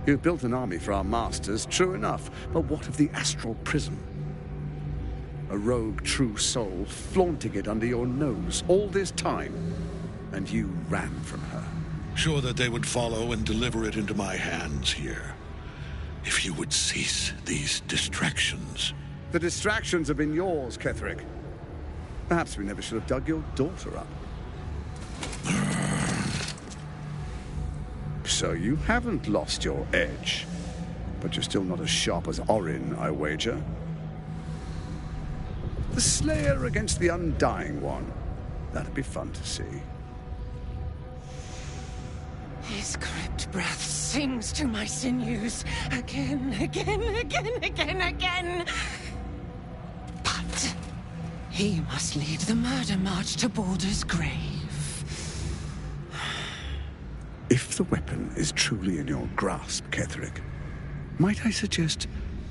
You've built an army for our masters, true enough. But what of the astral prism? A rogue true soul flaunting it under your nose all this time, and you ran from her. Sure that they would follow and deliver it into my hands here. If you would cease these distractions. The distractions have been yours, Ketherick. Perhaps we never should have dug your daughter up. So you haven't lost your edge. But you're still not as sharp as Orin, I wager. The Slayer against the Undying One. That'd be fun to see. His crypt breath sings to my sinews. Again, again, again, again, again. But he must lead the murder march to Baldur's grave. If the weapon is truly in your grasp, Ketherick, might I suggest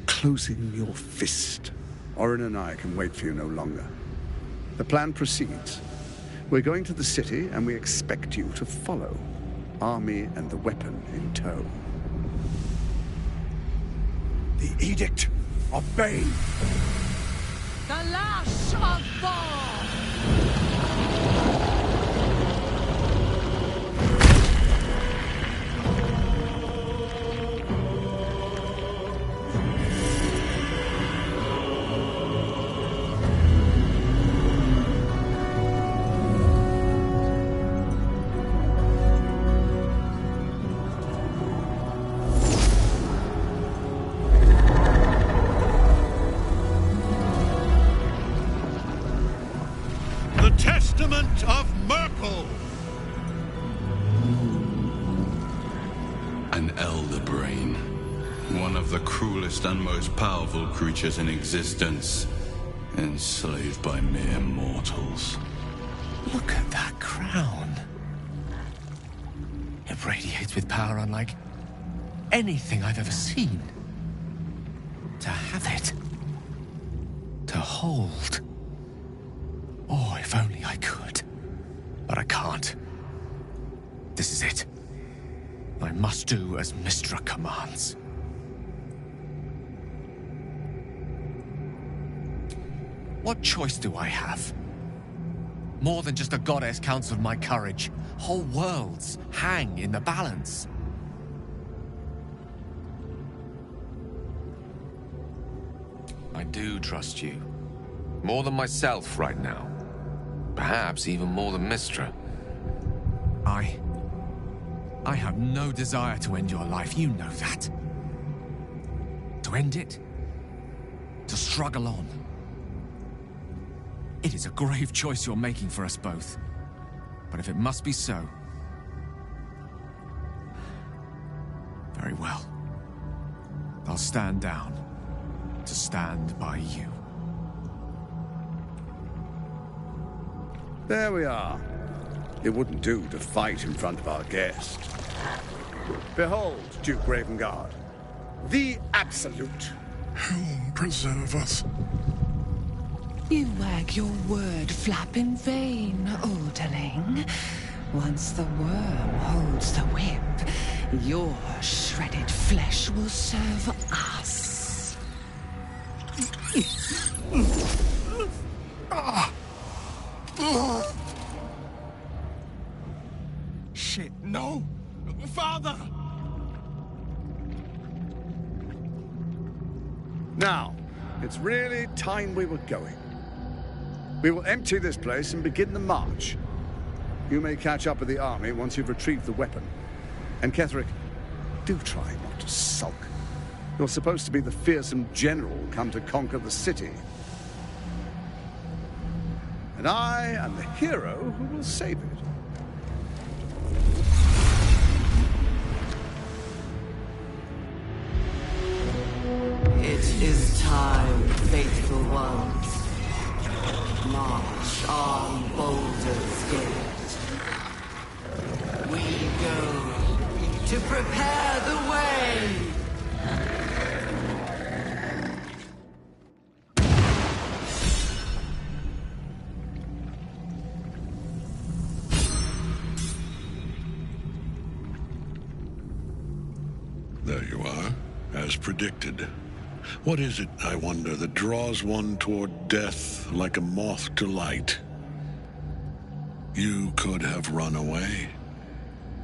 closing your fist? Orin and I can wait for you no longer. The plan proceeds. We're going to the city, and we expect you to follow. Army and the weapon in tow. The Edict of Bane. The Lash of Ball! elder brain. One of the cruelest and most powerful creatures in existence. Enslaved by mere mortals. Look at that crown. It radiates with power unlike anything I've ever seen. To have it. To hold. Oh, if only I could. But I can't. This is it. I must do as Mystra commands. What choice do I have? More than just a goddess counts of my courage. Whole worlds hang in the balance. I do trust you. More than myself right now. Perhaps even more than Mystra. I have no desire to end your life, you know that. To end it? To struggle on. It is a grave choice you're making for us both. But if it must be so... very well. I'll stand down to stand by you. There we are. It wouldn't do to fight in front of our guest. Behold, Duke Ravengard, the Absolute. Helm preserve us. You wag your word flap in vain, Alderling. Once the worm holds the whip, your shredded flesh will serve us. Shit, no! Father! Now, it's really time we were going. We will empty this place and begin the march. You may catch up with the army once you've retrieved the weapon. And Ketherick, do try not to sulk. You're supposed to be the fearsome general come to conquer the city. And I am the hero who will save it. It is time, faithful ones. March on Baldur's Gate. We go to prepare the way. There you are, as predicted. What is it, I wonder, that draws one toward death like a moth to light? You could have run away,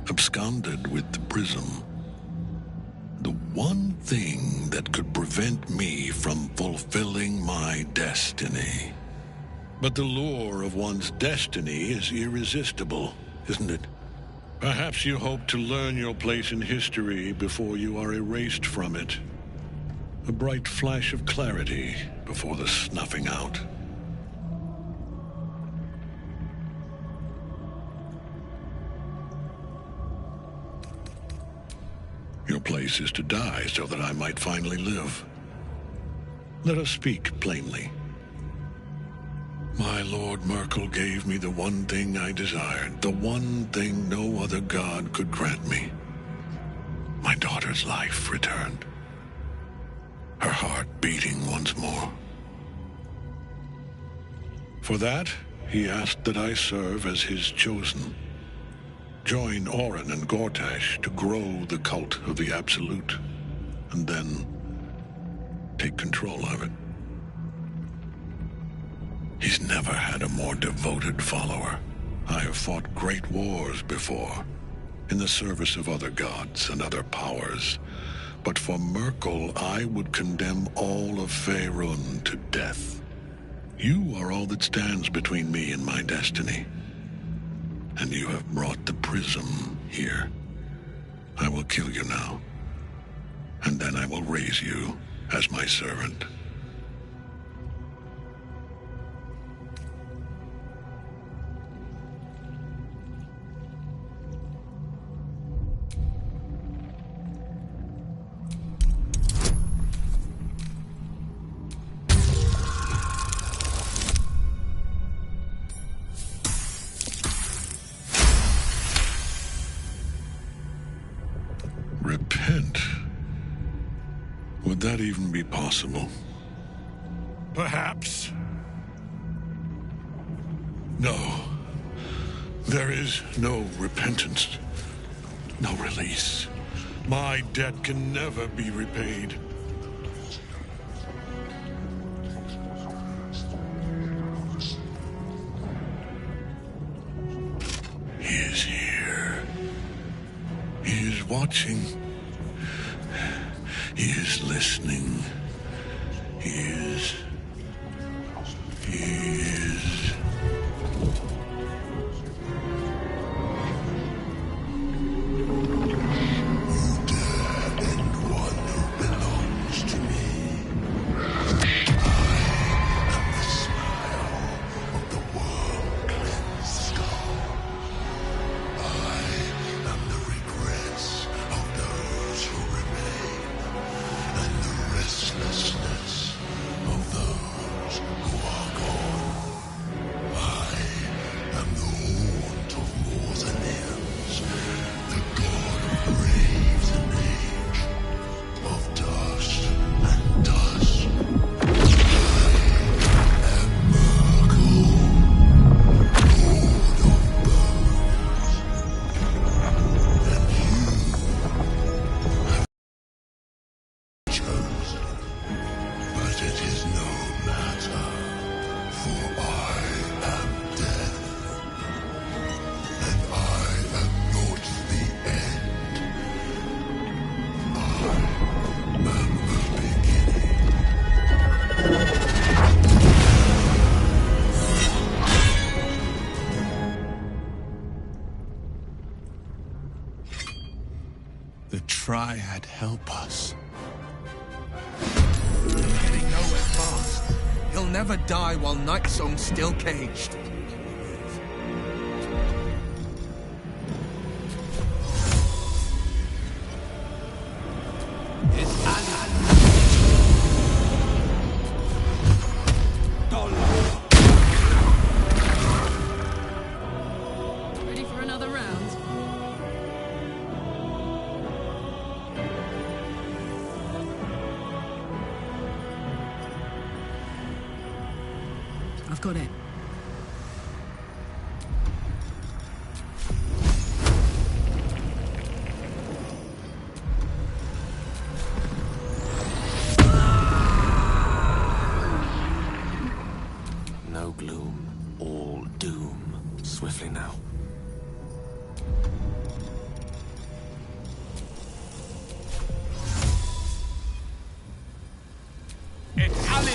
absconded with the prism. The one thing that could prevent me from fulfilling my destiny. But the lure of one's destiny is irresistible, isn't it? Perhaps you hope to learn your place in history before you are erased from it. A bright flash of clarity before the snuffing out. Your place is to die so that I might finally live. Let us speak plainly. My Lord Merkel gave me the one thing I desired, the one thing no other god could grant me. My daughter's life returned. Her heart beating once more. For that, he asked that I serve as his chosen. Join Orin and Gortash to grow the cult of the Absolute, and then take control of it. He's never had a more devoted follower. I have fought great wars before, in the service of other gods and other powers. But for Merkel, I would condemn all of Faerun to death. You are all that stands between me and my destiny. And you have brought the prism here. I will kill you now. And then I will raise you as my servant. Repent? Would that even be possible? Perhaps. No. There is no repentance. No release. My debt can never be repaid. He is here. He is watching. He is listening. He is... Triad, help us. We're getting nowhere fast. He'll never die while Nightsong's still caged. It's Ali. Ready for another round? I've got it. No gloom, all doom. Swiftly now. It's Ali!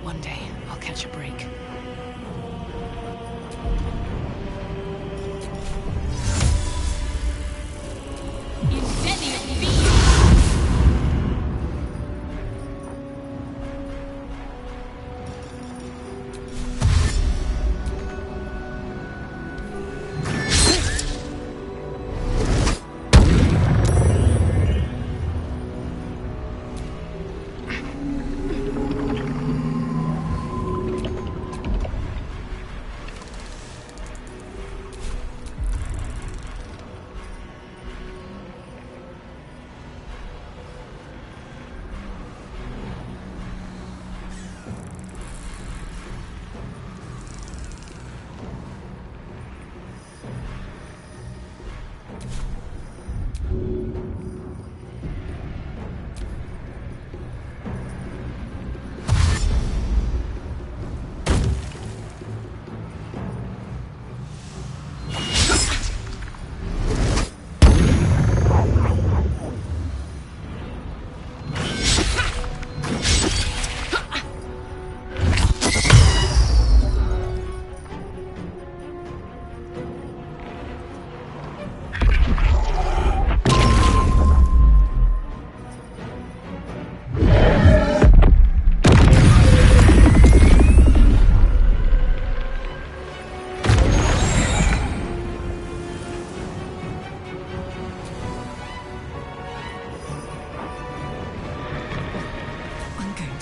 One day, I'll catch a break.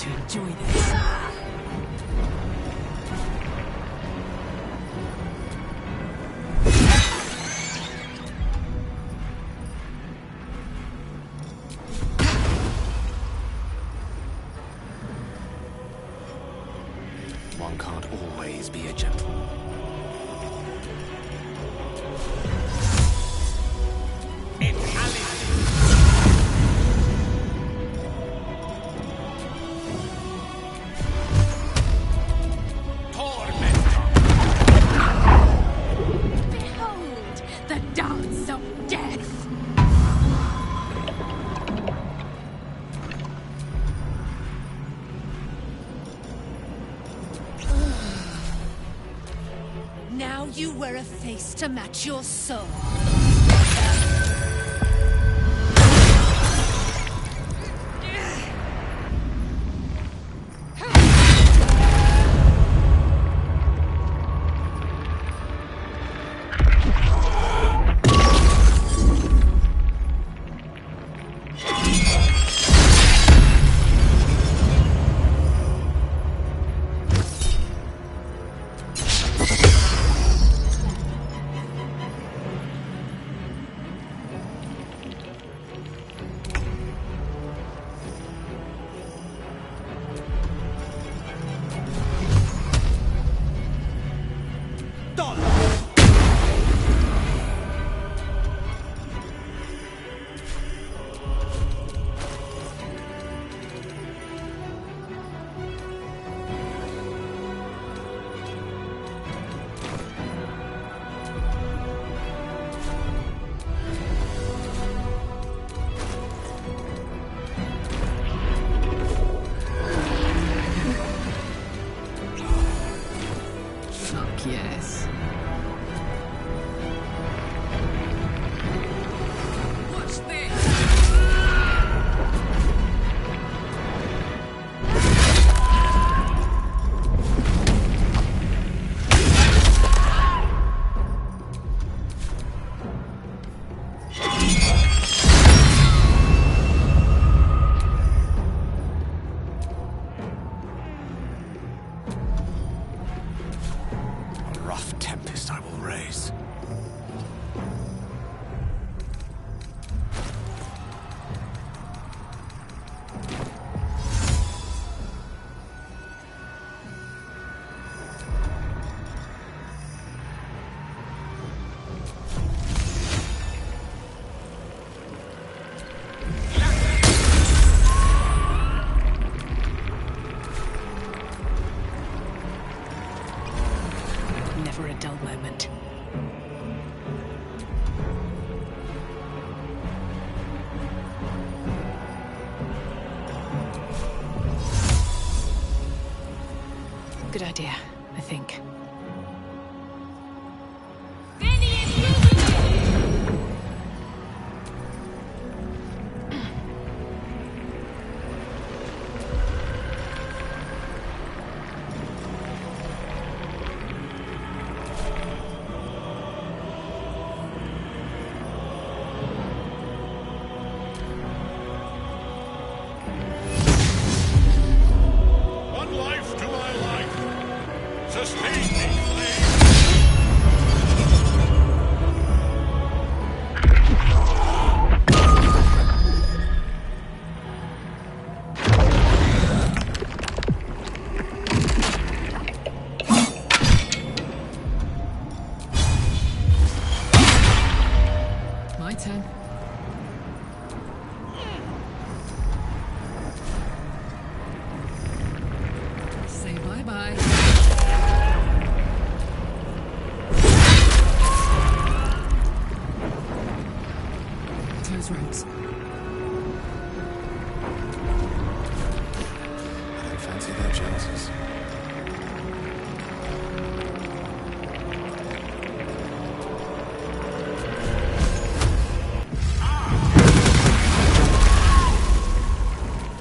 to enjoy this. One can't always be a gentleman. Behold, the dance of death! Now you wear a face to match your soul. Yes. What's this? A rough tempest I will raise. Never a dull moment. Good idea, I think. One life to my life. Sustain me, flame. My turn. Say bye-bye. Close ranks. I don't fancy their chances.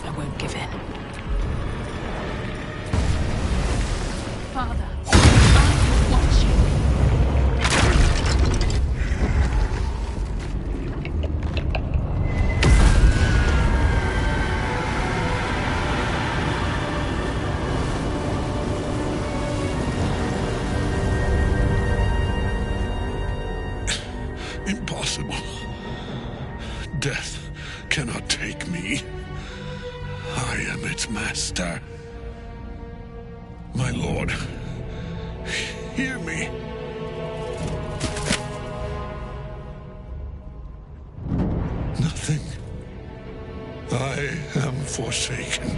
I won't give in. Father, I'm watching. cannot take me. I am its master. My lord, hear me. Nothing. I am forsaken.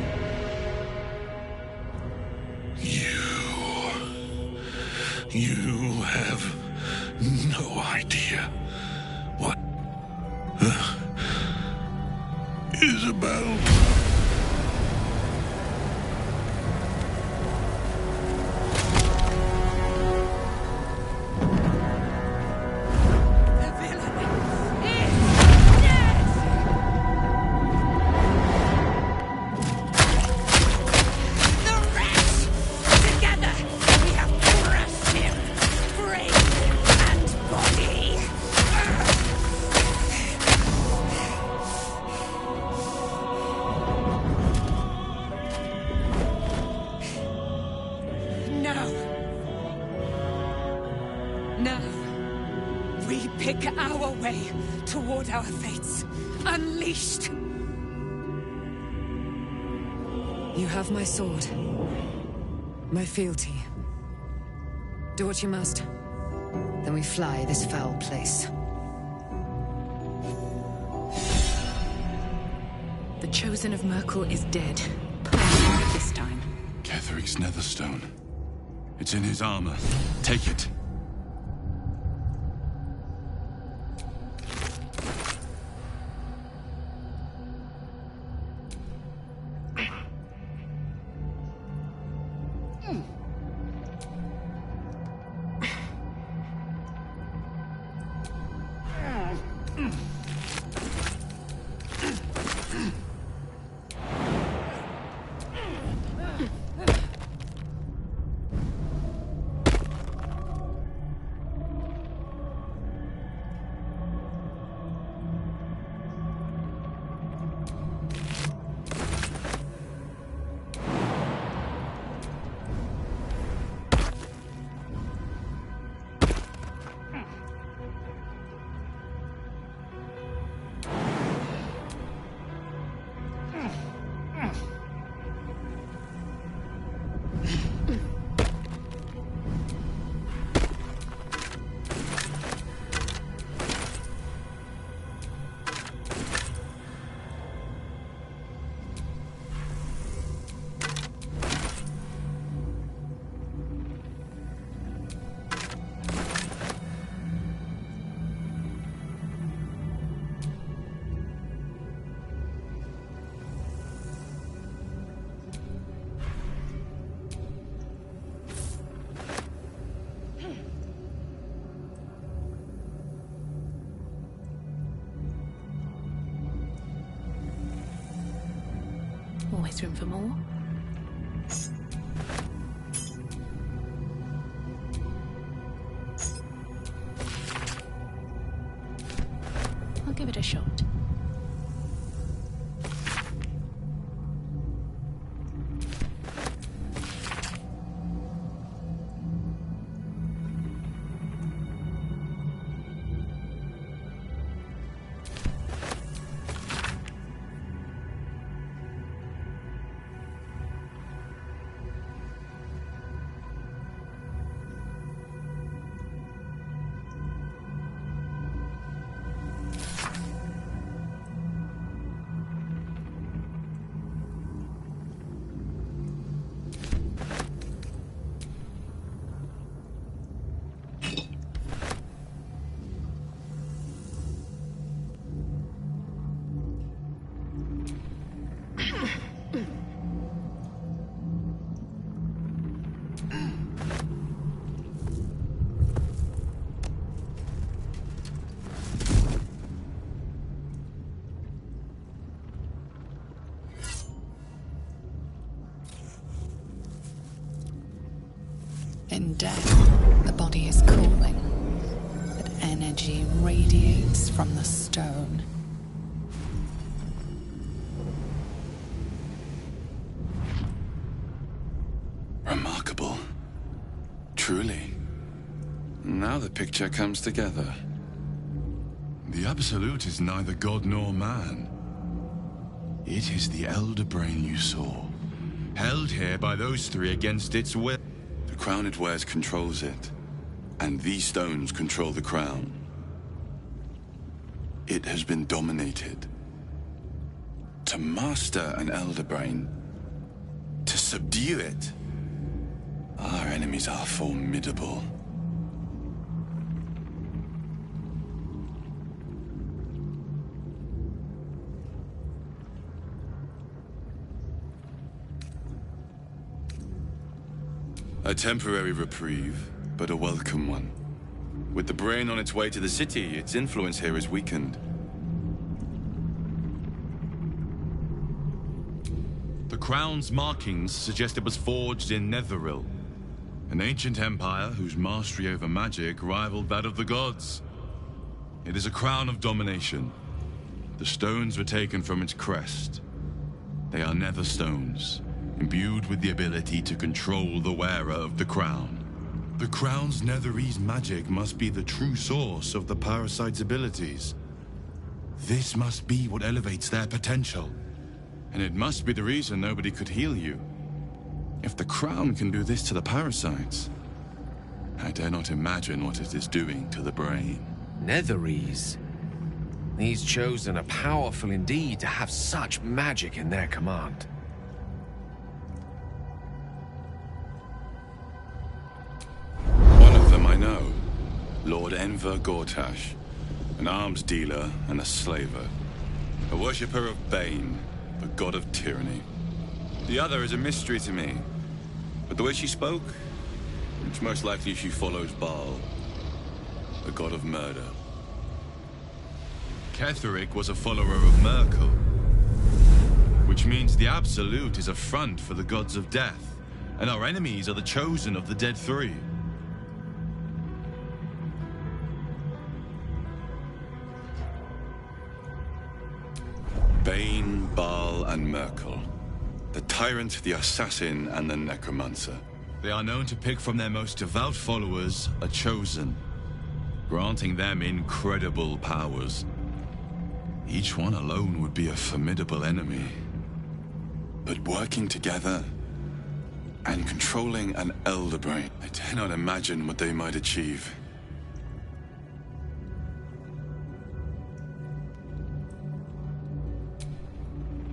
You have no idea what... Isabel... Our fates unleashed. You have my sword, my fealty. Do what you must. Then we fly this foul place. The Chosen of Merkel is dead. Permanently this time. Ketheric's netherstone. It's in his armor. Take it. Always room for more. I'll give it a shot. In death, the body is cooling, but energy radiates from the stone. Remarkable. Truly. Now the picture comes together. The Absolute is neither god nor man. It is the Elder Brain you saw, held here by those three against its will. The crown it wears controls it, and these stones control the crown. It has been dominated. To master an Elder Brain, to subdue it, our enemies are formidable. A temporary reprieve, but a welcome one. With the brain on its way to the city, its influence here is weakened. The crown's markings suggest it was forged in Netheril, an ancient empire whose mastery over magic rivaled that of the gods. It is a crown of domination. The stones were taken from its crest. They are nether stones, imbued with the ability to control the wearer of the crown. The crown's Netherese magic must be the true source of the parasite's abilities. This must be what elevates their potential. And it must be the reason nobody could heal you. If the crown can do this to the parasites, I dare not imagine what it is doing to the brain. Netherese? These Chosen are powerful indeed to have such magic in their command. One of them I know, Lord Enver Gortash, an arms dealer and a slaver, a worshipper of Bane, the god of tyranny. The other is a mystery to me, but the way she spoke, it's most likely she follows Baal, the god of murder. Ketheric was a follower of Merkel, which means the Absolute is a front for the gods of death, and our enemies are the Chosen of the Dead Three. Bane, Baal, and Merkel. The Tyrant, the Assassin, and the Necromancer. They are known to pick from their most devout followers a Chosen, granting them incredible powers. Each one alone would be a formidable enemy. But working together and controlling an Elder Brain, I dare not imagine what they might achieve.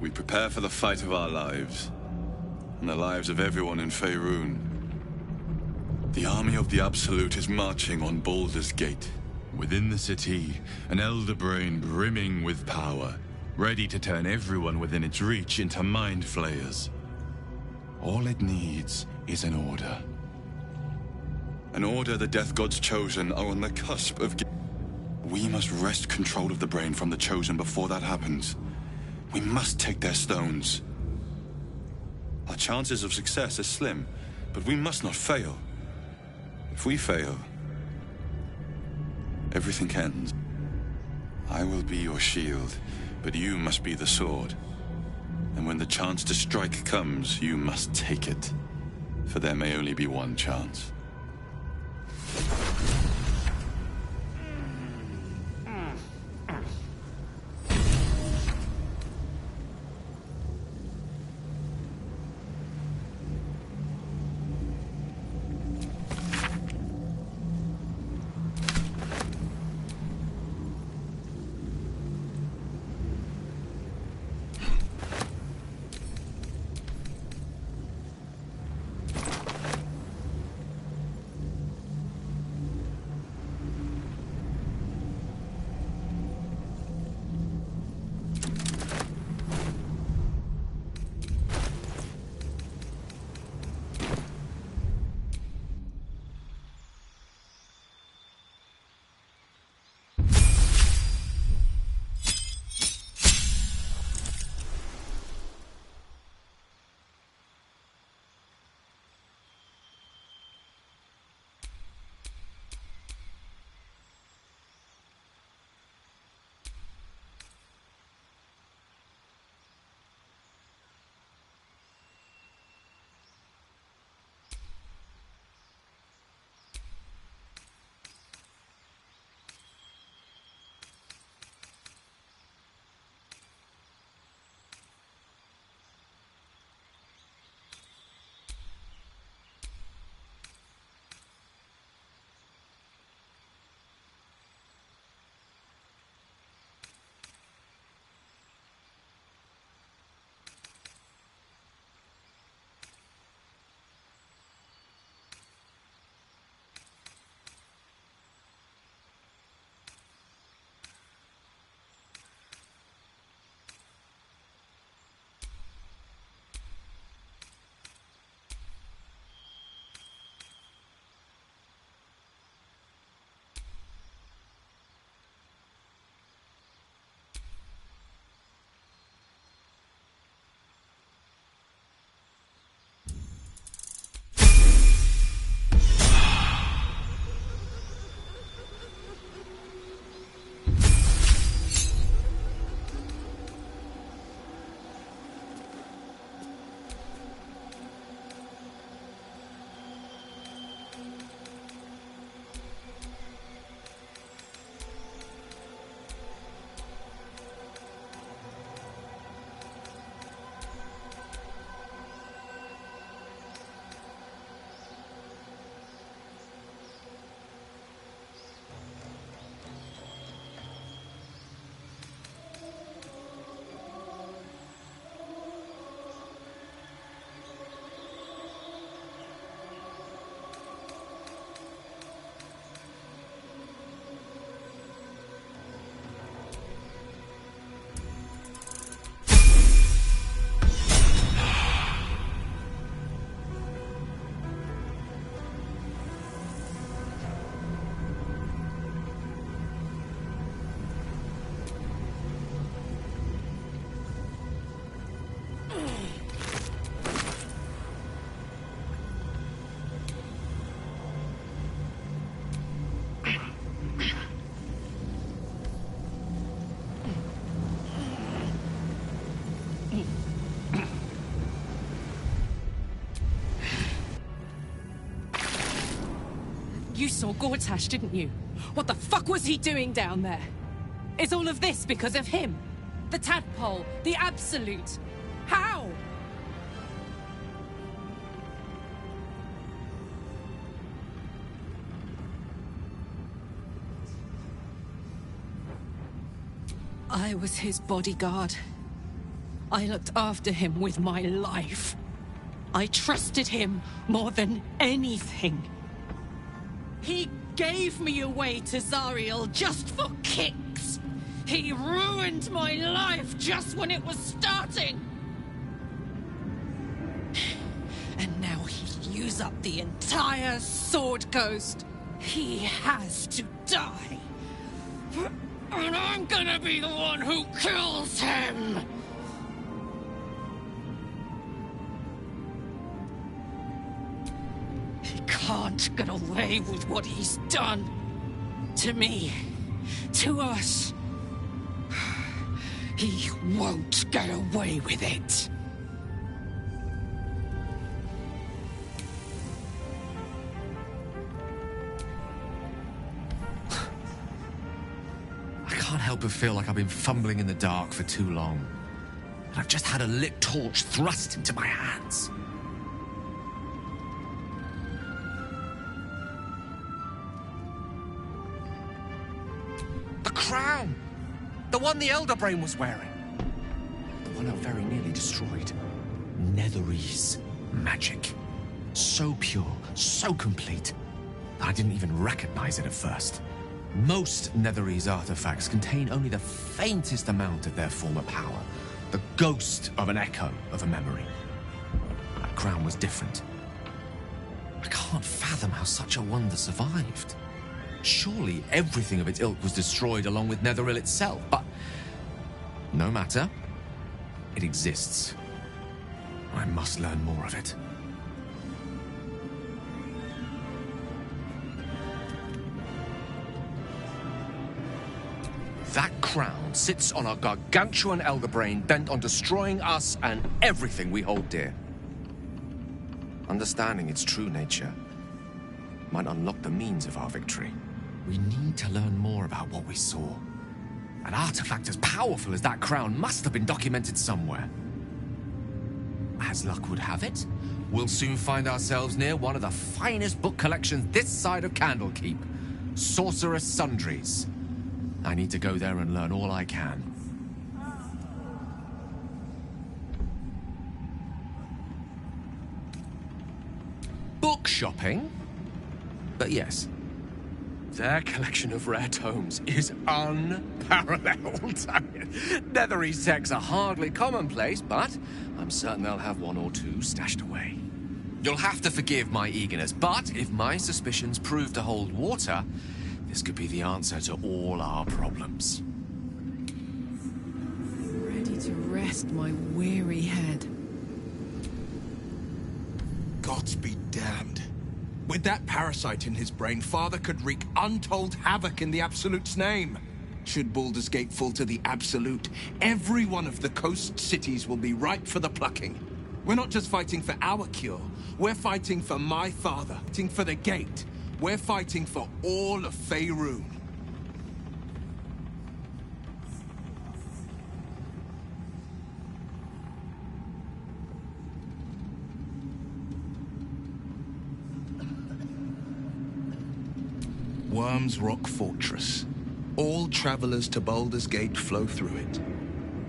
We prepare for the fight of our lives, and the lives of everyone in Faerun. The army of the Absolute is marching on Baldur's Gate. Within the city, an Elder Brain brimming with power, ready to turn everyone within its reach into mind flayers. All it needs is an order. An order the Death God's Chosen are on the cusp of We must wrest control of the brain from the Chosen before that happens. We must take their stones. Our chances of success are slim, but we must not fail. If we fail, everything ends. I will be your shield, but you must be the sword. And when the chance to strike comes, you must take it. For there may only be one chance. You saw Gortash, didn't you? What the fuck was he doing down there? Is all of this because of him? The tadpole, the Absolute. How? I was his bodyguard. I looked after him with my life. I trusted him more than anything. He gave me away to Zariel just for kicks. He ruined my life just when it was starting. And now he'll use up the entire Sword Coast. He has to die. And I'm gonna be the one who kills him! He can't get away with what he's done. To me. To us. He won't get away with it. I can't help but feel like I've been fumbling in the dark for too long. And I've just had a lit torch thrust into my hands. The crown! The one the Elder Brain was wearing. The one I very nearly destroyed. Netherese magic. So pure, so complete, that I didn't even recognize it at first. Most Netherese artifacts contain only the faintest amount of their former power. The ghost of an echo of a memory. That crown was different. I can't fathom how such a wonder survived. Surely everything of its ilk was destroyed along with Netheril itself, but no matter. It exists. I must learn more of it. That crown sits on a gargantuan elder brain bent on destroying us and everything we hold dear. Understanding its true nature might unlock the means of our victory. We need to learn more about what we saw. An artifact as powerful as that crown must have been documented somewhere. As luck would have it, we'll soon find ourselves near one of the finest book collections this side of Candlekeep. Sorcerous Sundries. I need to go there and learn all I can. Book shopping? But yes, their collection of rare tomes is unparalleled. Netherese texts are hardly commonplace, but I'm certain they'll have one or two stashed away. You'll have to forgive my eagerness, but if my suspicions prove to hold water, this could be the answer to all our problems. Ready to rest my weary head. Gods be damned. With that parasite in his brain, Father could wreak untold havoc in the Absolute's name. Should Baldur's Gate fall to the Absolute, every one of the coast cities will be ripe for the plucking. We're not just fighting for our cure, we're fighting for my father, fighting for the Gate. We're fighting for all of Faerun. Worm's Rock Fortress. All travelers to Baldur's Gate flow through it.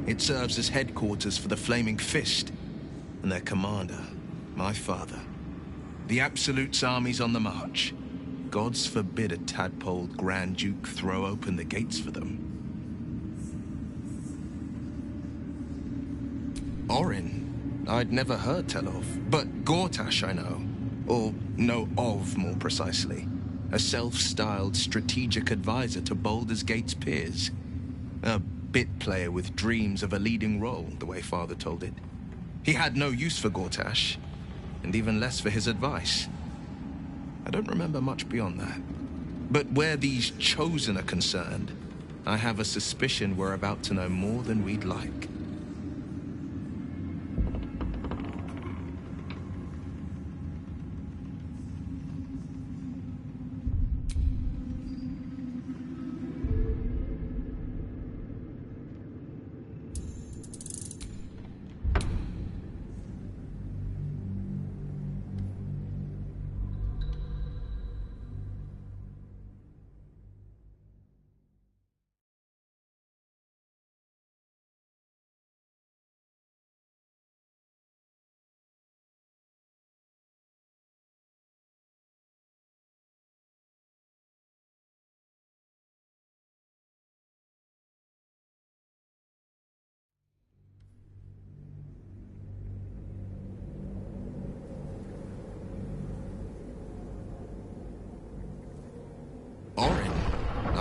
It serves as headquarters for the Flaming Fist and their commander, my father. The Absolute's army's on the march. Gods forbid a tadpoled Grand Duke throw open the gates for them. Orin, I'd never heard tell of, but Gortash I know. Or know of, more precisely. A self-styled strategic advisor to Baldur's Gate's peers. A bit player with dreams of a leading role, the way Father told it. He had no use for Gortash, and even less for his advice. I don't remember much beyond that. But where these Chosen are concerned, I have a suspicion we're about to know more than we'd like.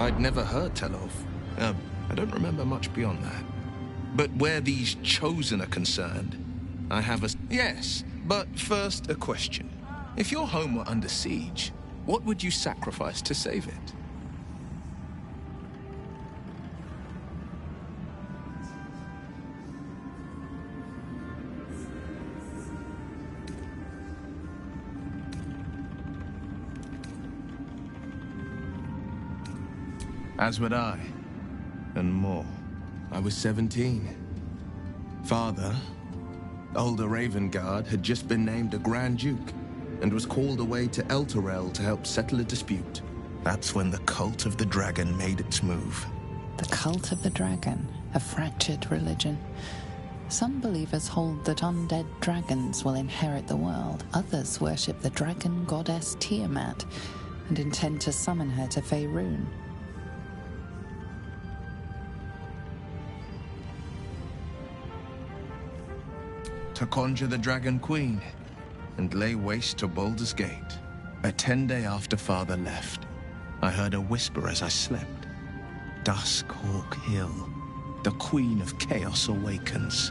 I'd never heard tell of. I don't remember much beyond that. But where these Chosen are concerned, I have a... Yes, but first a question. If your home were under siege, what would you sacrifice to save it? As would I, and more. I was 17. Father, older Ravengard, had just been named a Grand Duke and was called away to Elturel to help settle a dispute. That's when the Cult of the Dragon made its move. The Cult of the Dragon, a fractured religion. Some believers hold that undead dragons will inherit the world. Others worship the dragon goddess Tiamat and intend to summon her to Faerun. To conjure the Dragon Queen and lay waste to Baldur's Gate. A 10-day after Father left, I heard a whisper as I slept. Duskhawk Hill, the Queen of Chaos awakens.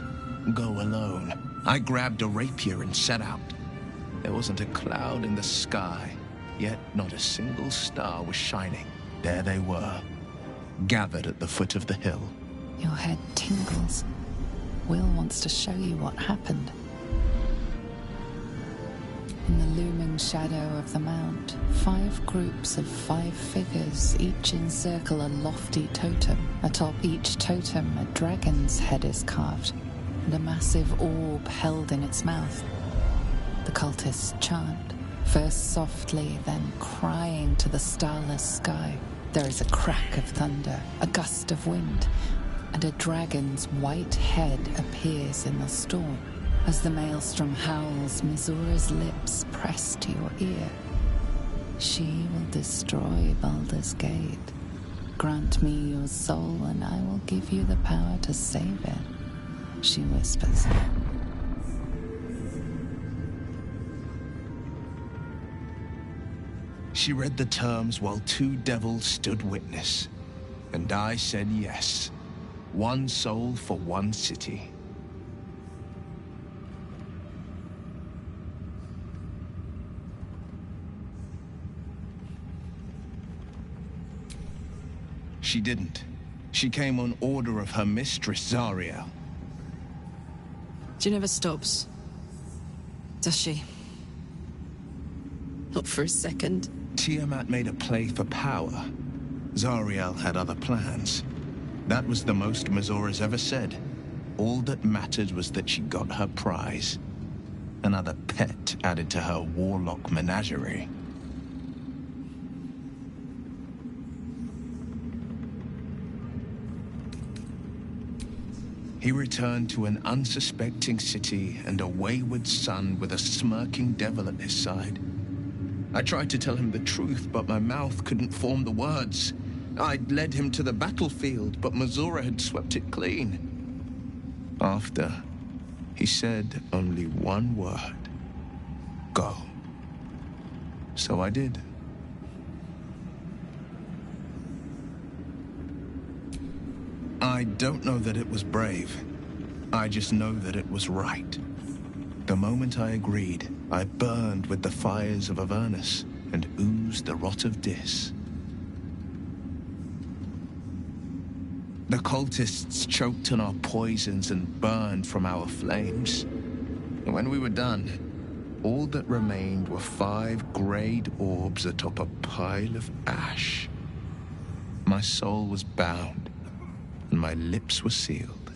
Go alone. I grabbed a rapier and set out. There wasn't a cloud in the sky, yet not a single star was shining. There they were, gathered at the foot of the hill. Your head tingles. Will wants to show you what happened. In the looming shadow of the mount, 5 groups of 5 figures each encircle a lofty totem. Atop each totem, a dragon's head is carved, and a massive orb held in its mouth. The cultists chant, first softly, then crying to the starless sky. There is a crack of thunder, a gust of wind, and a dragon's white head appears in the storm. As the maelstrom howls, Mizura's lips press to your ear. She will destroy Baldur's Gate. Grant me your soul, and I will give you the power to save it, she whispers. She read the terms while 2 devils stood witness, and I said yes. 1 soul for 1 city. She didn't. She came on order of her mistress, Zariel. She never stops, does she? Not for a second. Tiamat made a play for power. Zariel had other plans. That was the most Mizura's ever said. All that mattered was that she got her prize. Another pet added to her warlock menagerie. He returned to an unsuspecting city and a wayward son with a smirking devil at his side. I tried to tell him the truth, but my mouth couldn't form the words. I'd led him to the battlefield, but Mizura had swept it clean. After, he said only 1 word. Go. So I did. I don't know that it was brave. I just know that it was right. The moment I agreed, I burned with the fires of Avernus and oozed the rot of Dis. The cultists choked on our poisons and burned from our flames. And when we were done, all that remained were 5 grayed orbs atop a pile of ash. My soul was bound, and my lips were sealed.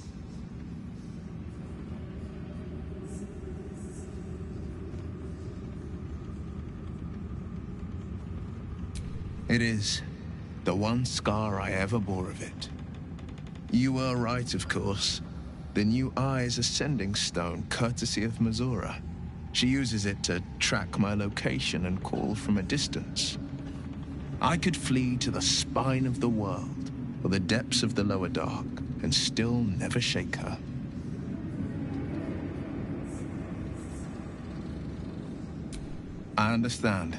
It is the one scar I ever bore of it. You were right, of course. The new eye is a sending stone, courtesy of Mizura. She uses it to track my location and call from a distance. I could flee to the spine of the world, or the depths of the lower dark, and still never shake her. I understand.